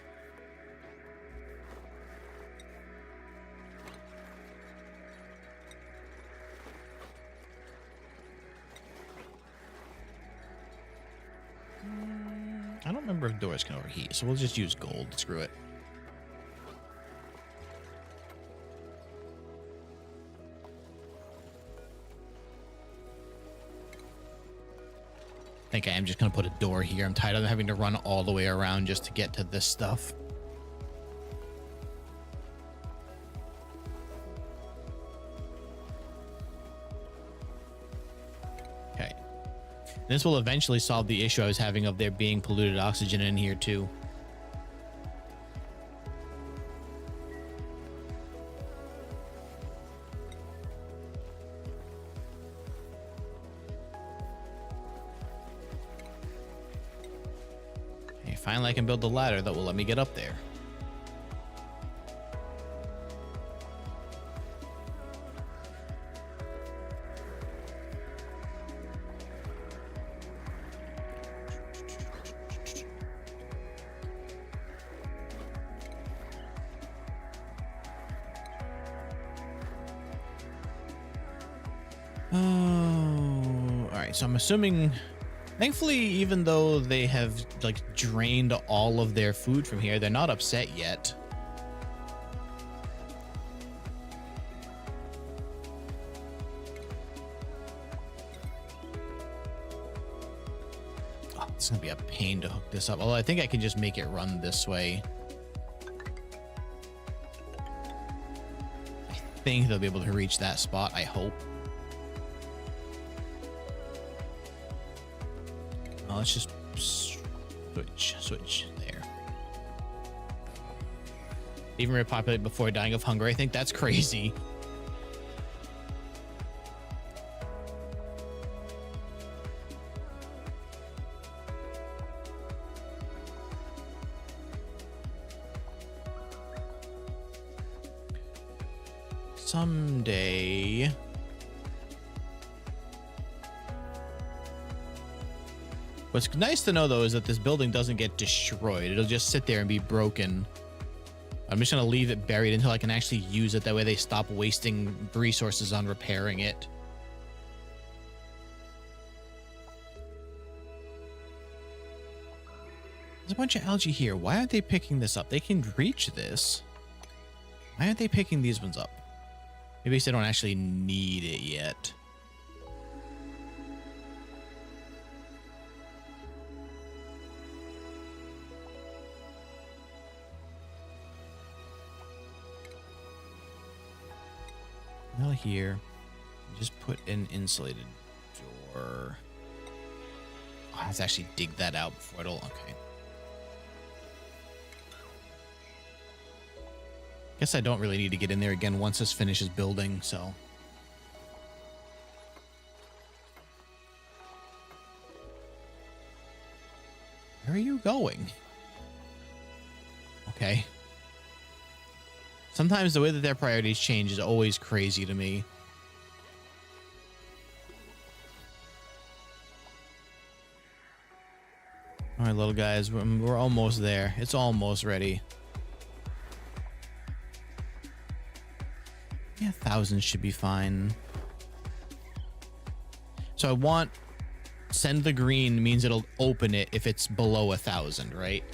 I don't remember if doors can overheat, so we'll just use gold. Screw it. I think I am just going to put a door here. I'm tired of having to run all the way around just to get to this stuff. Okay. This will eventually solve the issue I was having of there being polluted oxygen in here too. Okay, finally I can build the ladder that will let me get up there. Oh, all right. So I'm assuming, thankfully, even though they have like drained all of their food from here, they're not upset yet. Oh, it's gonna be a pain to hook this up. Although I think I can just make it run this way. I think they'll be able to reach that spot. I hope. Let's just switch there. Even repopulate before dying of hunger. I think that's crazy. Someday. What's nice to know, though, is that this building doesn't get destroyed. It'll just sit there and be broken. I'm just going to leave it buried until I can actually use it. That way they stop wasting resources on repairing it. There's a bunch of algae here. Why aren't they picking this up? They can reach this. Why aren't they picking these ones up? Maybe I don't actually need it yet. Well, here, just put an insulated door. Oh, I have to actually dig that out before it'll. Okay. Guess I don't really need to get in there again once this finishes building, so. Where are you going? Okay. Sometimes the way that their priorities change is always crazy to me. All right, little guys, we're almost there. It's almost ready. Yeah, 1,000 should be fine. So I want send the green means it'll open it if it's below 1,000, right?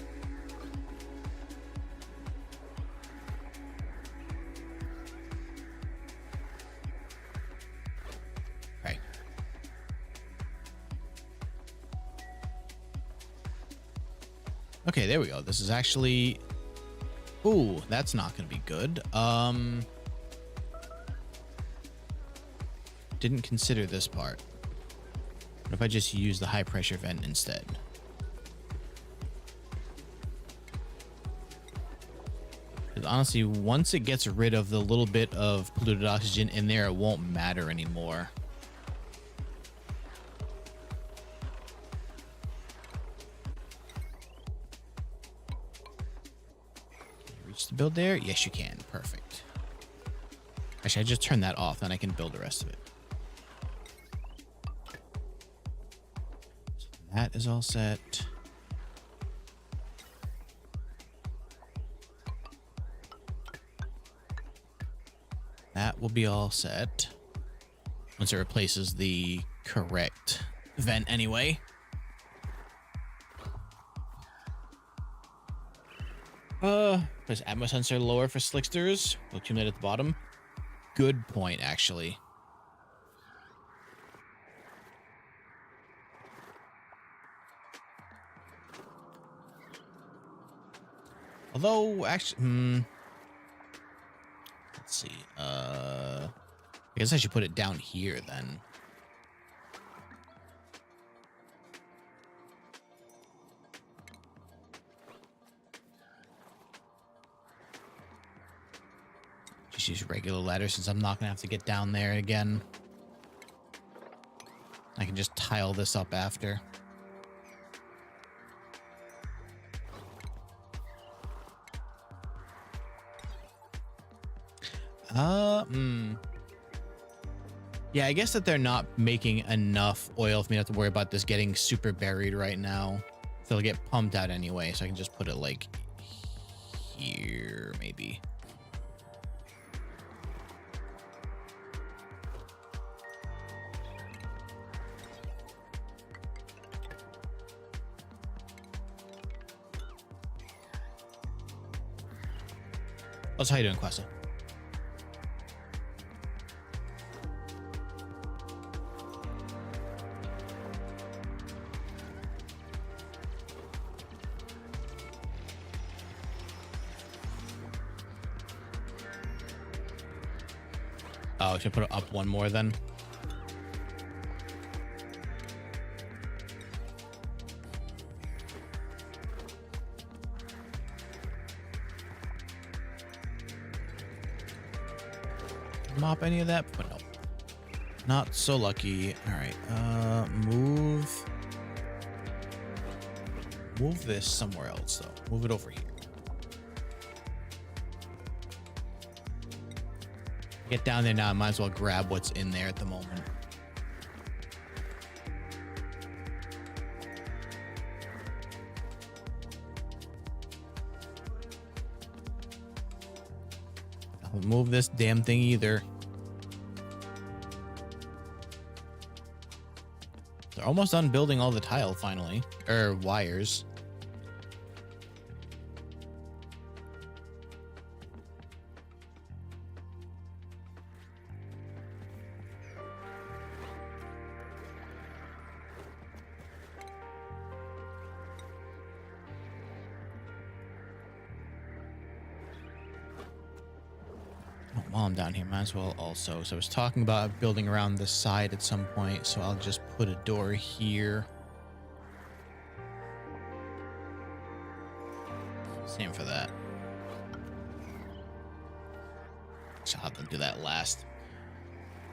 Okay. Okay, there we go. This is actually. Ooh, that's not gonna be good. Didn't consider this part. What if I just use the high pressure vent instead? Because honestly, once it gets rid of the little bit of polluted oxygen in there, it won't matter anymore. Can you reach the build there? Yes, you can. Perfect. Actually, I just turn that off, then I can build the rest of it. That is all set. That will be all set once it replaces the correct vent anyway. Press atmo sensor lower for slicksters. Will accumulate at the bottom. Good point, actually. Although, actually, let's see. I guess I should put it down here then. Just use regular ladder since I'm not gonna have to get down there again. I can just tile this up after. Yeah, I guess that they're not making enough oil for me to have to worry about this getting super buried right now. So it'll get pumped out anyway, so I can just put it like here, maybe. What's how you doing, Quessa? Oh, should I put it up one more then? Mop any of that? But no. Not so lucky. All right. Move this somewhere else though. Move it over here. Get down there now. I might as well grab what's in there at the moment. I'll move this damn thing either. They're almost done building all the tile finally, or wires. while I'm down here, might as well also. So I was talking about building around the side at some point, so I'll just put a door here. Same for that. So I'll have to do that last.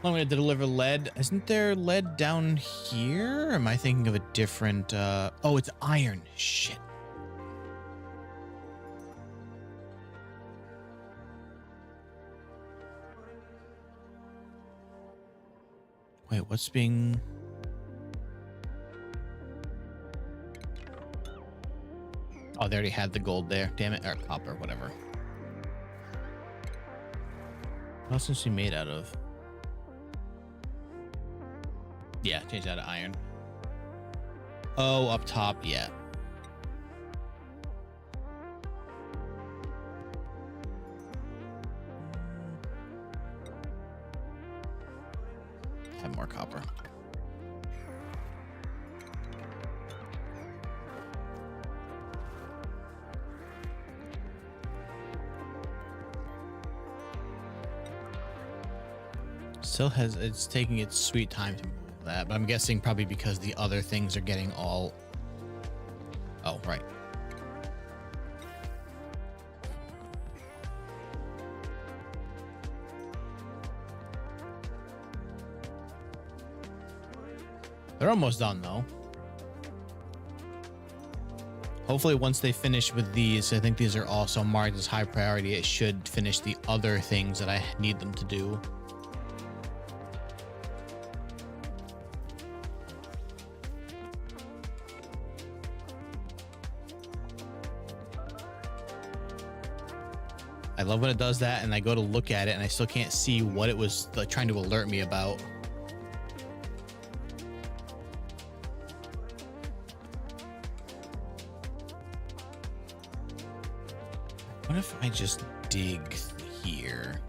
I'm going to deliver lead. Isn't there lead down here? Or am I thinking of a different... Oh, it's iron. Shit. Wait, what's being... Oh, they already had the gold there. Damn it. Or copper, whatever. What else is she made out of? Yeah, change that to iron. Oh, up top, yeah. Have more copper. Still has, it's taking its sweet time to move that, but I'm guessing probably because the other things are getting all... Oh, right. They're almost done though. Hopefully once they finish with these, I think these are also marked as high priority, it should finish the other things that I need them to do. I love when it does that and I go to look at it and I still can't see what it was like, trying to alert me about. What if I just dig here?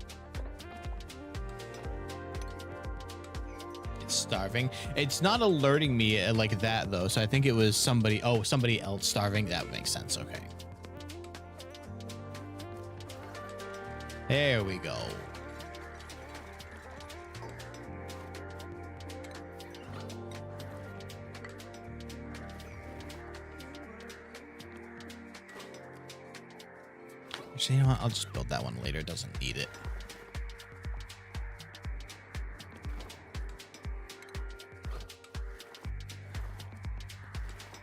It's starving. It's not alerting me like that though. So I think it was somebody, oh, somebody else starving. That makes sense. Okay. There we go. Actually, you know what? I'll just build that one later. It doesn't need it.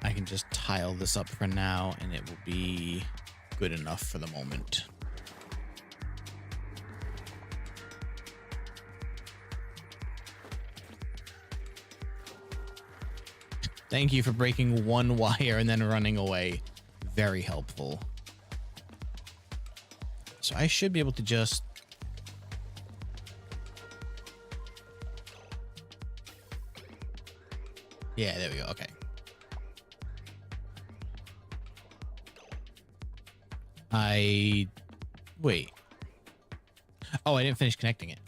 I can just tile this up for now and it will be good enough for the moment. Thank you for breaking one wire and then running away. Very helpful. So I should be able to just... Yeah, there we go. Okay. Wait. Oh, I didn't finish connecting it.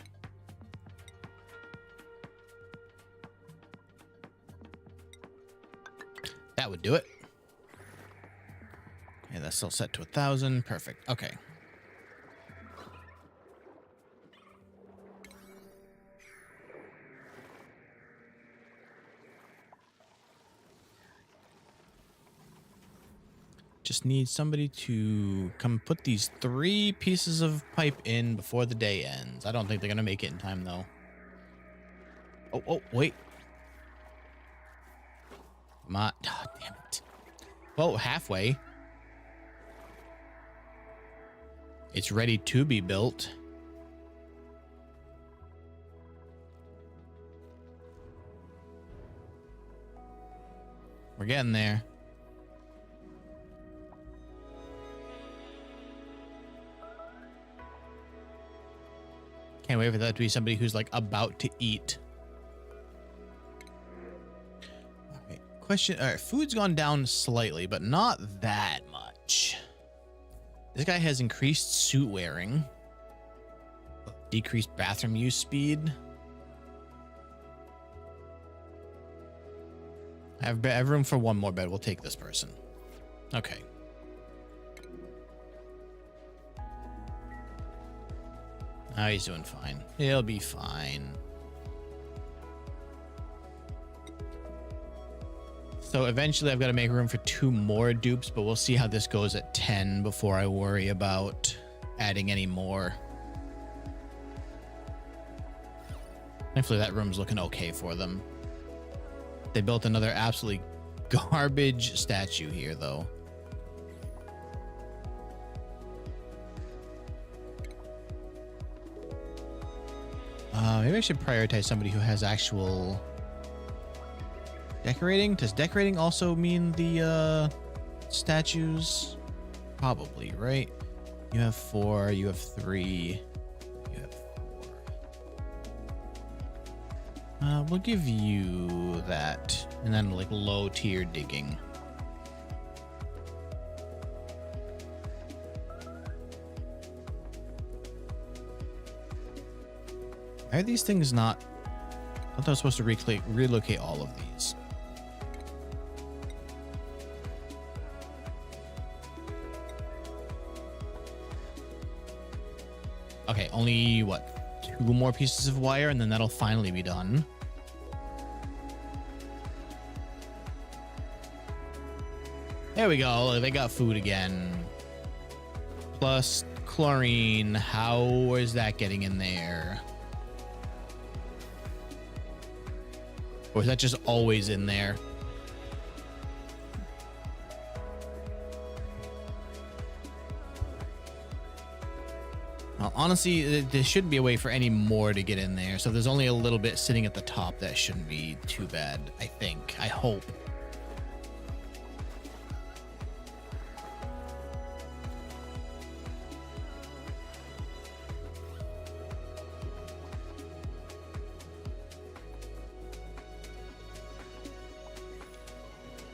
That would do it. Yeah, that's still set to 1,000. Perfect. Okay. Just need somebody to come put these 3 pieces of pipe in before the day ends. I don't think they're going to make it in time, though. Oh, wait. Oh, damn it. Well, halfway. It's ready to be built. We're getting there. Can't wait for that to be somebody who's like about to eat. Okay, question. All right, food's gone down slightly, but not that much. This guy has increased suit wearing, decreased bathroom use speed. I have room for one more bed. We'll take this person. Okay. Oh, he's doing fine. He'll be fine. So eventually I've got to make room for 2 more dupes, but we'll see how this goes at 10 before I worry about adding any more. Thankfully that room's looking okay for them. They built another absolutely garbage statue here though. Maybe I should prioritize somebody who has actual decorating. Does decorating also mean the statues? Probably, right? You have 4, you have 3, you have 4. We'll give you that. And then like low tier digging. Why are these things not? I thought I was supposed to relocate all of these. Okay, only what? 2 more pieces of wire and then that'll finally be done. There we go. They got food again. Plus chlorine. How is that getting in there? Or is that just always in there? Well, honestly, there shouldn't be a way for any more to get in there. So if there's only a little bit sitting at the top, that shouldn't be too bad, I think. I hope.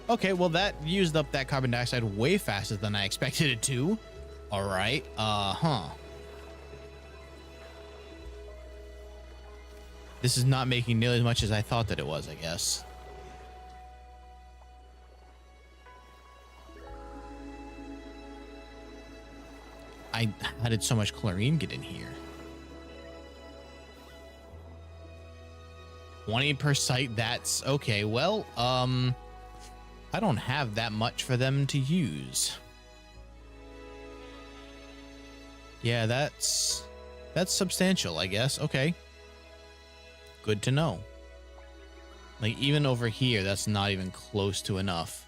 Okay, well, that used up that carbon dioxide way faster than I expected it to. All right. This is not making nearly as much as I thought that it was, I guess. How did so much chlorine get in here? 20 per site. That's okay. Well, I don't have that much for them to use. Yeah, that's substantial, I guess. Okay. Good to know. Like, even over here, that's not even close to enough.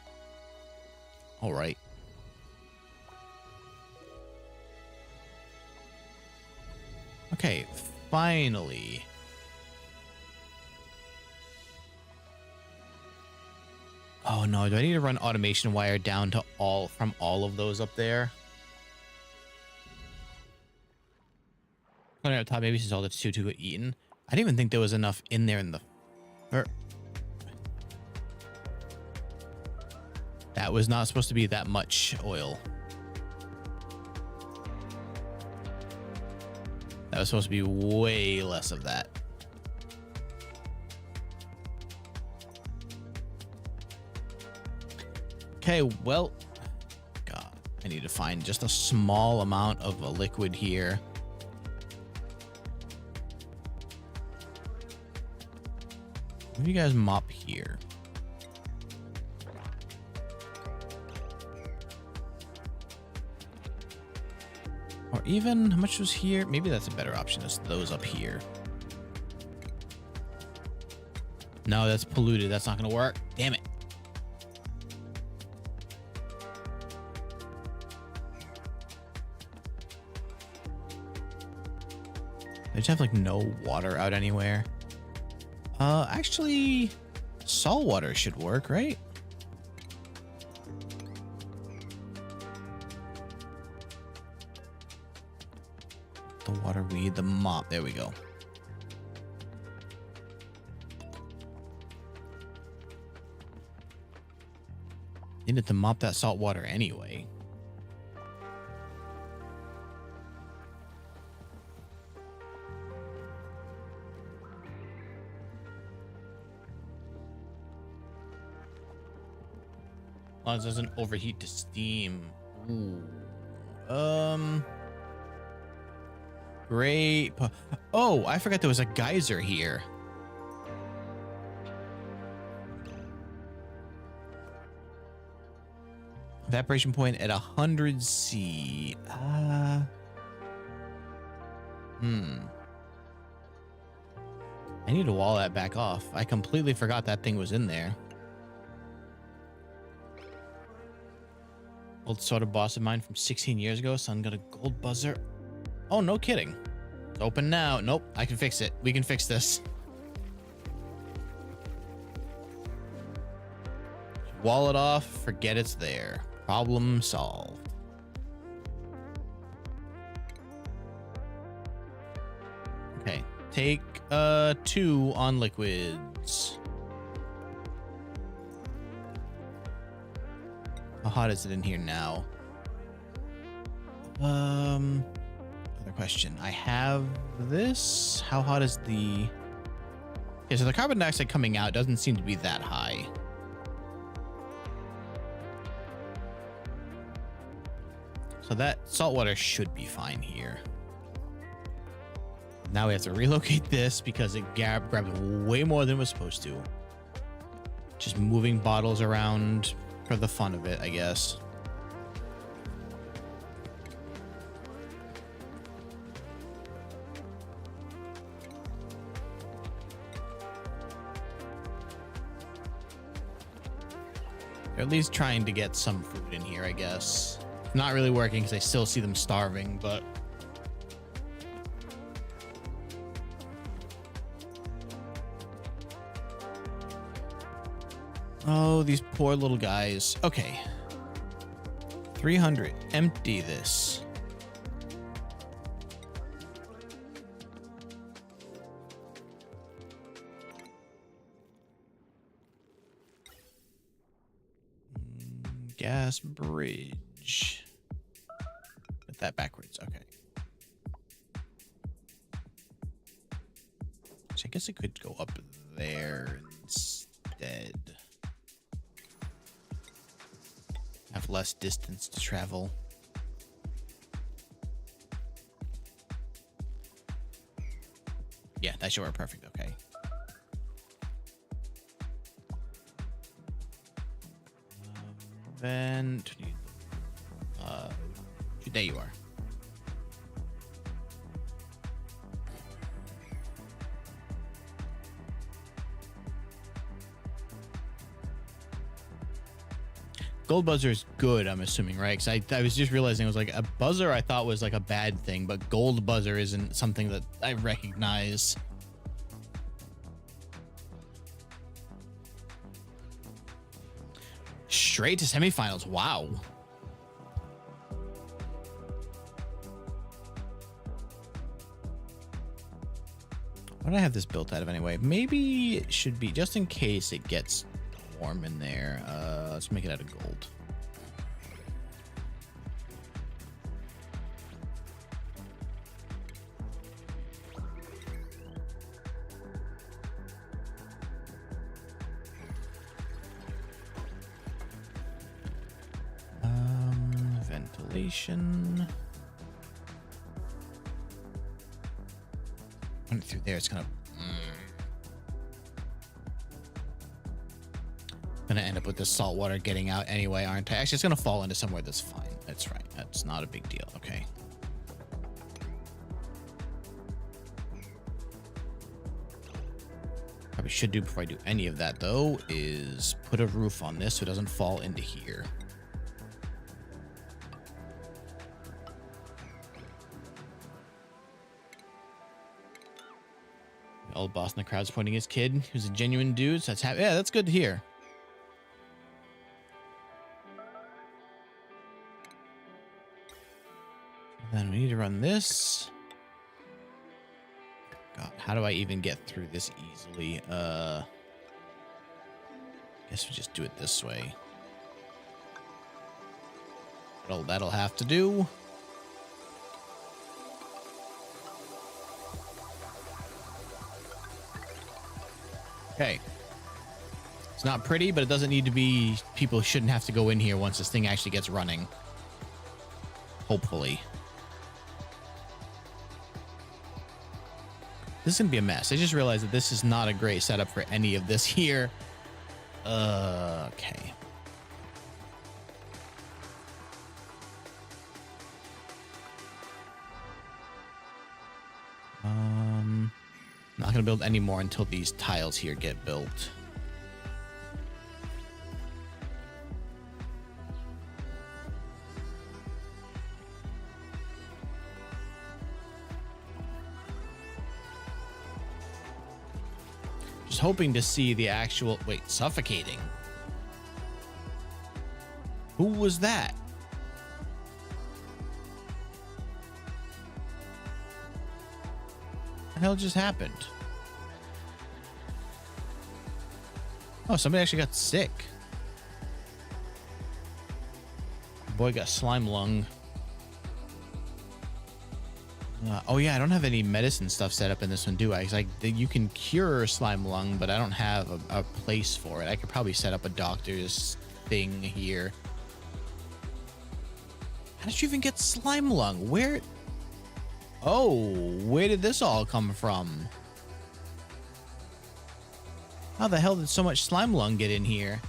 All right. Okay, finally. Oh no, do I need to run automation wire down to from all of those up there? Up top, maybe since all the two got eaten. I didn't even think there was enough in there in the... That was not supposed to be that much oil. That was supposed to be way less of that. Okay, well, God, I need to find just a small amount of a liquid here. Maybe you guys mop here. Or even, how much was here? Maybe that's a better option, is those up here. No, that's polluted. That's not going to work. Damn it. I just have like no water out anywhere. Actually, salt water should work, right? The water weed, the mop. There we go. Needed to mop that salt water anyway. As long as it doesn't overheat to steam. Ooh. Great. Oh, I forgot there was a geyser here. Evaporation point at 100 C. I need to wall that back off. I completely forgot that thing was in there. Old soda boss of mine from 16 years ago. Son got a gold buzzer. Oh, no kidding. It's open now. Nope, I can fix it. We can fix this. Wall it off. Forget it's there. Problem solved. Okay, take 2 on liquids. How hot is it in here now? Other question. I have this. How hot is the... Okay, so the carbon dioxide coming out doesn't seem to be that high. So that salt water should be fine here. Now we have to relocate this because it grabbed way more than it was supposed to. Just moving bottles around for the fun of it, I guess. They're at least trying to get some food in here, I guess. Not really working because I still see them starving, but... Oh, these poor little guys. Okay. 300. Empty this. Gas bridge. Put that backwards. Okay. So I guess it could go up there instead. Have less distance to travel. Yeah, that should work perfect. Okay. Then there you are. Gold buzzer is good, I'm assuming, right? Because I was just realizing it was like a buzzer I thought was like a bad thing, but gold buzzer isn't something that I recognize. Straight to semifinals. Wow. What do I have this built out of anyway? Maybe it should be, just in case it gets warm in there. Let's make it out of gold. Ventilation. Run it through there. It's gonna end up with the salt water getting out anyway, aren't I? Actually, it's gonna fall into somewhere that's fine. That's right. That's not a big deal. Okay. Probably should do before I do any of that though is put a roof on this so it doesn't fall into here. The old boss in the crowd's pointing his kid, who's a genuine dude. So that's happy. Yeah, that's good to hear. Then we need to run this. God, how do I even get through this easily? Guess we just do it this way. That'll have to do. Okay. It's not pretty, but it doesn't need to be. People shouldn't have to go in here once this thing actually gets running. Hopefully. This is gonna be a mess. I just realized that this is not a great setup for any of this here. Okay. Not gonna build any more until these tiles here get built. Just hoping to see the actual, wait, suffocating. Who was that? What the hell just happened? Oh, somebody actually got sick. Boy got slime lung. Oh yeah, I don't have any medicine stuff set up in this one, do I? 'Cause like you can cure slime lung, but I don't have a place for it. I could probably set up a doctor's thing here. How did you even get slime lung? Where? Oh, where did this all come from? How the hell did so much slime lung get in here?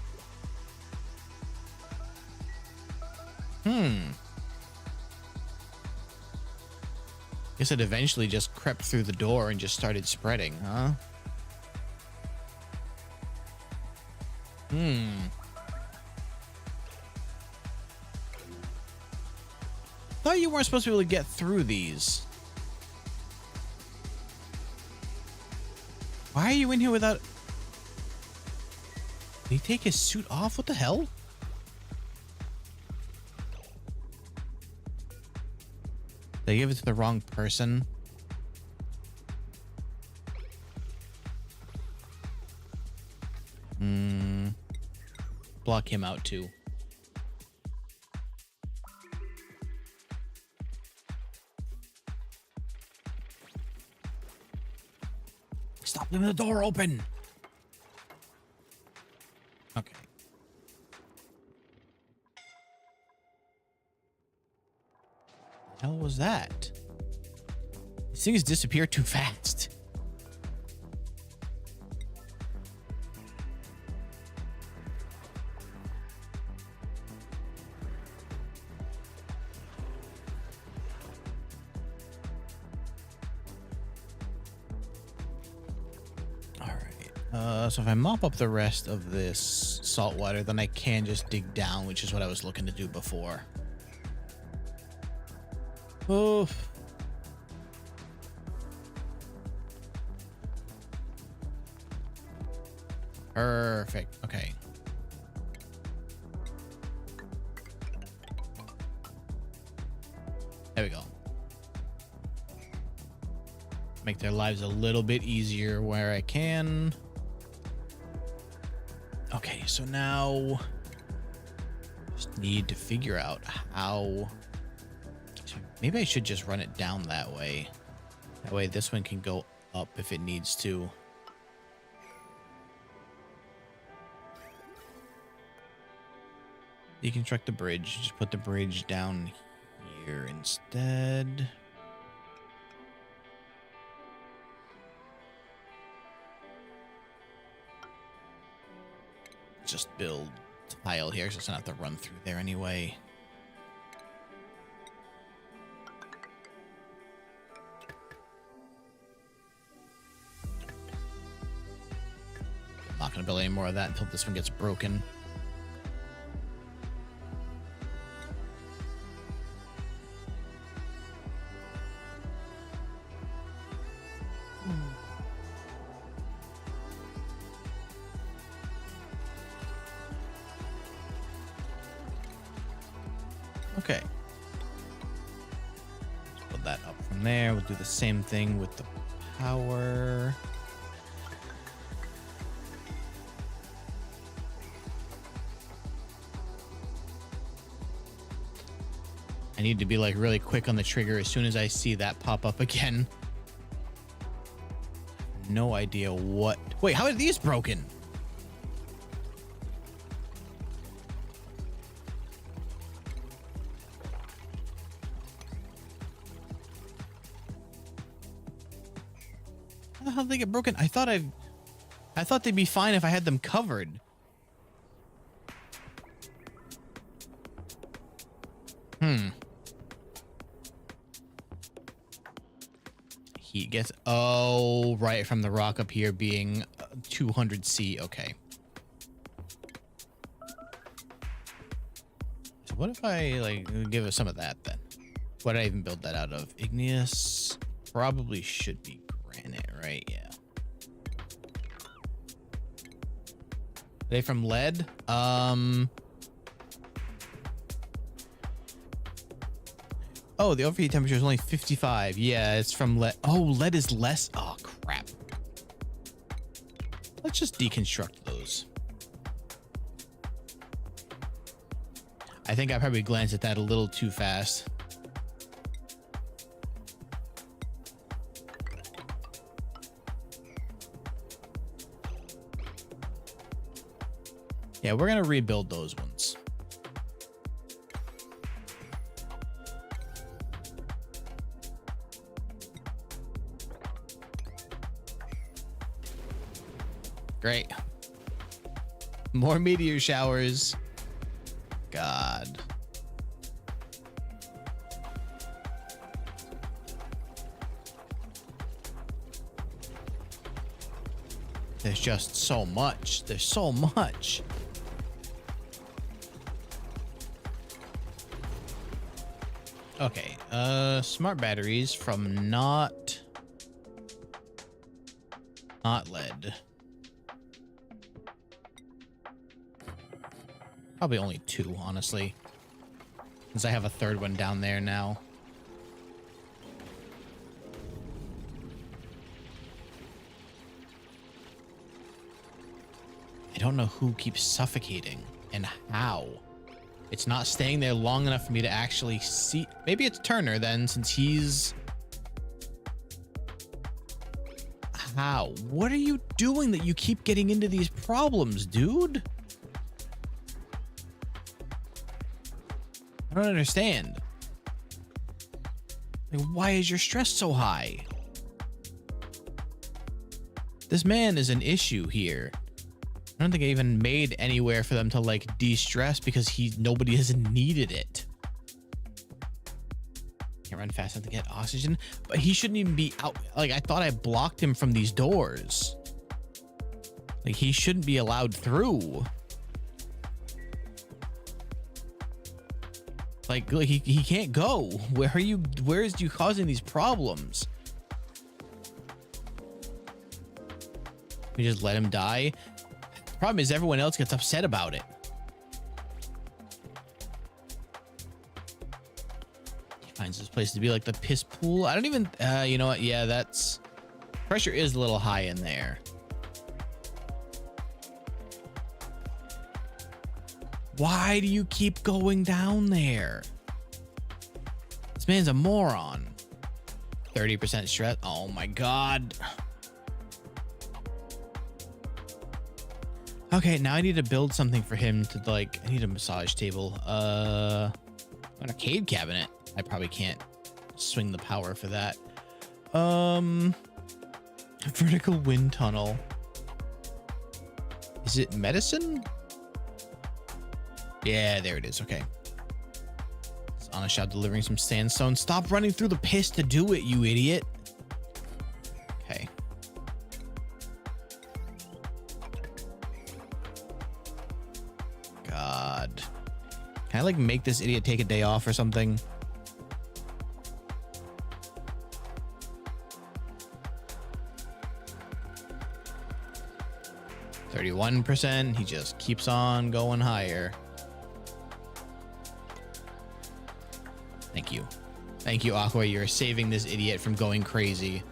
Guess it eventually just crept through the door and just started spreading, huh? Thought you weren't supposed to be able to get through these. Why are you in here without... Did he take his suit off? What the hell? They gave it to the wrong person. Block him out too. Stop leaving the door open. Okay. The hell was that? These things disappear too fast. So if I mop up the rest of this salt water, then I can just dig down, which is what I was looking to do before. Oof. Perfect. Okay. There we go. Make their lives a little bit easier where I can. Okay, so now just need to figure out how. Maybe I should just run it down that way. That way this one can go up if it needs to. Deconstruct the bridge. Just put the bridge down here instead. Just build tile here, so it's not have to run through there anyway. I'm not gonna build any more of that until this one gets broken. Okay. Let's build that up from there. We'll do the same thing with the power. I need to be like really quick on the trigger as soon as I see that pop up again. No idea what. Wait, how are these broken? How the hell did they get broken? I thought they'd be fine if I had them covered. Heat gets, oh, right, from the rock up here being 200C. Okay. So what if I like give us some of that then? What did I even build that out of? Igneous probably should be granite, right? Yeah. Are they from lead? Oh, the overheat temperature is only 55. Yeah, it's from lead. Oh, lead is less. Oh, crap. Let's just deconstruct those. I think I probably glanced at that a little too fast. Yeah, we're going to rebuild those ones. Great. More meteor showers. God. There's just so much. There's so much. Okay. Smart batteries from not lead. Probably only 2, honestly, since I have a third one down there now. I don't know who keeps suffocating and how. It's not staying there long enough for me to actually see. Maybe it's Turner then, since he's... How? What are you doing that you keep getting into these problems, dude? I don't understand. Like, why is your stress so high? This man is an issue here. I don't think I even made anywhere for them to like de-stress because nobody has needed it. Can't run fast enough to get oxygen, but he shouldn't even be out. Like, I thought I blocked him from these doors. Like, he shouldn't be allowed through. Like he can't go. Where is you causing these problems? We just let him die. The problem is everyone else gets upset about it. He finds this place to be like the piss pool. I don't even, you know what? Yeah, that's, pressure is a little high in there. Why do you keep going down there? This man's a moron. 30% stress. Oh my God. Okay, now I need to build something for him to like, I need a massage table. An arcade cabinet. I probably can't swing the power for that. Vertical wind tunnel. Is it medicine? Yeah, there it is. Okay. It's on a shot delivering some sandstone. Stop running through the piss to do it, you idiot. Okay. God. Can I like make this idiot take a day off or something? %. He just keeps on going higher. Thank you. Thank you, Aqua. You're saving this idiot from going crazy.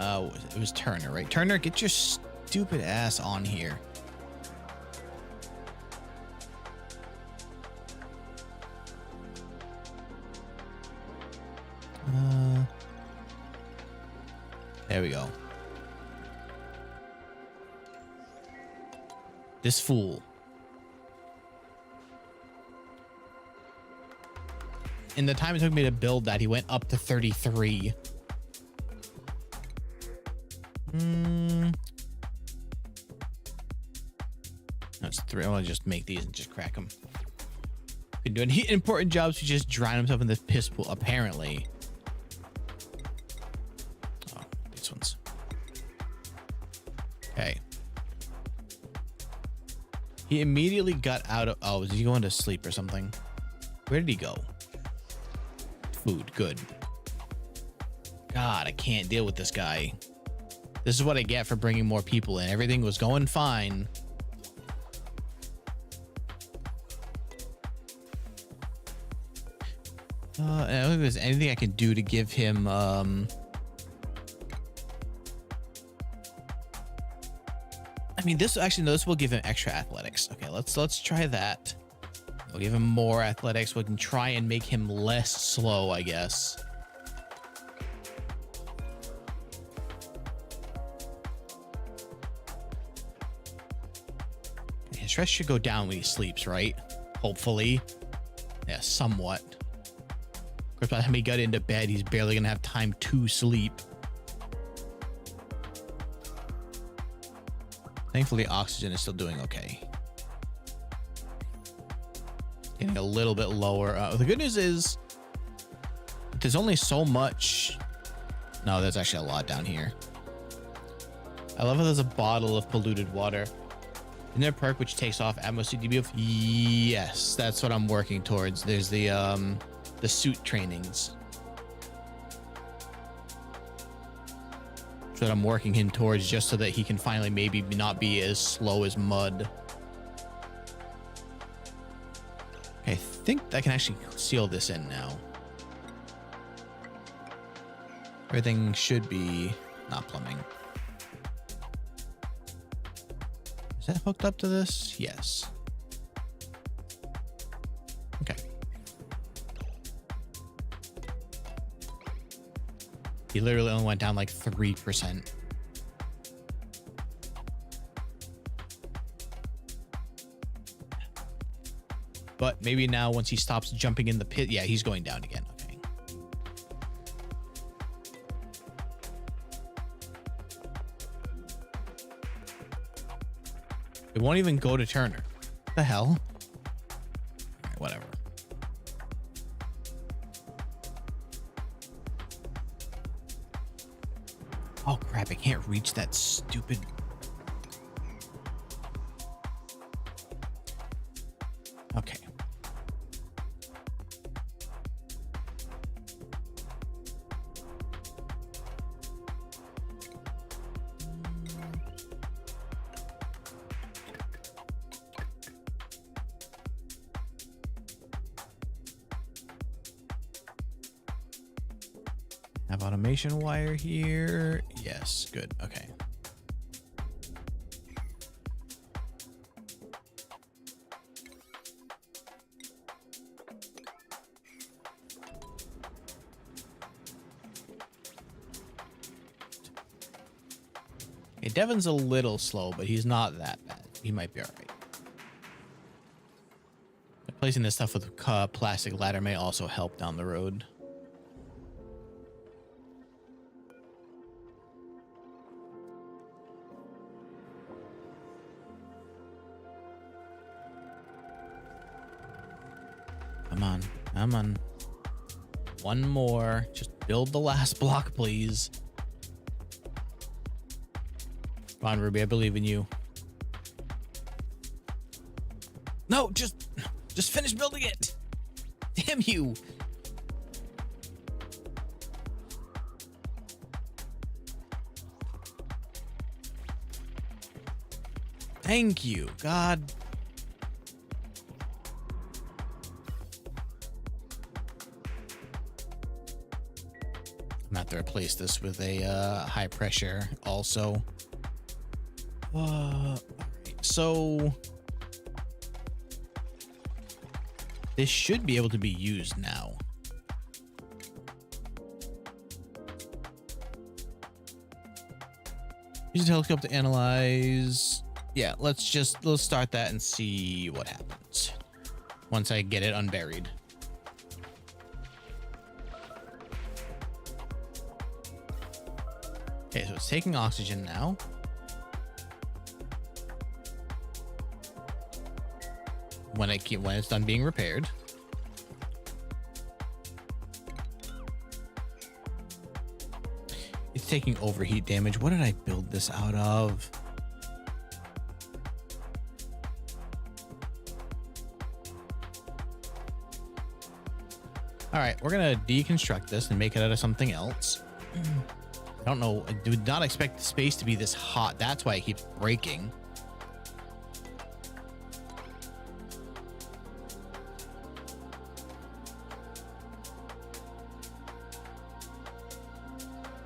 It was Turner, right? Turner, get your stupid ass on here. There we go. This fool. in the time it took me to build that, he went up to 33. That's 3. I want to just make these and just crack them. Been doing important jobs to just drown himself in this piss pool, apparently. Oh, these ones. Okay. He immediately got out of... Oh, was he going to sleep or something? Where did he go? Food. Good. God, I can't deal with this guy. This is what I get for bringing more people in. Everything was going fine. I don't think there's anything I can do to give him... I mean, this actually, no, this will give him extra athletics. Okay, let's try that. We'll give him more athletics. We can try and make him less slow, I guess. His stress should go down when he sleeps, right? Hopefully. Yeah, somewhat. Of course, by the time he got into bed, he's barely gonna have time to sleep. Thankfully, oxygen is still doing okay. Getting a little bit lower. The good news is there's only so much. No, there's actually a lot down here. I love how there's a bottle of polluted water. Isn't there a perk which takes off atmosphere debuff? Yes, that's what I'm working towards. There's the suit trainings. That I'm working him towards, just so that he can finally maybe not be as slow as mud. Okay, I think I can actually seal this in now. Everything should be not plumbing. Is that hooked up to this? Yes. Okay. He literally only went down like 3%. But maybe now once he stops jumping in the pit, yeah, he's going down again. Okay. It won't even go to Turner. What the hell? All right, whatever. Oh crap, I can't reach that stupid... Okay. Have automation wire here. Yes, good. Okay. Okay, Devin's a little slow, but he's not that bad. He might be all right. Placing this stuff with plastic ladder may also help down the road. Come on, come on. One more. Just build the last block, please. Come on, Ruby, I believe in you. No, just finish building it. Damn you. Thank you, God. I'm going to have to replace this with a high pressure also. All right, so this should be able to be used now. Use the telescope to analyze. Yeah, let's start that and see what happens once I get it unburied. Okay, so it's taking oxygen now. When it's done being repaired. It's taking overheat damage. What did I build this out of? All right, we're gonna deconstruct this and make it out of something else. I don't know. I did not expect the space to be this hot. That's why it keeps breaking.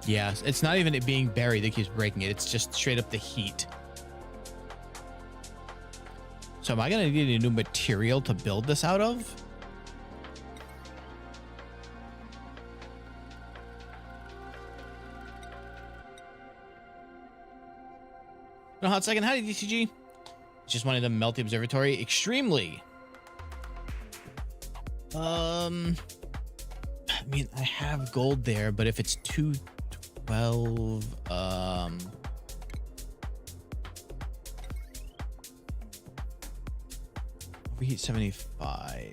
Yeah, it's not even it being buried that keeps breaking it. It's just straight up the heat. So am I going to need a new material to build this out of? No, hot second. Howdy, DCG. Just wanted to melt the observatory extremely. I mean, I have gold there, but if it's 212, overheat 75.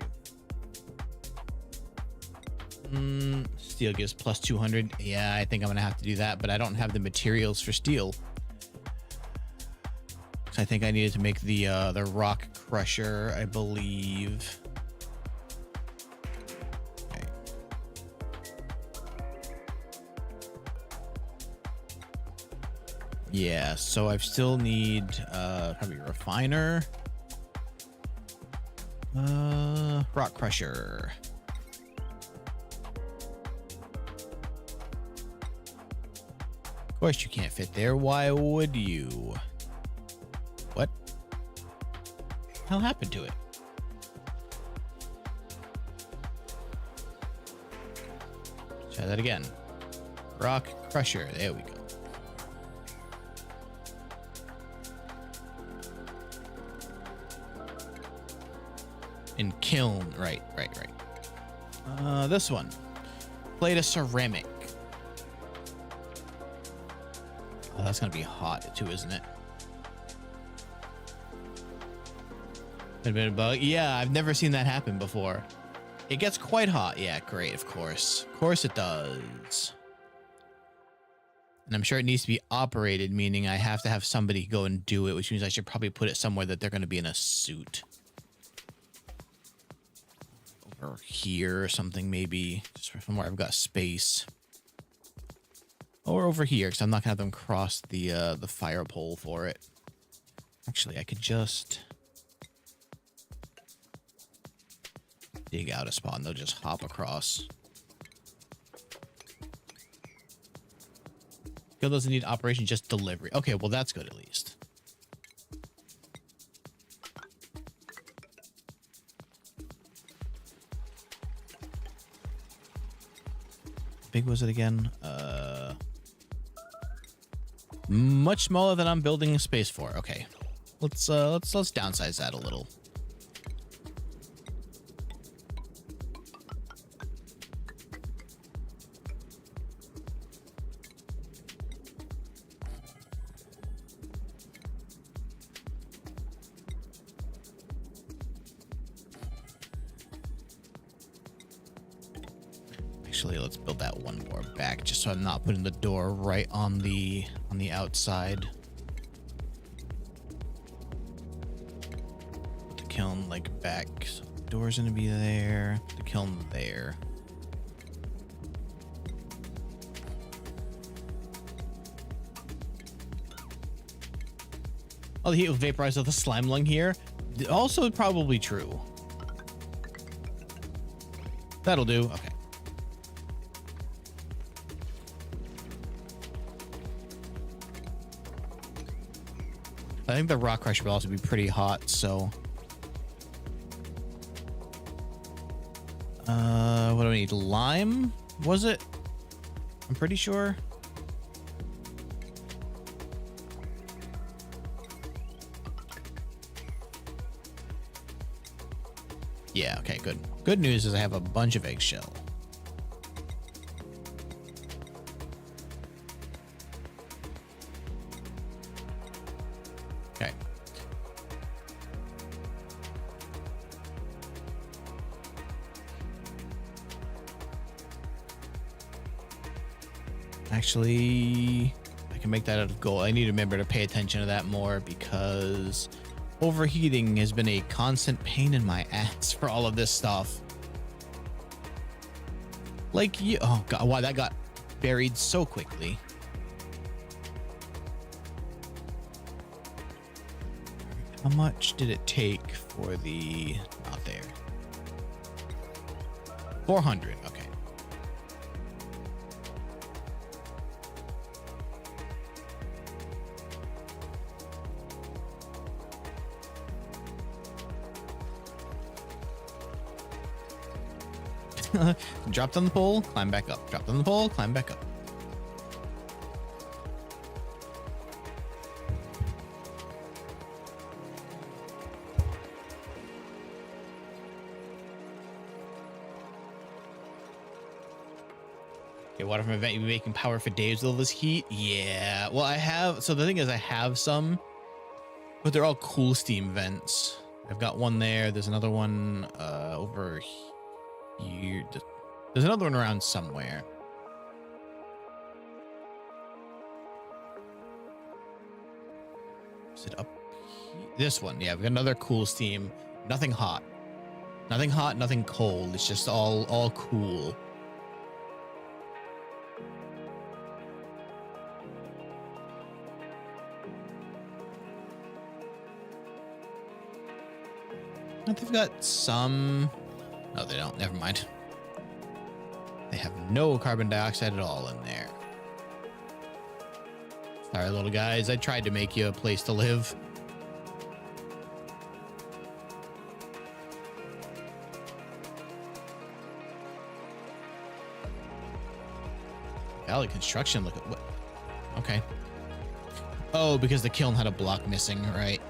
Steel gives plus 200. Yeah, I think I'm gonna have to do that, but I don't have the materials for steel. I think I needed to make the rock crusher, I believe. Okay. Yeah, so I still need probably a refiner. Rock crusher. Of course you can't fit there. Why would you? What the hell happened to it? Try that again. Rock crusher. There we go. And kiln. Right. This one. Plate of ceramic. Oh, that's gonna be hot too, isn't it? A bit of bug. Yeah, I've never seen that happen before. It gets quite hot. Yeah, great. Of course it does. And I'm sure it needs to be operated, meaning I have to have somebody go and do it, which means I should probably put it somewhere that they're going to be in a suit. Over here or something, maybe. Just from where I've got space. Or over here, because I'm not going to have them cross the fire pole for it. Actually, I could just dig out a spot and they'll just hop across. Kill doesn't need operation, just delivery. Okay, well that's good at least. Big was it again? Much smaller than I'm building a space for. Okay. Let's downsize that a little. Actually, let's build that one more back just so I'm not putting the door right on the outside. Put the kiln like back. So the door's gonna be there. The kiln there. Oh, the heat will vaporize off the slime lung here. Also probably true. That'll do. Okay. I think the rock crusher will also be pretty hot, so. What do I need? Lime? Was it? I'm pretty sure. Yeah, okay, good. Good news is I have a bunch of eggshell. Actually, I can make that out of gold. I need to remember to pay attention to that more because overheating has been a constant pain in my ass for all of this stuff. Like, oh god, wow, that got buried so quickly. How much did it take for the, not there, 400? Okay. Dropped on the pole, climb back up. Dropped on the pole, climb back up. Okay, water from event, you be making power for days with all this heat. Yeah, well, I have, so the thing is I have some, but they're all cool steam vents. I've got one there. There's another one over here. There's another one around somewhere. Is it up here? This one, yeah, we've got another cool steam. Nothing hot. Nothing hot, nothing cold. It's just all cool. They've got some. No, they don't. Never mind. They have no carbon dioxide at all in there. Sorry, little guys. I tried to make you a place to live. Valley construction. Look at what. Okay. Oh, because the kiln had a block missing, right?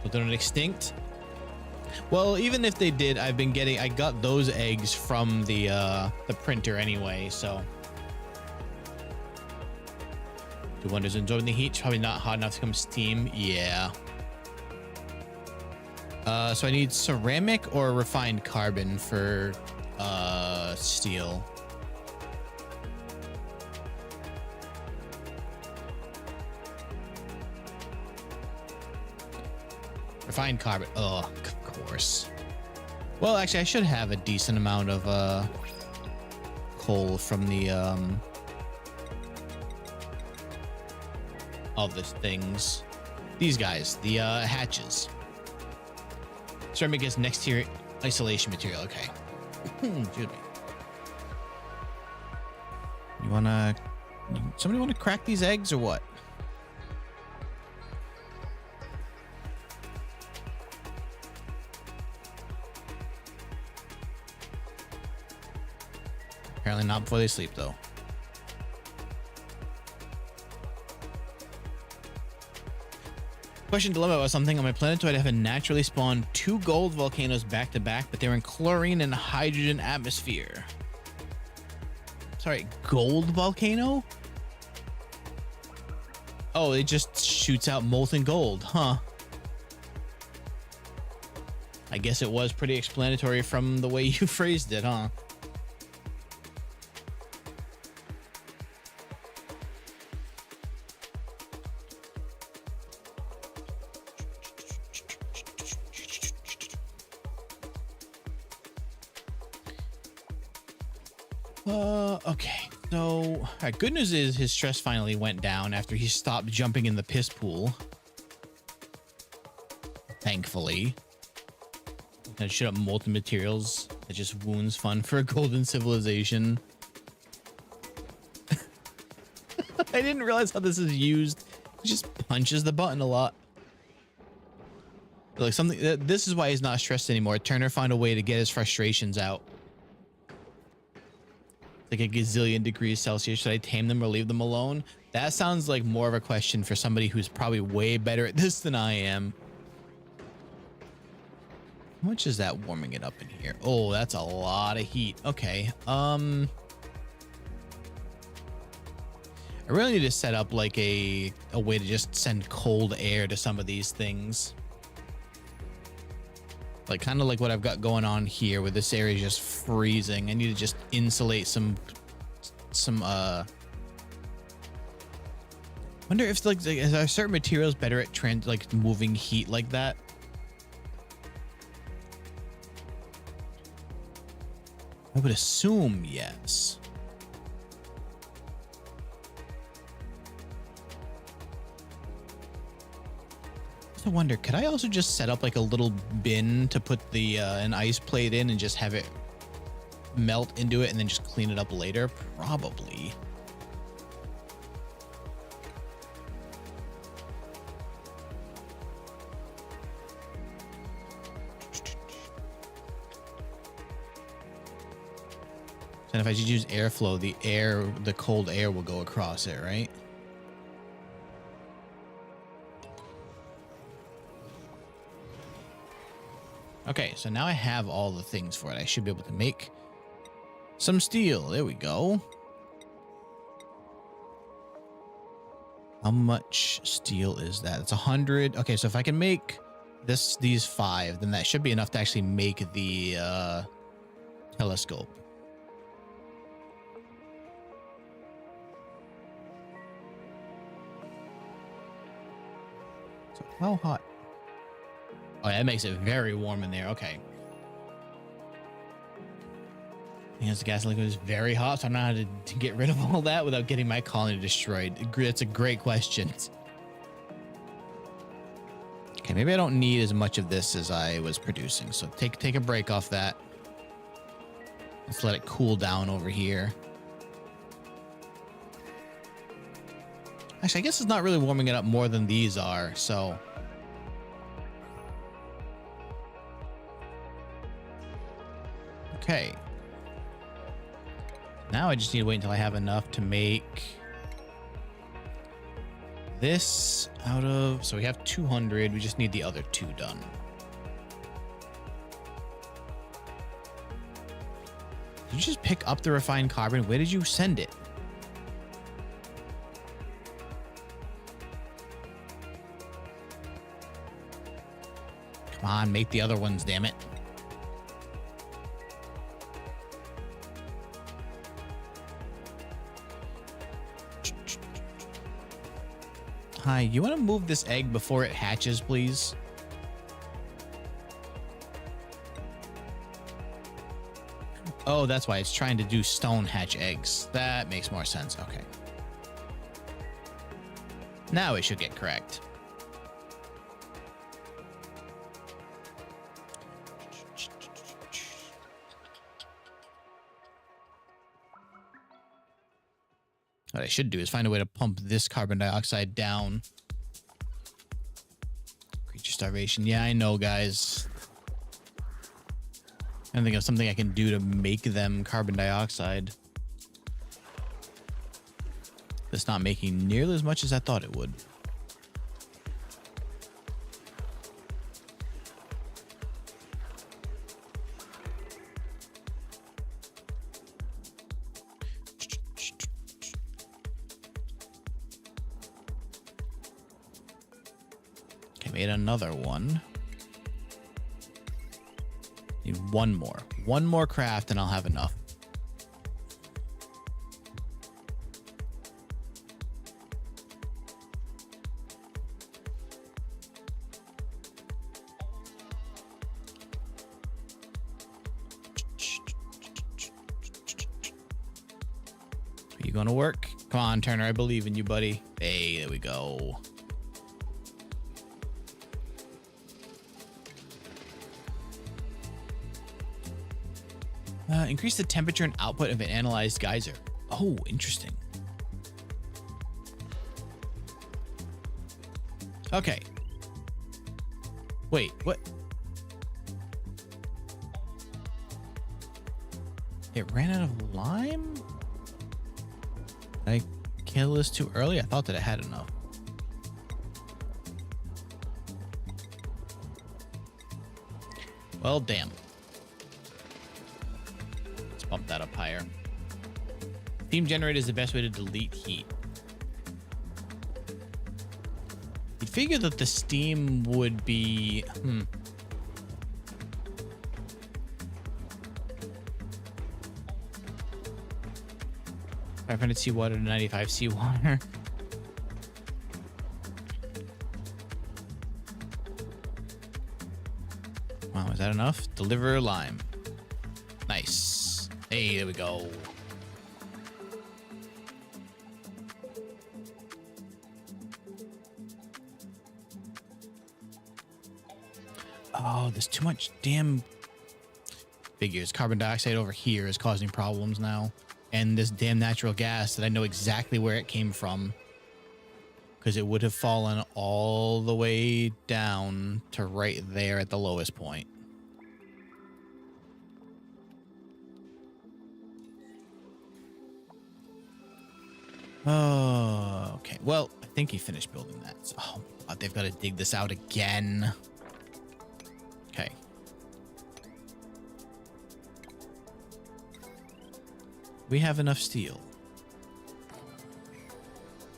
But they're not extinct. Well, even if they did, I got those eggs from the printer anyway, so. Do wonders enjoying the heat? It's probably not hot enough to become steam. Yeah. So I need ceramic or refined carbon for steel. Refined carbon. Oh, of course. Well, actually, I should have a decent amount of coal from the all the things. These guys, the hatches. Ceramic is next tier isolation material. Okay. Excuse me. Somebody wanna crack these eggs or what? Apparently not before they sleep, though. Question dilemma about something. On my planetoid, I have a naturally spawned 2 gold volcanoes back to back, but they're in chlorine and hydrogen atmosphere. Sorry, gold volcano? Oh, it just shoots out molten gold, huh? I guess it was pretty explanatory from the way you phrased it, huh? Okay. So, all right, good news is his stress finally went down after he stopped jumping in the piss pool. Thankfully. And shut up molten materials. That just wounds fun for a golden civilization. I didn't realize how this is used. He just punches the button a lot. Like something. This is why he's not stressed anymore. Turner found a way to get his frustrations out. Like a gazillion degrees Celsius. Should I tame them or leave them alone? That sounds like more of a question for somebody who's probably way better at this than I am. How much is that warming it up in here? Oh, that's a lot of heat. Okay. I really need to set up like a way to just send cold air to some of these things. Like kind of like what I've got going on here, where this area is just freezing. I need to just insulate some wonder if like are certain materials better at like moving heat like that? I would assume yes. I wonder, could I also just set up like a little bin to put the an ice plate in and just have it melt into it and then just clean it up later? Probably. And if I just use airflow, the cold air will go across it, right? Okay, so now I have all the things for it. I should be able to make some steel. There we go. How much steel is that? It's 100. Okay, so if I can make these 5, then that should be enough to actually make the telescope. So how hot? Oh, that makes it very warm in there. Okay. Because the gas liquid is very hot, so I don't know how to get rid of all that without getting my colony destroyed. That's a great question. Okay, maybe I don't need as much of this as I was producing. So take a break off that. Let's let it cool down over here. Actually, I guess it's not really warming it up more than these are, so... Okay. Now I just need to wait until I have enough to make this out of... So we have 200. We just need the other 2 done. Did you just pick up the refined carbon? Where did you send it? Come on, make the other ones, damn it. Hi, you want to move this egg before it hatches, please? Oh, that's why it's trying to do stone hatch eggs. That makes more sense. Okay. Now it should get correct. What I should do is find a way to pump this carbon dioxide down. Creature starvation. Yeah, I know, guys. I think of something I can do to make them carbon dioxide. It's not making nearly as much as I thought it would. Made another one. Need one more craft and I'll have enough. Are you gonna work? Come on, Turner, I believe in you, buddy. Hey, there we go. Increase the temperature and output of an analyzed geyser. Oh, interesting. Okay. Wait, what? It ran out of lime? Did I kill this too early? I thought that it had enough. Well, damn. Bump that up higher. Steam generator is the best way to delete heat. You'd figure that the steam would be... 500 seawater to 95 seawater. Wow, is that enough? Deliver lime. Nice. Hey, there we go. Oh, there's too much damn figures. Carbon dioxide over here is causing problems now. And this damn natural gas that I know exactly where it came from. Because it would have fallen all the way down to right there at the lowest point. Oh, okay. Well, I think he finished building that. So, oh, God, they've got to dig this out again. Okay. We have enough steel.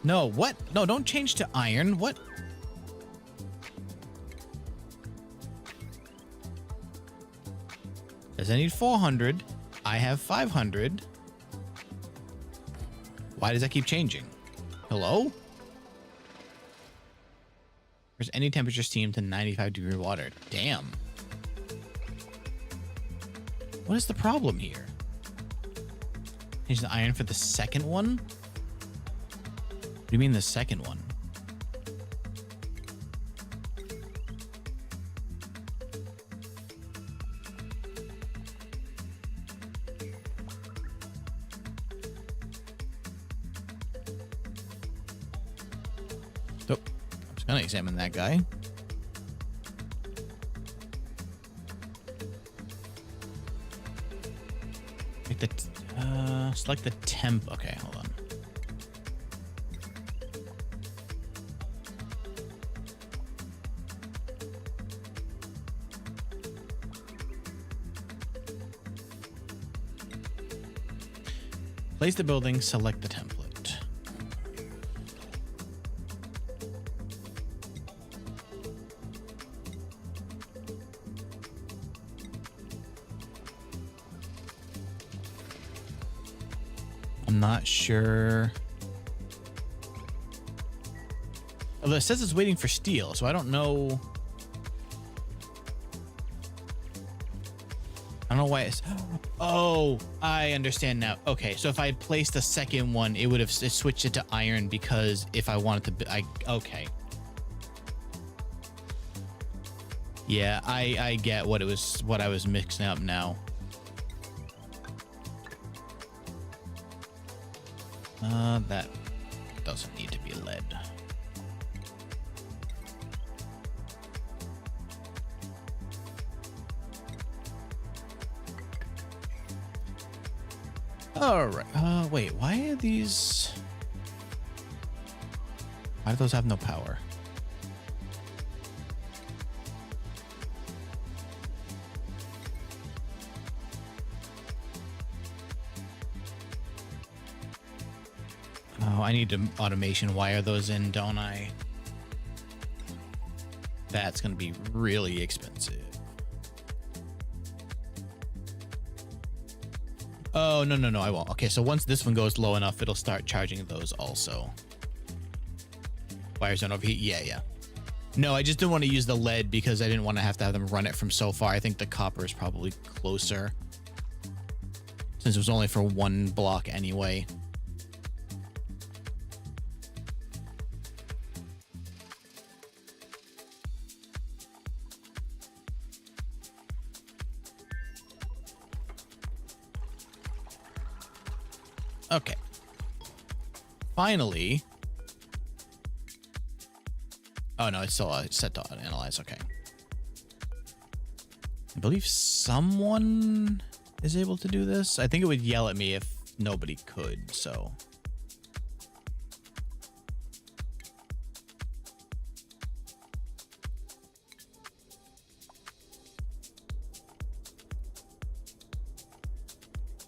No, what? No, don't change to iron. What? Does I need 400? I have 500. Why does that keep changing? Hello? There's any temperature steam to 95-degree water. Damn. What is the problem here? Change the iron for the second one? What do you mean the second one? Oh, I'm just gonna examine that guy. Like the select the temp. Okay, hold on. Place the building, select the template. I'm not sure. Although it says it's waiting for steel, so I don't know. I don't know why it's... Oh, I understand now. Okay, so if I had placed the second one, it would have switched it to iron because if I wanted to... okay. Yeah, I get what I was mixing up now. That doesn't need to be lead. All right. Wait, why are these... Why do those have no power? Oh, I need to automation wire those in, don't I? That's going to be really expensive. Oh, no, I won't. Okay, so once this one goes low enough, it'll start charging those also. Wires don't overheat? Yeah. No, I just didn't want to use the lead because I didn't want to have them run it from so far. I think the copper is probably closer. Since it was only for one block anyway. Okay. Finally. Oh, no, it's still set to analyze. Okay. I believe someone is able to do this. I think it would yell at me if nobody could, so.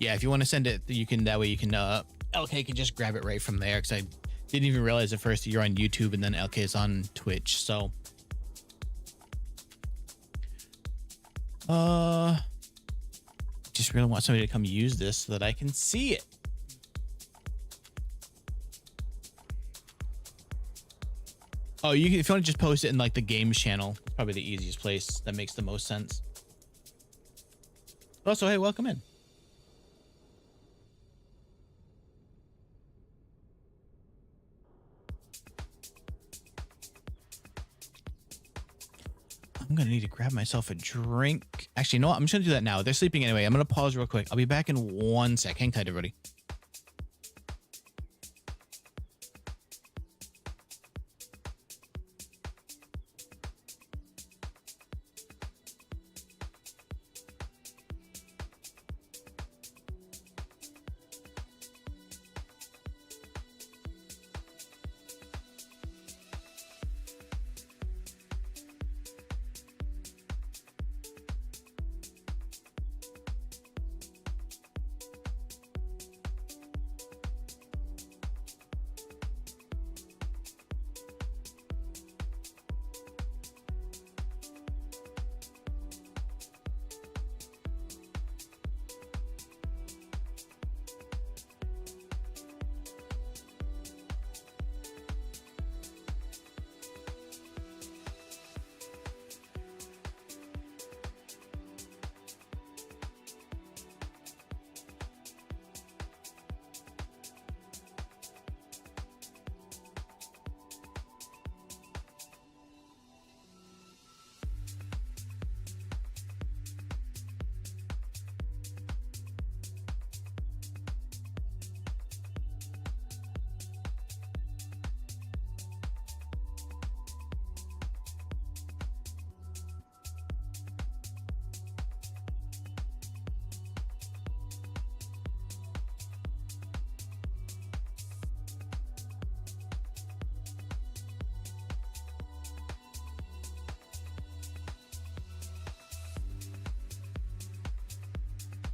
Yeah, if you want to send it, you can. That way you can. LK can just grab it right from there because I didn't even realize at first that you're on YouTube and then LK is on Twitch. So, just really want somebody to come use this so that I can see it. Oh, you can, if you want to just post it in like the games channel, it's probably the easiest place. That makes the most sense. Also, hey, welcome in. I'm gonna need to grab myself a drink. Actually, you know what? I'm just gonna do that now. They're sleeping anyway. I'm gonna pause real quick. I'll be back in 1 sec. Hang tight, everybody.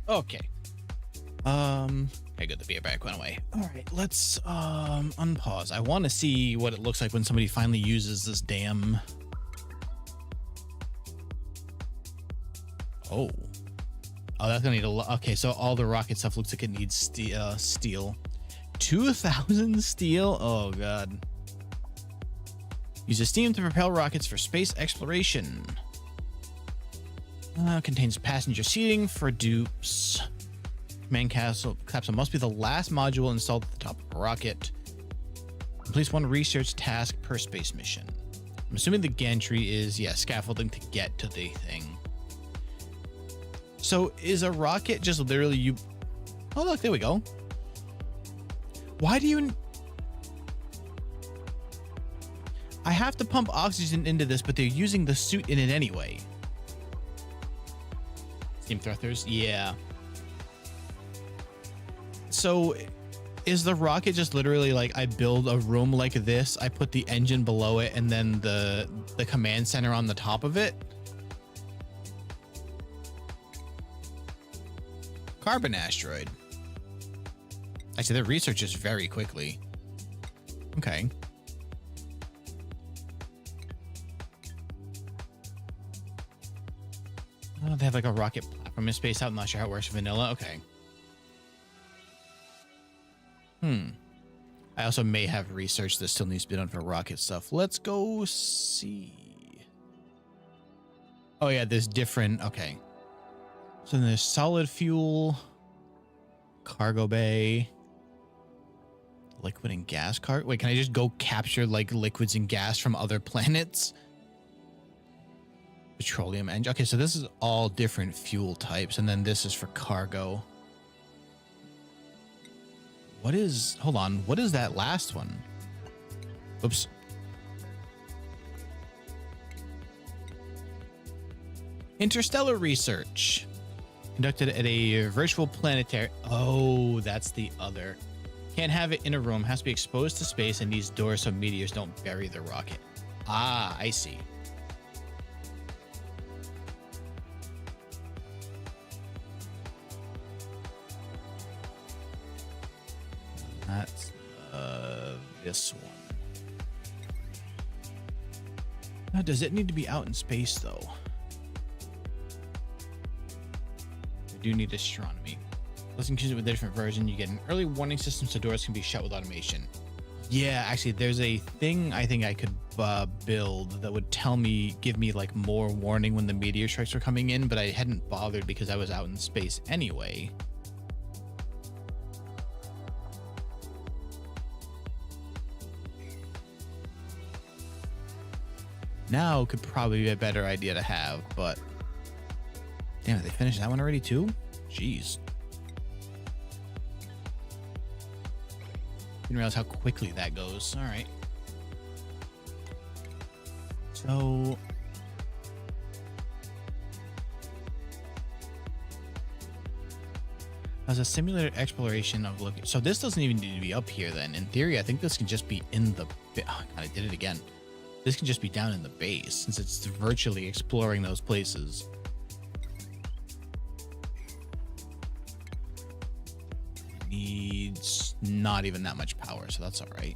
Okay. Okay, good. The beer bag went away. All right, let's unpause. I want to see what it looks like when somebody finally uses this damn. Oh, that's gonna need a lot. Okay, so all the rocket stuff looks like it needs steel. 2,000 steel. Oh god. Uses steam to propel rockets for space exploration. Contains passenger seating for dupes. Command capsule must be the last module installed at the top of a rocket. Completes 1 research task per space mission. I'm assuming the gantry is, yeah, scaffolding to get to the thing. So is a rocket just literally you... Oh, look, there we go. Why do you... I have to pump oxygen into this, but they're using the suit in it anyway. Steam thrusters, yeah. So is the rocket just literally like I build a room like this, I put the engine below it, and then the command center on the top of it? Carbon asteroid. Actually, their research is very quickly. Okay. Oh, they have like a rocket platform in space out. I'm not sure how it works for vanilla. Okay. I also may have research that still needs to be done for rocket stuff. Let's go see. Oh yeah, there's different. Okay. So then there's solid fuel, cargo bay, liquid and gas cargo. Wait, can I just go capture like liquids and gas from other planets? Petroleum engine. Okay, so this is all different fuel types, and then this is for cargo. What is, hold on, what is that last one? Oops. Interstellar research conducted at a virtual planetary. Oh, that's the other. Can't have it in a room, has to be exposed to space and needs doors so meteors don't bury the rocket. Ah, I see. That's this one. Now, does it need to be out in space though? I do need astronomy. Let's use it with a different version. You get an early warning system so doors can be shut with automation. Yeah, actually, there's a thing I think I could build that would give me like more warning when the meteor strikes were coming in, but I hadn't bothered because I was out in space anyway. Now could probably be a better idea to have, but damn it, they finished that one already too? Jeez. Didn't realize how quickly that goes. All right. So as a simulated exploration of looking, so this doesn't even need to be up here then. In theory, I think this can just be in the, oh God, I did it again. This can just be down in the base since it's virtually exploring those places. It needs not even that much power, so that's all right.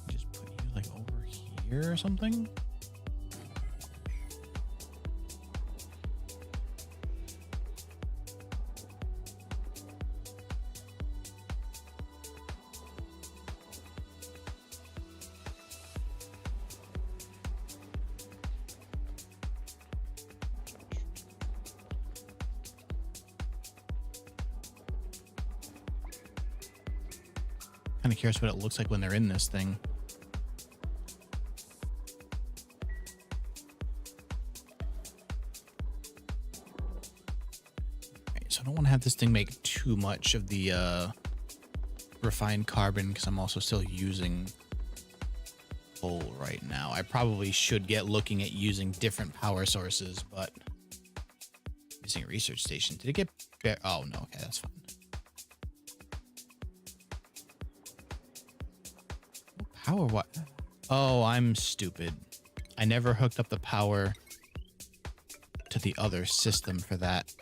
Just put you like over here or something. Kind of curious what it looks like when they're in this thing. Okay, so I don't want to have this thing make too much of the refined carbon because I'm also still using coal right now. I probably should get looking at using different power sources, but using a research station. Did it get oh no, okay, that's fine. Power what? Oh, I'm stupid. I never hooked up the power to the other system for that.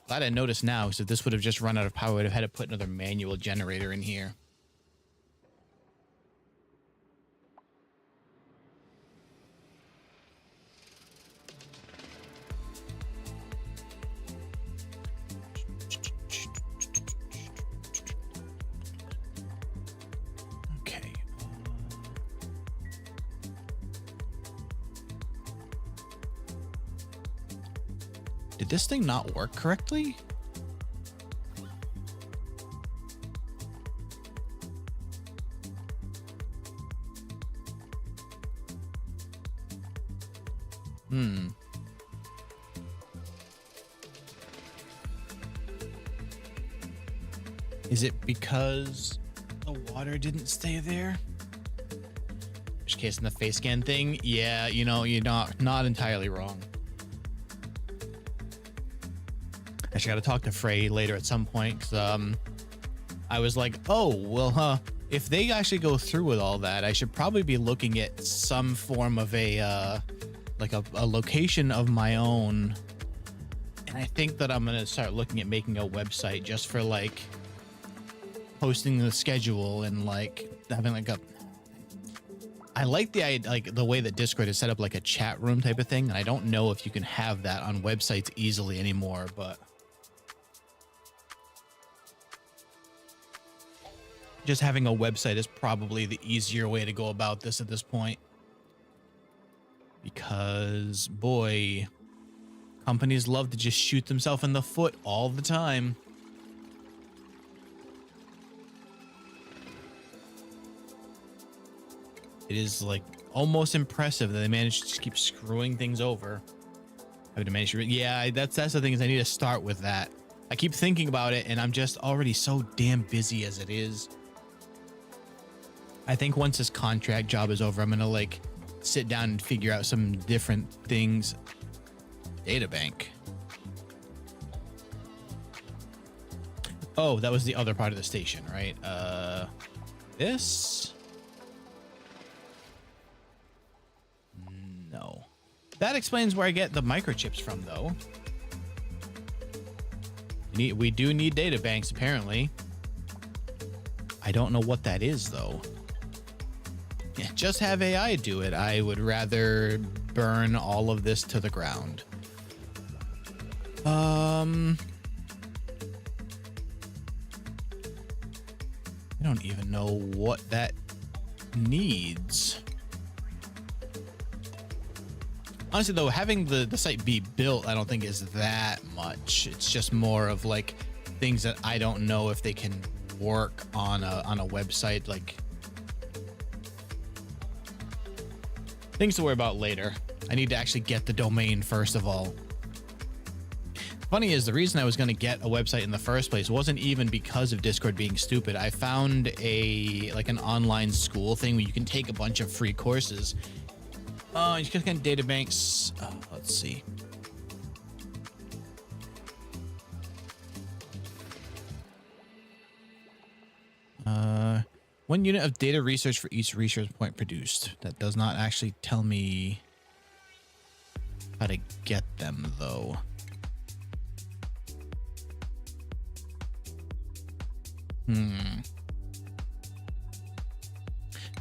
Glad I noticed now, because if this would have just run out of power, I would have had to put another manual generator in here. Okay. Did this thing not work correctly? Is it because the water didn't stay there? In which case, in the face scan thing, yeah, you know, you're not entirely wrong. Actually, I got to talk to Frey later at some point, because I was like, oh, well, if they actually go through with all that, I should probably be looking at some form of a like a location of my own. And I think that I'm gonna start looking at making a website just for like posting the schedule and like having like a, I like the way that Discord is set up, like a chat room type of thing. And I don't know if you can have that on websites easily anymore, but just having a website is probably the easier way to go about this at this point. Because, boy, companies love to just shoot themselves in the foot all the time. It is like almost impressive that they managed to just keep screwing things over. I would manage to, yeah, that's the thing, is I need to start with that. I keep thinking about it and I'm just already so damn busy as it is. I think once this contract job is over, I'm gonna like sit down and figure out some different things. Data bank. Oh, that was the other part of the station, right? This? No. That explains where I get the microchips from, though. We do need data banks, apparently. I don't know what that is, though. Yeah, just have AI do it. I would rather burn all of this to the ground. I don't even know what that needs. Honestly, though, having the site be built, I don't think is that much. It's just more of like things that I don't know if they can work on a website, like things to worry about later. I need to actually get the domain first of all. Funny is, the reason I was going to get a website in the first place wasn't even because of Discord being stupid. I found an online school thing where you can take a bunch of free courses. You can click on databanks. Let's see. One unit of data research for each research point produced. That does not actually tell me how to get them, though.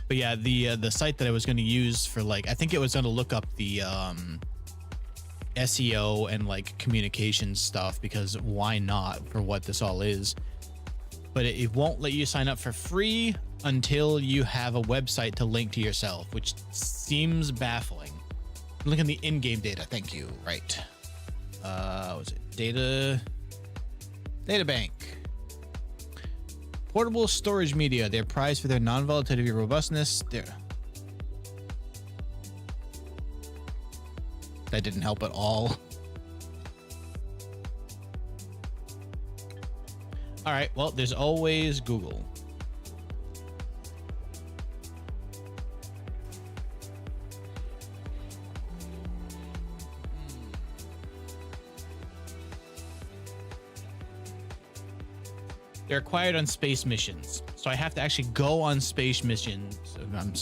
But yeah, the site that I was going to use for, like, I think it was going to look up the SEO and like communication stuff, because why not, for what this all is. But it won't let you sign up for free until you have a website to link to yourself, which seems baffling. Look at the in-game data. Thank you. Right. Was it data bank? Portable storage media. They're prized for their non-volatility, robustness. That didn't help at all. All right. Well, there's always Google. They're acquired on space missions. So I have to actually go on space missions. I'm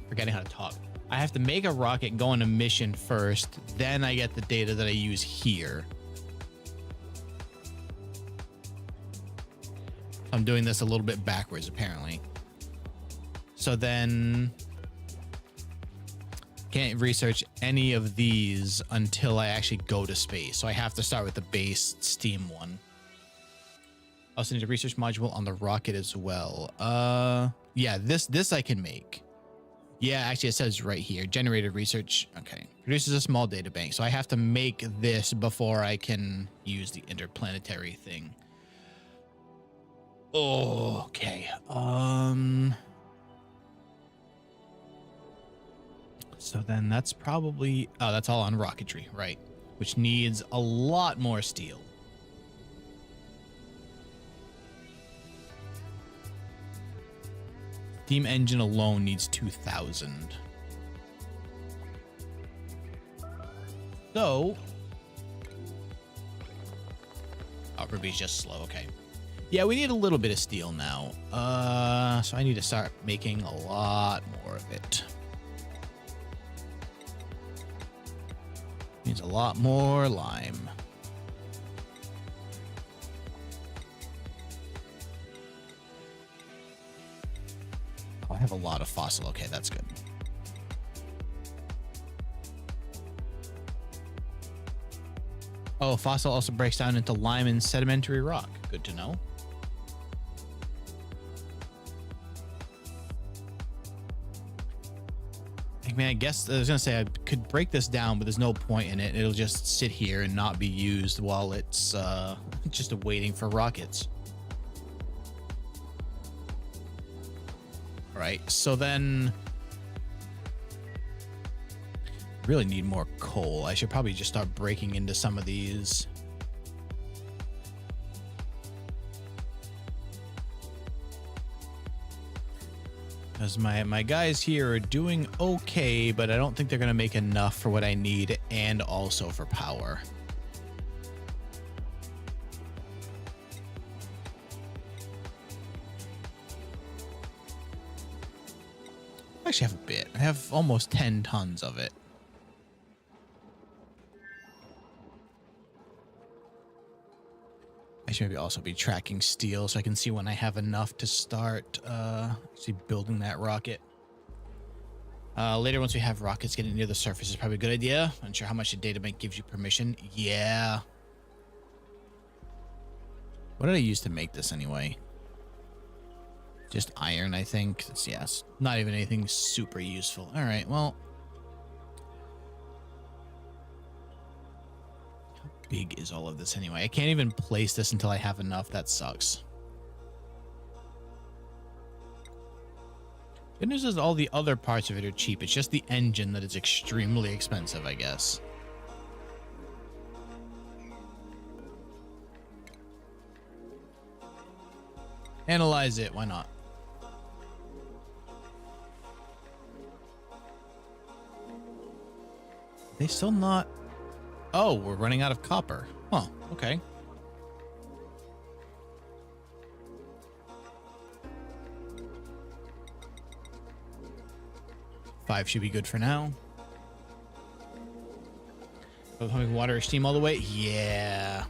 forgetting how to talk. I have to make a rocket, go on a mission first. Then I get the data that I use here. I'm doing this a little bit backwards, apparently. So then can't research any of these until I actually go to space. So I have to start with the base Steam one. I also need a research module on the rocket as well. Yeah, this I can make. Yeah, actually it says right here, generated research. Okay, produces a small data bank. So I have to make this before I can use the interplanetary thing. Oh, okay. So then that's probably, oh, that's all on rocketry, right? Which needs a lot more steel. Steam engine alone needs 2,000. So, oh, Ruby's just slow. Okay. Yeah, we need a little bit of steel now. So I need to start making a lot more of it. Needs a lot more lime. Oh, I have a lot of fossil. Okay, that's good. Oh, fossil also breaks down into lime and sedimentary rock. Good to know. Man, I guess I was gonna say I could break this down, but there's no point in it. It'll just sit here and not be used while it's just waiting for rockets. All right, so then really need more coal. I should probably just start breaking into some of these. Because my guys here are doing okay, but I don't think they're going to make enough for what I need and also for power. I actually have a bit. I have almost 10 tons of it. I should maybe also be tracking steel so I can see when I have enough to start actually building that rocket. Later, once we have rockets getting near the surface, is probably a good idea. Unsure how much the data bank gives you permission. Yeah. What did I use to make this anyway? Just iron, I think. It's, yes, not even anything super useful. All right, well. How big is all of this anyway? I can't even place this until I have enough. That sucks. Good news is all the other parts of it are cheap. It's just the engine that is extremely expensive, I guess. Analyze it. Why not? They still not... Oh, we're running out of copper. Huh, okay. Five should be good for now. Pumping water or steam all the way? Yeah.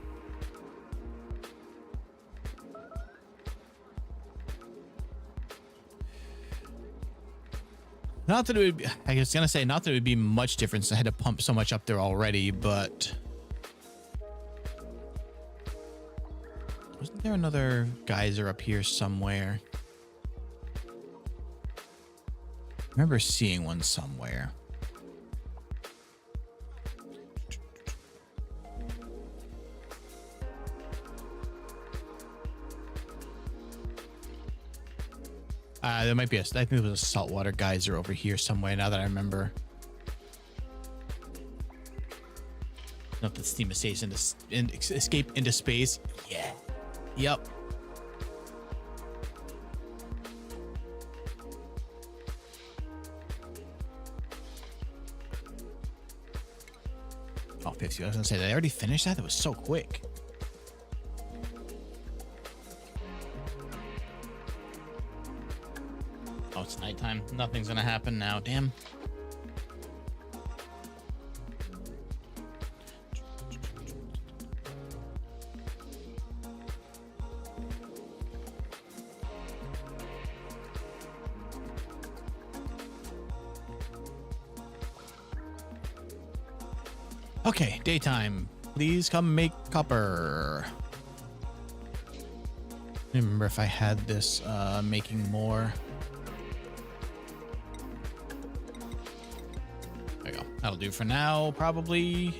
Not that it would be, I was going to say, not that it would be much difference. I had to pump so much up there already, but... Wasn't there another geyser up here somewhere? I remember seeing one somewhere. There might be I think there was a saltwater geyser over here somewhere now that I remember. Not the steam escapes escape into space. Yeah. Yep. Oh, 50. I was gonna say, did I already finish that? That was so quick. Oh, it's nighttime. Nothing's gonna happen now. Damn. Okay, daytime. Please come make copper. I remember if I had this making more. There we go. That'll do for now, probably.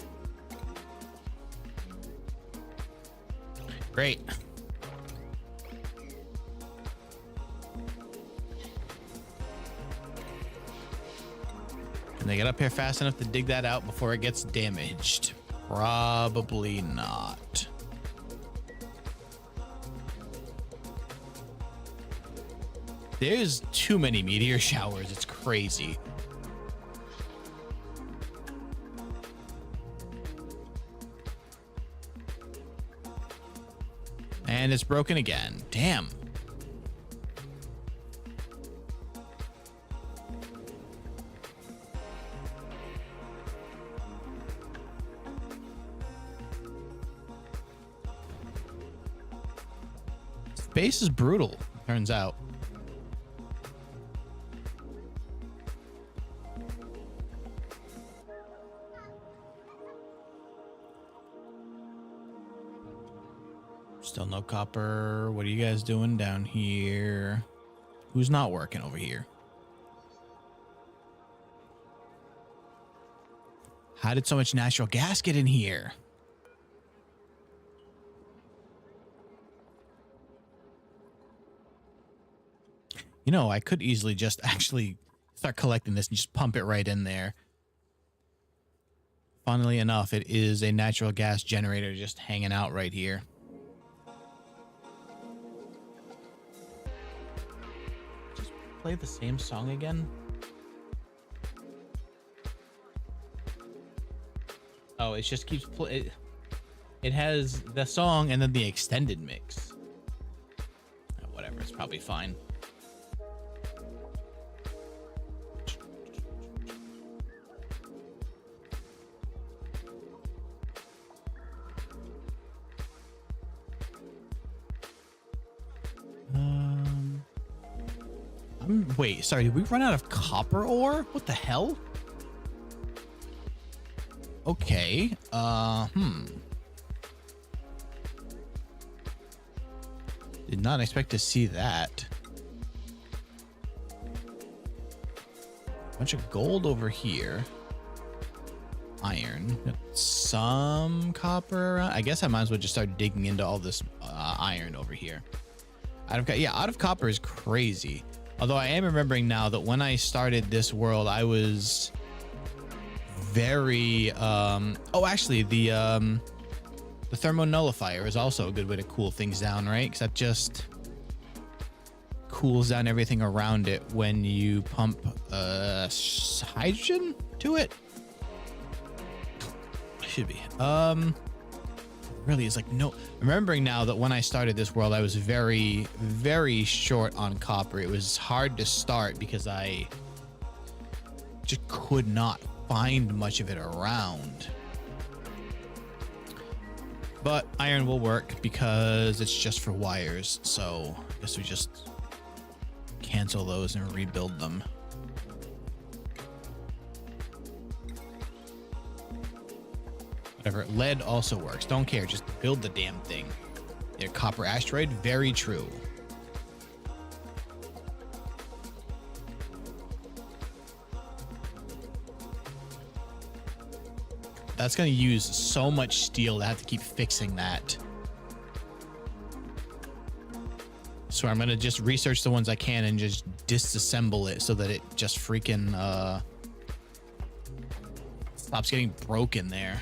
Great. Can they get up here fast enough to dig that out before it gets damaged? Probably not. There's too many meteor showers. It's crazy. And it's broken again. Damn. Space is brutal, turns out. Still no copper. What are you guys doing down here? Who's not working over here? How did so much natural gas get in here? You know, I could easily just actually start collecting this and just pump it right in there. Funnily enough, it is a natural gas generator just hanging out right here. Just play the same song again. Oh, it just keeps playing. It has the song and then the extended mix. Whatever, it's probably fine. Wait, sorry, did we run out of copper ore? What the hell? Okay, Did not expect to see that. Bunch of gold over here. Iron. Got some copper around. I guess I might as well just start digging into all this iron over here. Out of copper is crazy. Although I am remembering now that when I started this world, I was very actually the thermonullifier is also a good way to cool things down, right? Because that just cools down everything around it when you pump hydrogen to it. Should be. Really is like no. Remembering now that when I started this world, I was very, very short on copper. It was hard to start because I just could not find much of it around. But iron will work because it's just for wires. So I guess we just cancel those and rebuild them. Whatever. Lead also works. Don't care. Just build the damn thing. Yeah, copper asteroid. Very true. That's going to use so much steel to have to keep fixing that. So I'm going to just research the ones I can and just disassemble it so that it just freaking stops getting broken there.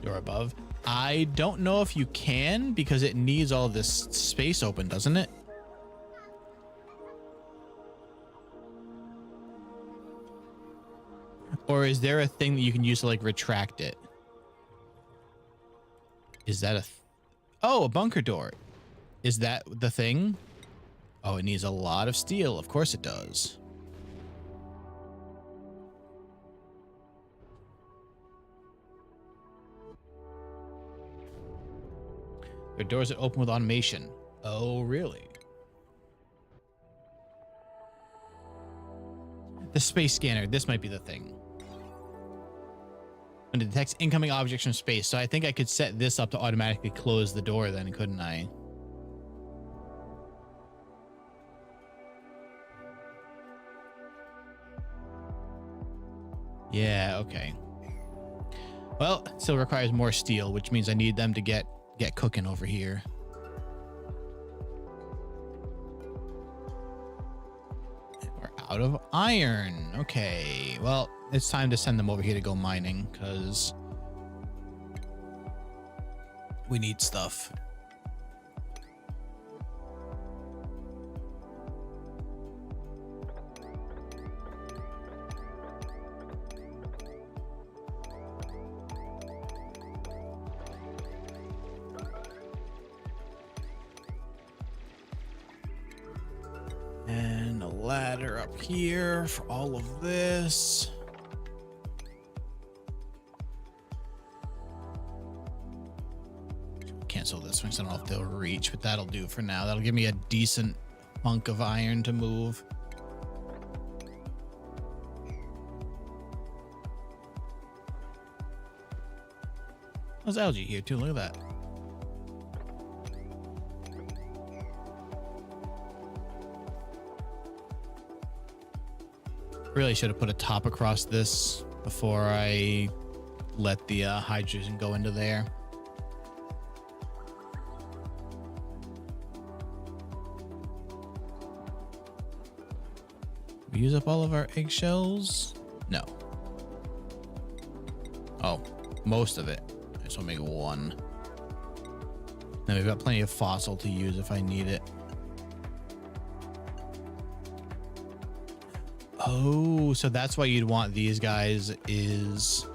Door above. I don't know if you can because it needs all this space open, doesn't it? Or is there a thing that you can use to like retract it? Is that a bunker door? Is that the thing? Oh, it needs a lot of steel. Of course it does. There are doors that open with automation. Oh, really? The space scanner. This might be the thing. When it detects incoming objects from space. So I think I could set this up to automatically close the door then, couldn't I? Yeah, okay. Well, it still requires more steel, which means I need them to get cooking over here. We're out of iron. Okay, well, it's time to send them over here to go mining because we need stuff. And a ladder up here for all of this. Cancel this one, so I don't know if they'll reach, but that'll do for now. That'll give me a decent hunk of iron to move. There's algae here too, look at that. Really should have put a top across this before I let the hydrogen go into there. We use up all of our eggshells? No. Oh, most of it. So I'll make one. Then we've got plenty of fossil to use if I need it. Oh, so that's why you'd want these guys is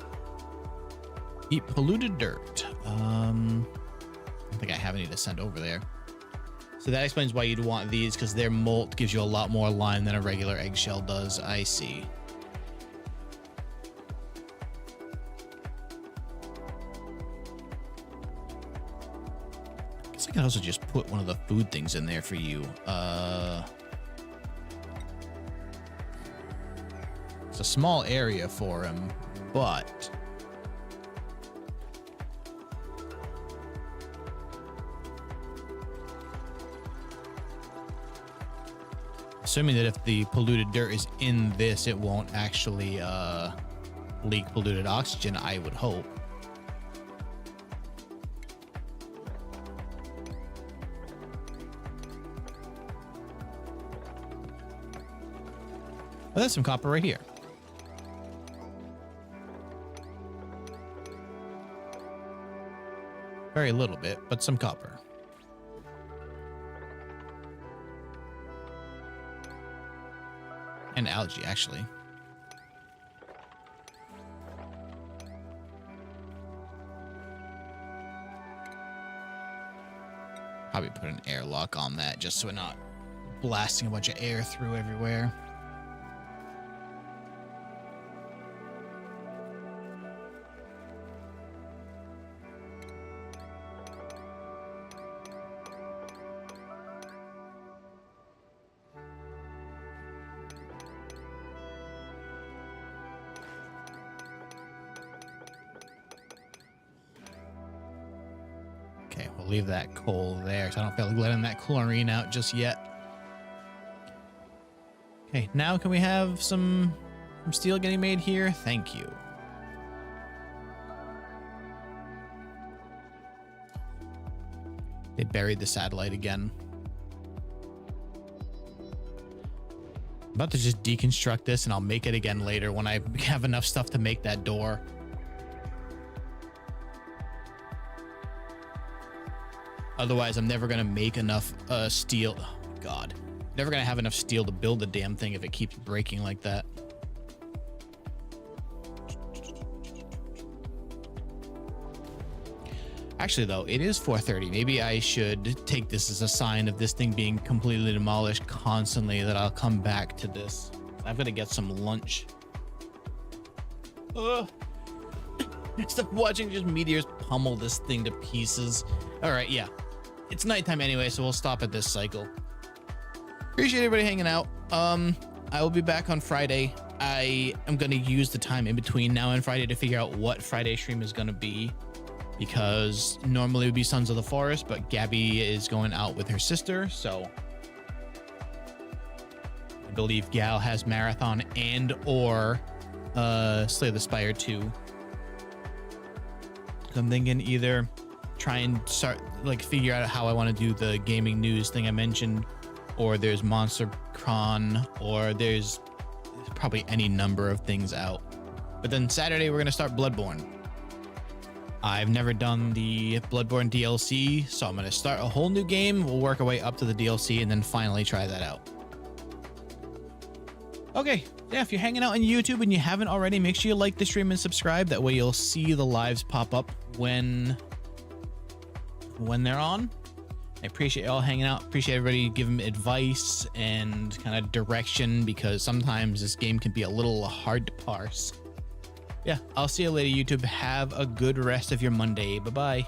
eat polluted dirt. I don't think I have any to send over there. So that explains why you'd want these, because their molt gives you a lot more lime than a regular eggshell does. I see. I guess I could also just put one of the food things in there for you. It's a small area for him, but assuming that if the polluted dirt is in this, it won't actually leak polluted oxygen, I would hope. Oh, there's some copper right here. Very little bit, but some copper. And algae, actually. Probably put an airlock on that just so we're not blasting a bunch of air through everywhere. Okay, we'll leave that coal there, so I don't feel like letting that chlorine out just yet. Okay, now can we have some steel getting made here? Thank you. They buried the satellite again. I'm about to just deconstruct this and I'll make it again later when I have enough stuff to make that door. Otherwise, I'm never going to make enough steel. Oh, God. Never going to have enough steel to build the damn thing if it keeps breaking like that. Actually, though, it is 4:30. Maybe I should take this as a sign of this thing being completely demolished constantly, that I'll come back to this. I've got to get some lunch. Instead of watching just meteors pummel this thing to pieces. All right, yeah. It's nighttime anyway, so we'll stop at this cycle. Appreciate everybody hanging out. I will be back on Friday. I am going to use the time in between now and Friday to figure out what Friday stream is going to be, because normally it would be Sons of the Forest, but Gabby is going out with her sister, so I believe Gal has Marathon and or Slay the Spire 2. So I'm thinking either try and start, like, figure out how I want to do the gaming news thing I mentioned, or there's Monster Con, or there's probably any number of things out. But then Saturday we're going to start Bloodborne. I've never done the Bloodborne DLC, so I'm going to start a whole new game. We'll work our way up to the DLC and then finally try that out. Okay, yeah, if you're hanging out on YouTube and you haven't already, make sure you like the stream and subscribe. That way you'll see the lives pop up when they're on. I appreciate y'all hanging out. Appreciate everybody giving me advice and kind of direction, because sometimes this game can be a little hard to parse. Yeah, I'll see you later, YouTube. Have a good rest of your Monday. Bye-bye.